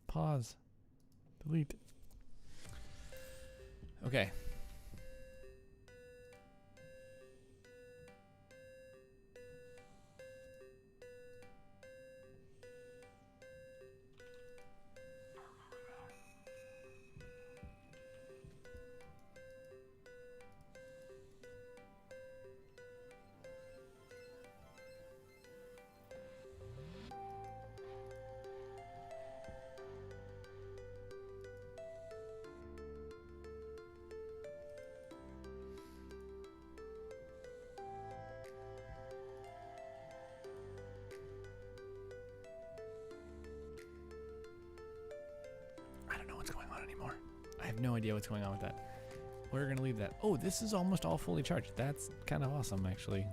Pause. Delete. Okay. What's going on anymore. I have no idea what's going on with that. We're gonna leave that. Oh, this is almost all fully charged. That's kind of awesome, actually.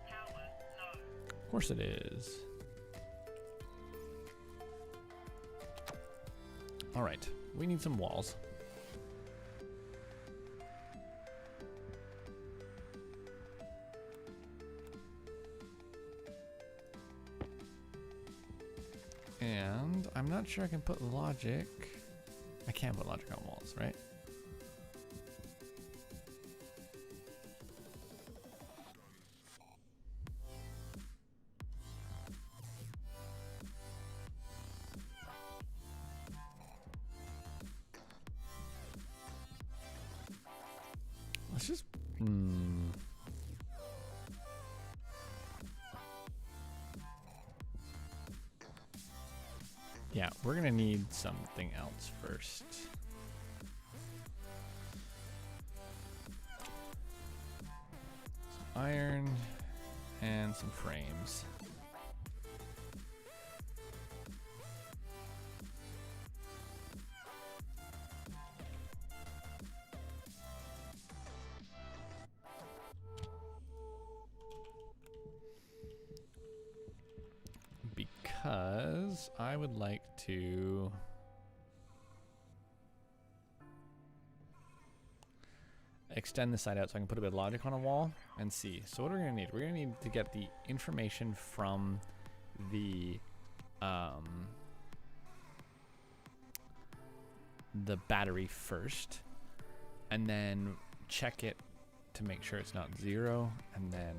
Power low. Of course it is. All right, we need some walls. And I'm not sure I can put logic. I can put logic on walls, right? Let's just... Yeah, we're gonna need something else first. Some iron and some frames. Because I would like to extend this side out so I can put a bit of logic on a wall and see. So what are we gonna need? We're gonna need to get the information from the battery first, and then check it to make sure it's not 0, and then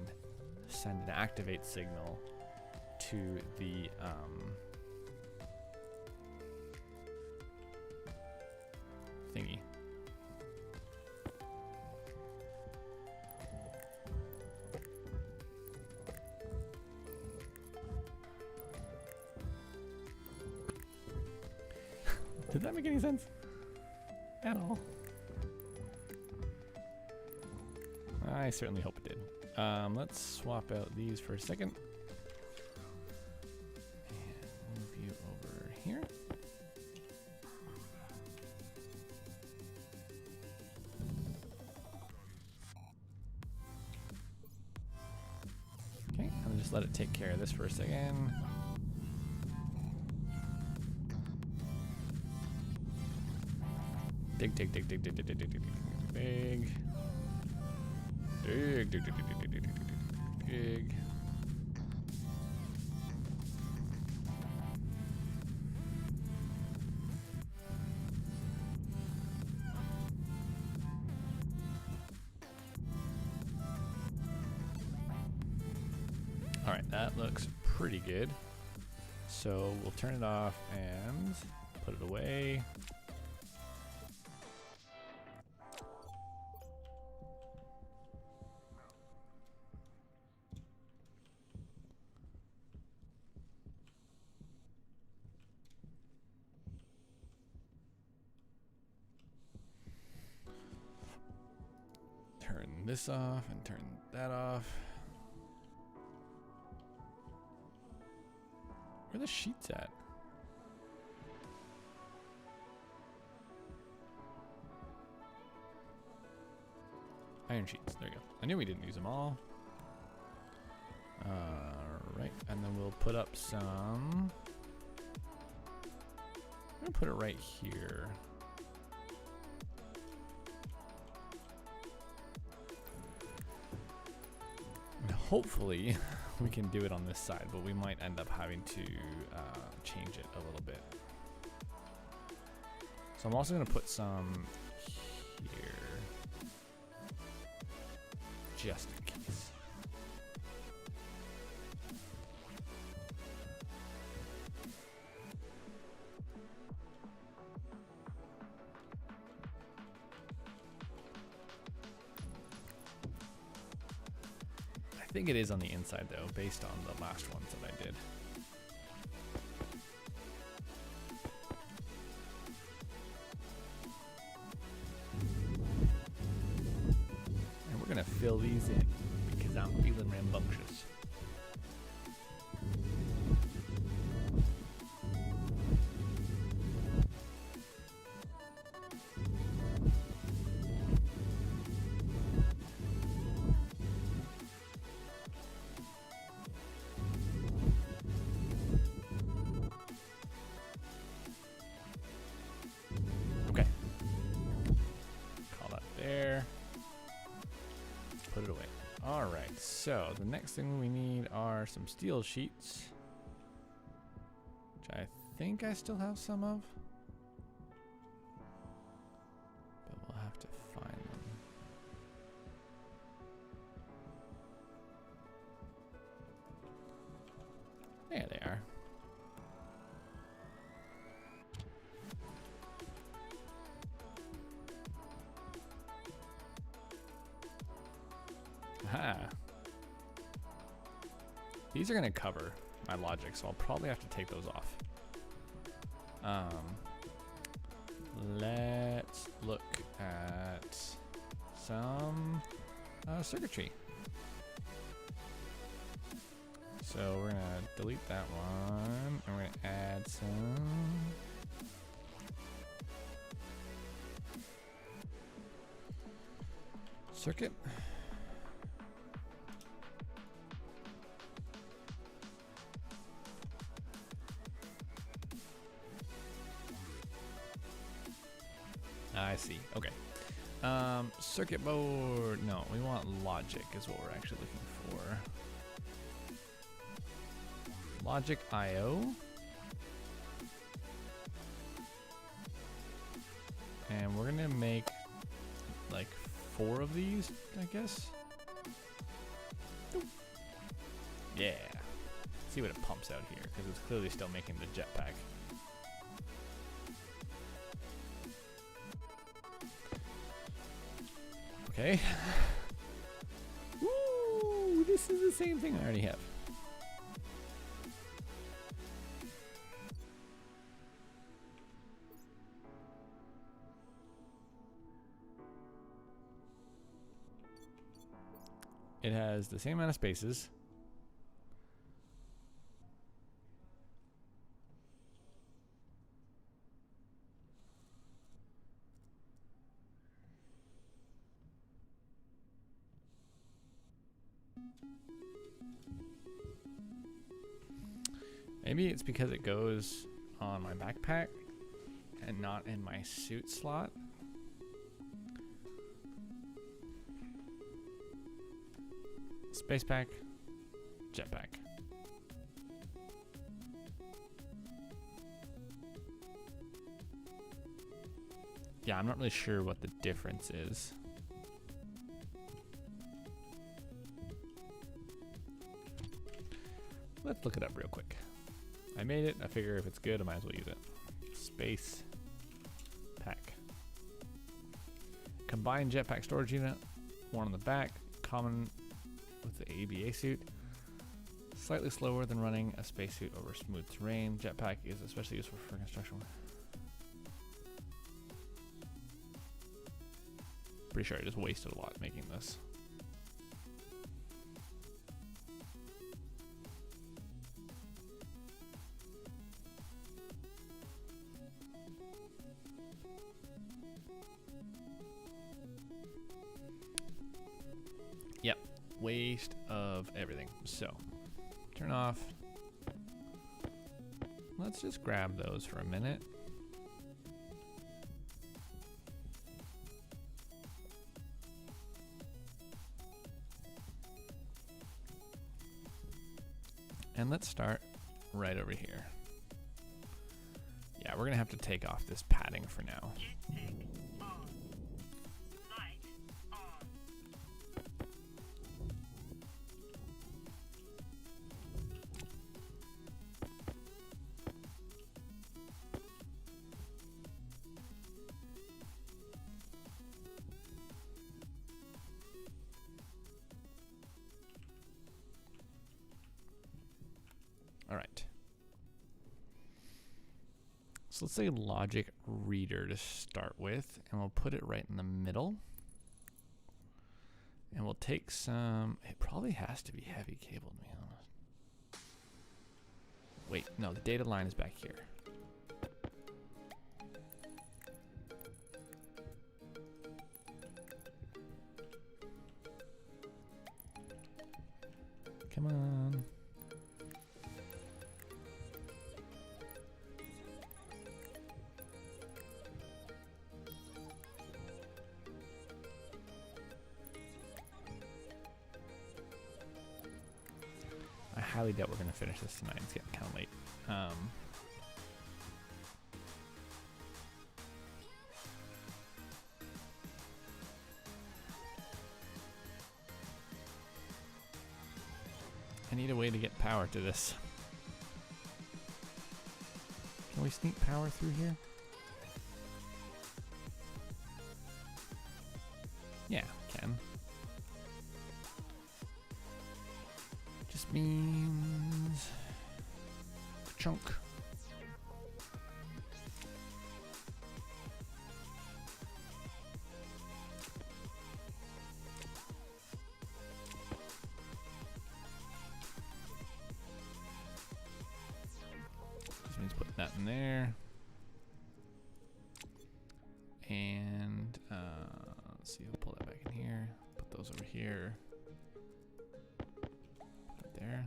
send an activate signal to the thingy. Did that make any sense at all? I certainly hope it did. Let's swap out these for a second. And move you over here. Okay, and just let it take care of this for a second. Dig, dig, dig, dig, dig, dig, dig, dig, dig, dig. Dig, dig, dig, dig, dig, dig, dig, dig, dig. All right, that looks pretty good. So we'll turn it off and put it away. Turn this off and turn that off. Where are the sheets at? Iron sheets, there you go. I knew we didn't use them all. Alright, and then we'll put up some. I'm gonna put it right here. And hopefully we can do it on this side, but we might end up having to change it a little bit. So I'm also going to put some here, just in case. I think it is on the inside though, based on the last ones that I did. And we're gonna fill these in because I'm feeling rambunctious. Put it away. All right, so the next thing we need are some steel sheets, which I think I still have some of, but we'll have to find them. There they are. Aha. These are going to cover my logic, so I'll probably have to take those off. Let's look at some circuitry. So we're going to delete that one, and we're going to add some circuit. I see. Okay. Circuit board. No, we want logic is what we're actually looking for. Logic I/O. And we're gonna make like 4 of these, I guess. Yeah. See what it pumps out here, because it's clearly still making the jetpack. Okay. Woo! This is the same thing I already have. It has the same amount of spaces. Maybe it's because it goes on my backpack and not in my suit slot. Space pack, jetpack. Yeah, I'm not really sure what the difference is. Let's look it up real quick. I made it. I figure if it's good, I might as well use it. Space pack. Combined jetpack storage unit. One on the back. Common with the ABA suit. Slightly slower than running a spacesuit over smooth terrain. Jetpack is especially useful for construction. Pretty sure I just wasted a lot making this. Yep, waste of everything. So, turn off. Let's just grab those for a minute. And let's start right over here. Yeah, we're gonna have to take off this padding for now. Jetpack on. Light on. All right. So let's say logic reader to start with, and we'll put it right in the middle. And we'll take some, it probably has to be heavy cable to be honest. Wait, no, the data line is back here. Come on. I highly doubt we're going to finish this tonight. It's getting kind of late. I need a way to get power to this. Can we sneak power through here? Yeah, can. Just means chunk. Just means putting that in there. And let's see, we'll pull that back in here. Put those over here. Right there.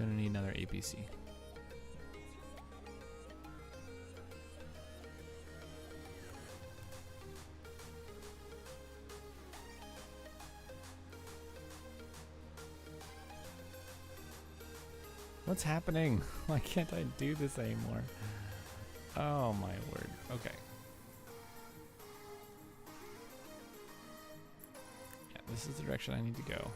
Gonna need another APC. What's happening? Why can't I do this anymore? Oh my word. Okay. Yeah, this is the direction I need to go.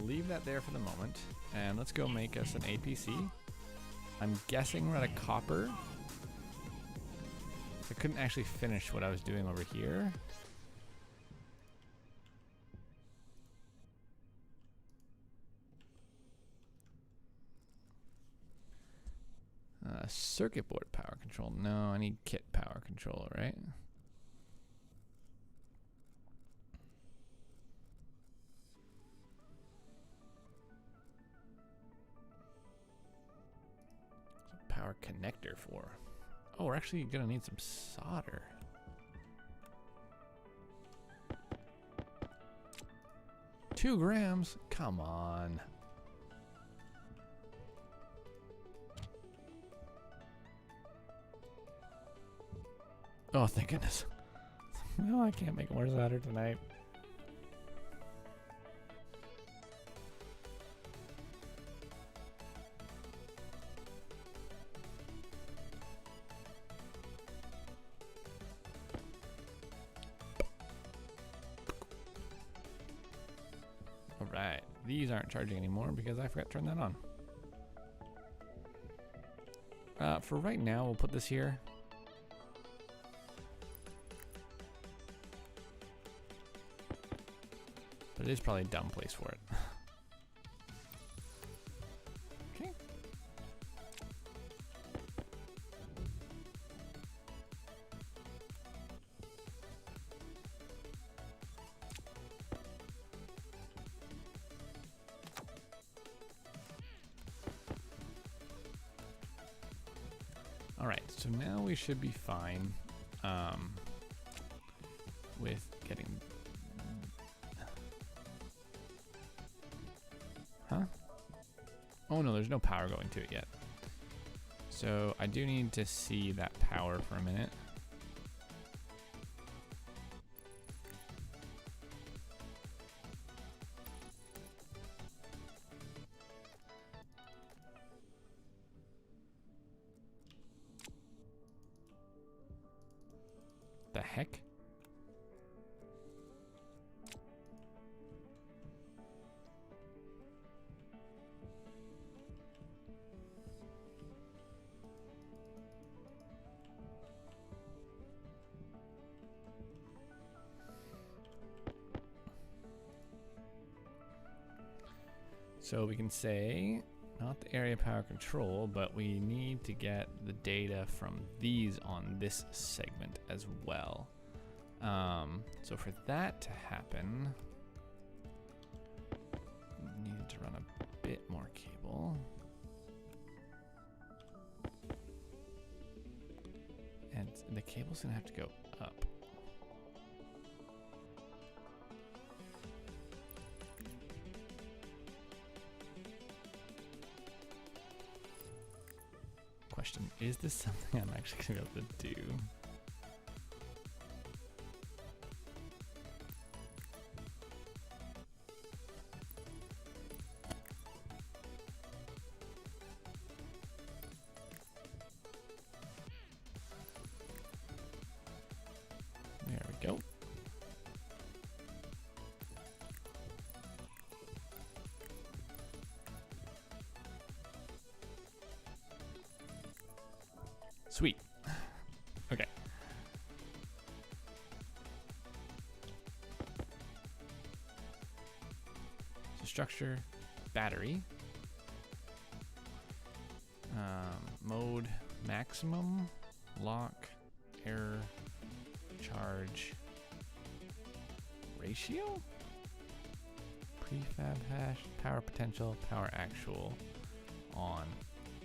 Leave that there for the moment, and let's go make us an APC. I'm guessing we're at a copper. I couldn't actually finish what I was doing over here. Circuit board power control. No, I need kit power controller, right? Power connector for. Oh, we're actually gonna need some solder. $2 grams? Come on. Oh, thank goodness. No, I can't make more solder tonight. Alright, these aren't charging anymore because I forgot to turn that on. For right now, we'll put this here. But it is probably a dumb place for it. Okay. Alright, so now we should be fine with getting... Huh? Oh no, there's no power going to it yet. So I do need to see that power for a minute. The heck? So we can say, not the area power control, but we need to get the data from these on this segment as well. So for that to happen, we need to run a bit more cable. And the cable's gonna have to go up. Question, is this something I'm actually gonna be able to do? There we go. Sweet. Okay. So structure, battery. Mode maximum, lock, error, charge, ratio, prefab hash, power potential, power actual, on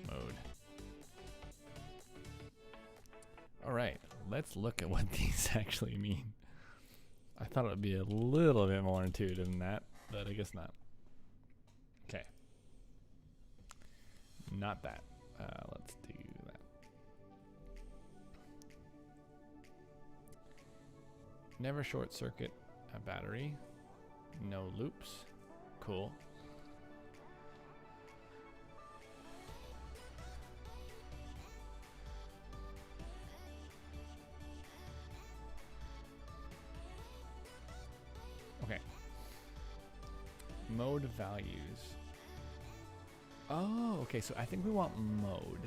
mode. All right, let's look at what these actually mean. I thought it would be a little bit more intuitive than that, but I guess not. Okay. Not that. Let's do that. Never short circuit a battery. No loops. Cool. Okay. Mode values. Oh, okay, so I think we want mode.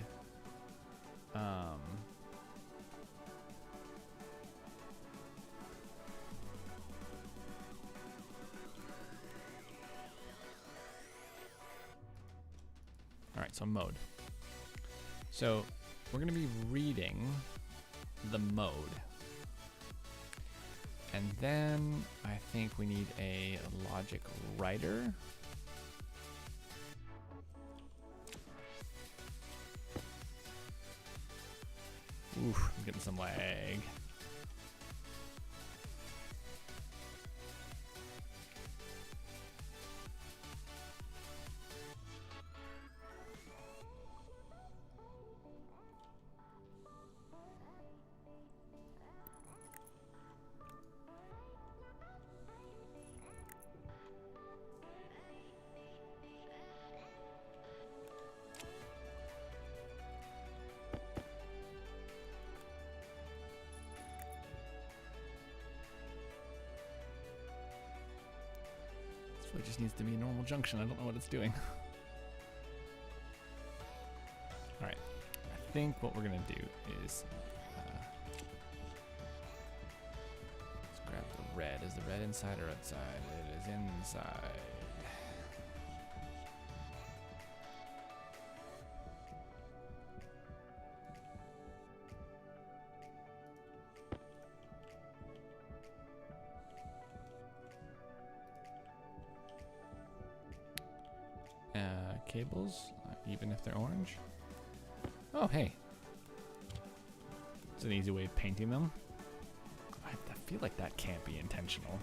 All right, so mode. So we're gonna be reading the mode. And then I think we need a logic writer. Oof, I'm getting some lag. It just needs to be a normal junction. I don't know what it's doing. All right. I think what we're going to do is let's grab the red. Is the red inside or outside? It is inside. Cables, even if they're orange. Oh, hey. It's an easy way of painting them. I feel like that can't be intentional.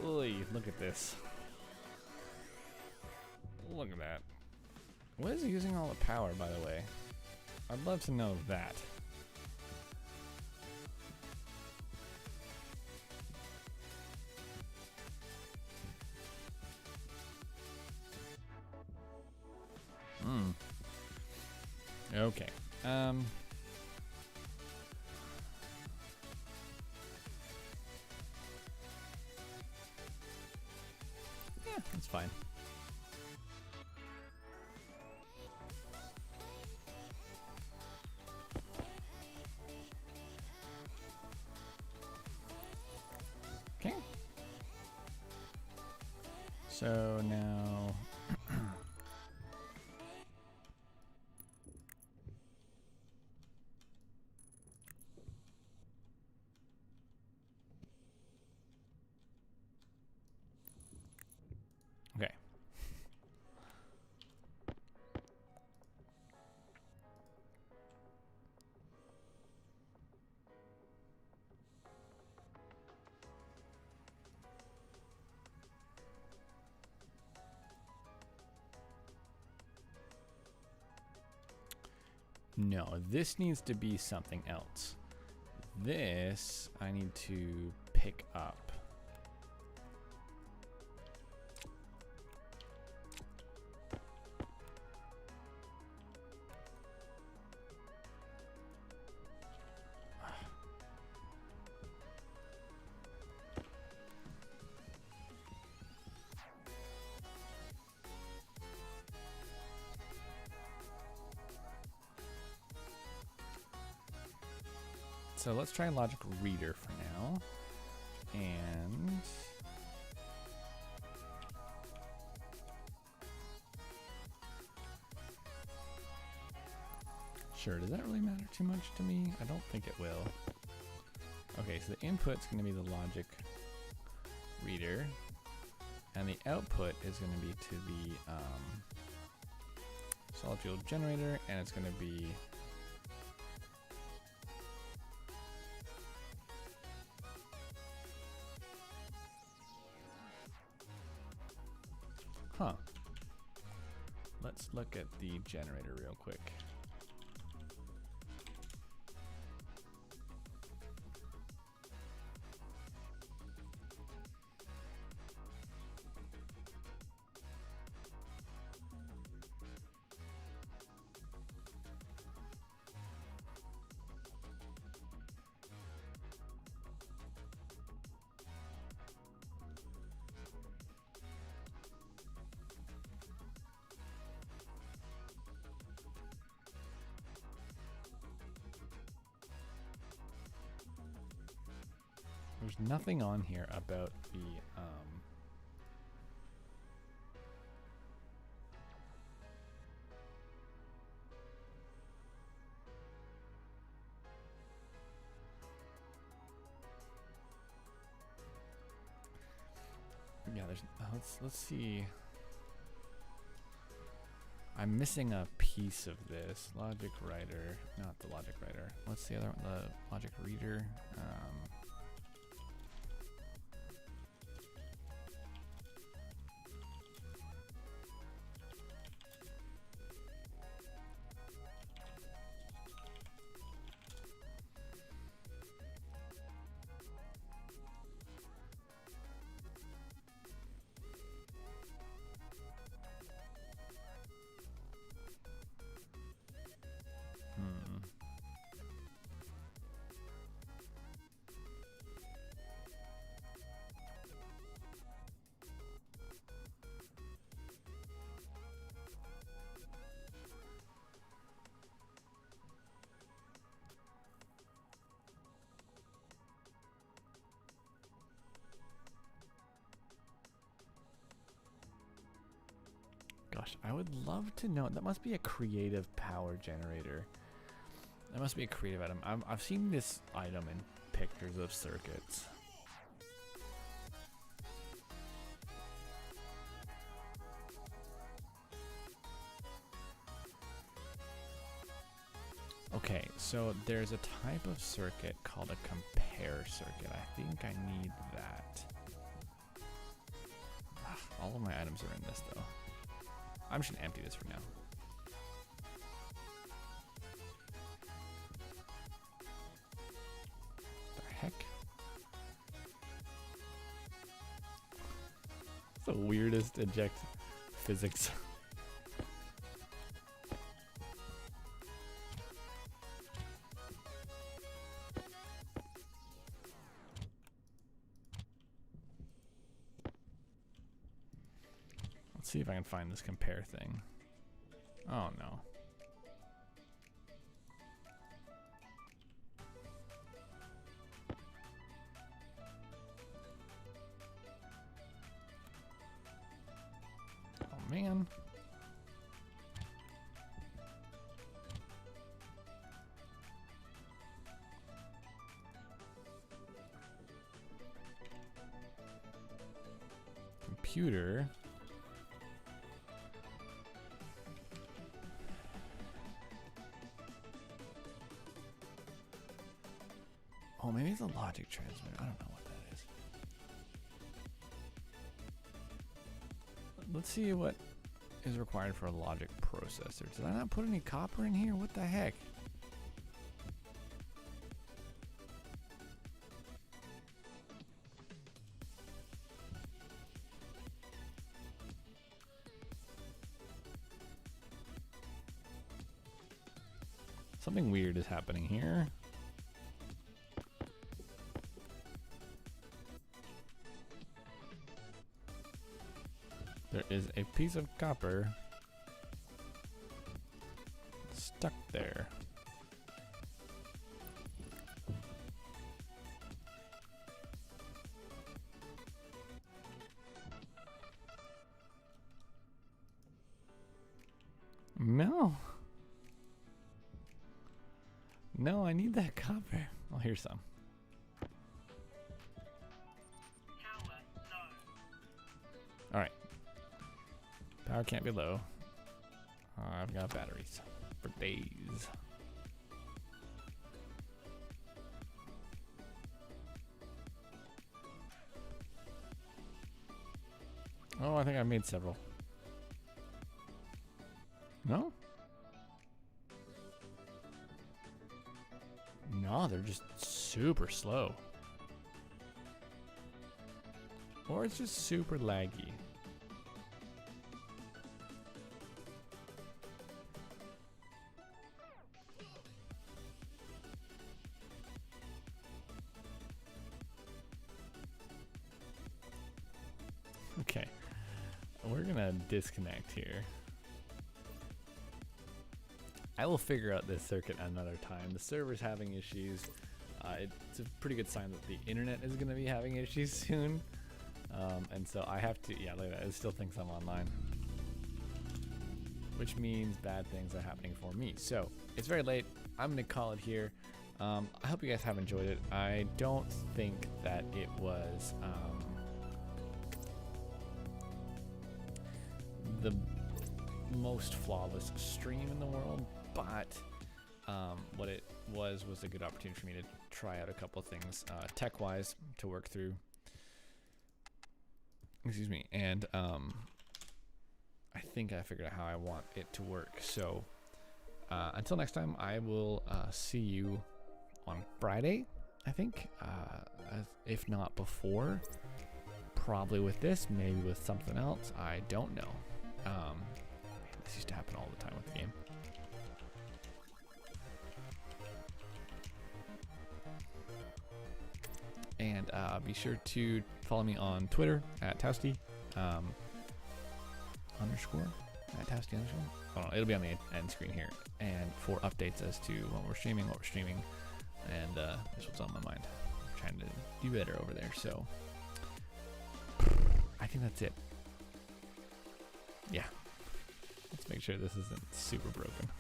Oy, look at this. Look at that. What is using all the power, by the way? I'd love to know that. Okay. Yeah, that's fine. Okay. So now okay. No, this needs to be something else. This I need to pick up. So let's try logic reader for now. And sure. Does that really matter too much to me? I don't think it will. Okay, so the input's going to be the logic reader, and the output is going to be to the solid fuel generator, and it's going to be Let's look at the generator real quick. There's nothing on here about the yeah, there's let's see. I'm missing a piece of this. Logic writer, not the logic writer. What's the other one? The logic reader. Gosh, I would love to know. That must be a creative power generator. That must be a creative item. I've seen this item in pictures of circuits. Okay, so there's a type of circuit called a compare circuit. I think I need that. All of my items are in this though. I'm just gonna empty this for now. The heck? It's the weirdest eject physics. Let's see if I can find this compare thing. Oh no. Oh man. Computer. Oh, maybe it's a logic transmitter. I don't know what that is. Let's see what is required for a logic processor. Did I not put any copper in here? What the heck? Something weird is happening here. There is a piece of copper stuck there. No. No, I need that copper. Oh, here's some. Power low. All right. Power can't be low. I've got batteries for days. Oh, I think I made several. No? No, they're just super slow. Or it's just super laggy. Okay, we're gonna disconnect here. I will figure out this circuit another time. The server's having issues. It's a pretty good sign that the internet is gonna be having issues soon. And so I have to, yeah, look at that, it still thinks I'm online. Which means bad things are happening for me. So, it's very late, I'm gonna call it here. I hope you guys have enjoyed it. I don't think that it was, the most flawless stream in the world, but what it was a good opportunity for me to try out a couple of things tech-wise to work through. Excuse me, and I think I figured out how I want it to work. So until next time, I will see you on Friday, I think, if not before. Probably with this, maybe with something else. I don't know. This used to happen all the time with the game. And be sure to follow me on Twitter at Tousty underscore at Tousty underscore. Oh, no, it'll be on the end screen here. And for updates as to when we're streaming, what we're streaming, and just what's on my mind. I'm trying to do better over there. So I think that's it. Yeah. Let's make sure this isn't super broken.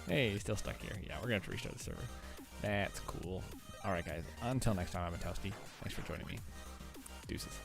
Hey, still stuck here. Yeah, we're gonna have to restart the server. That's cool. Alright guys, until next time, I'm a Tousty. Thanks for joining me. Deuces.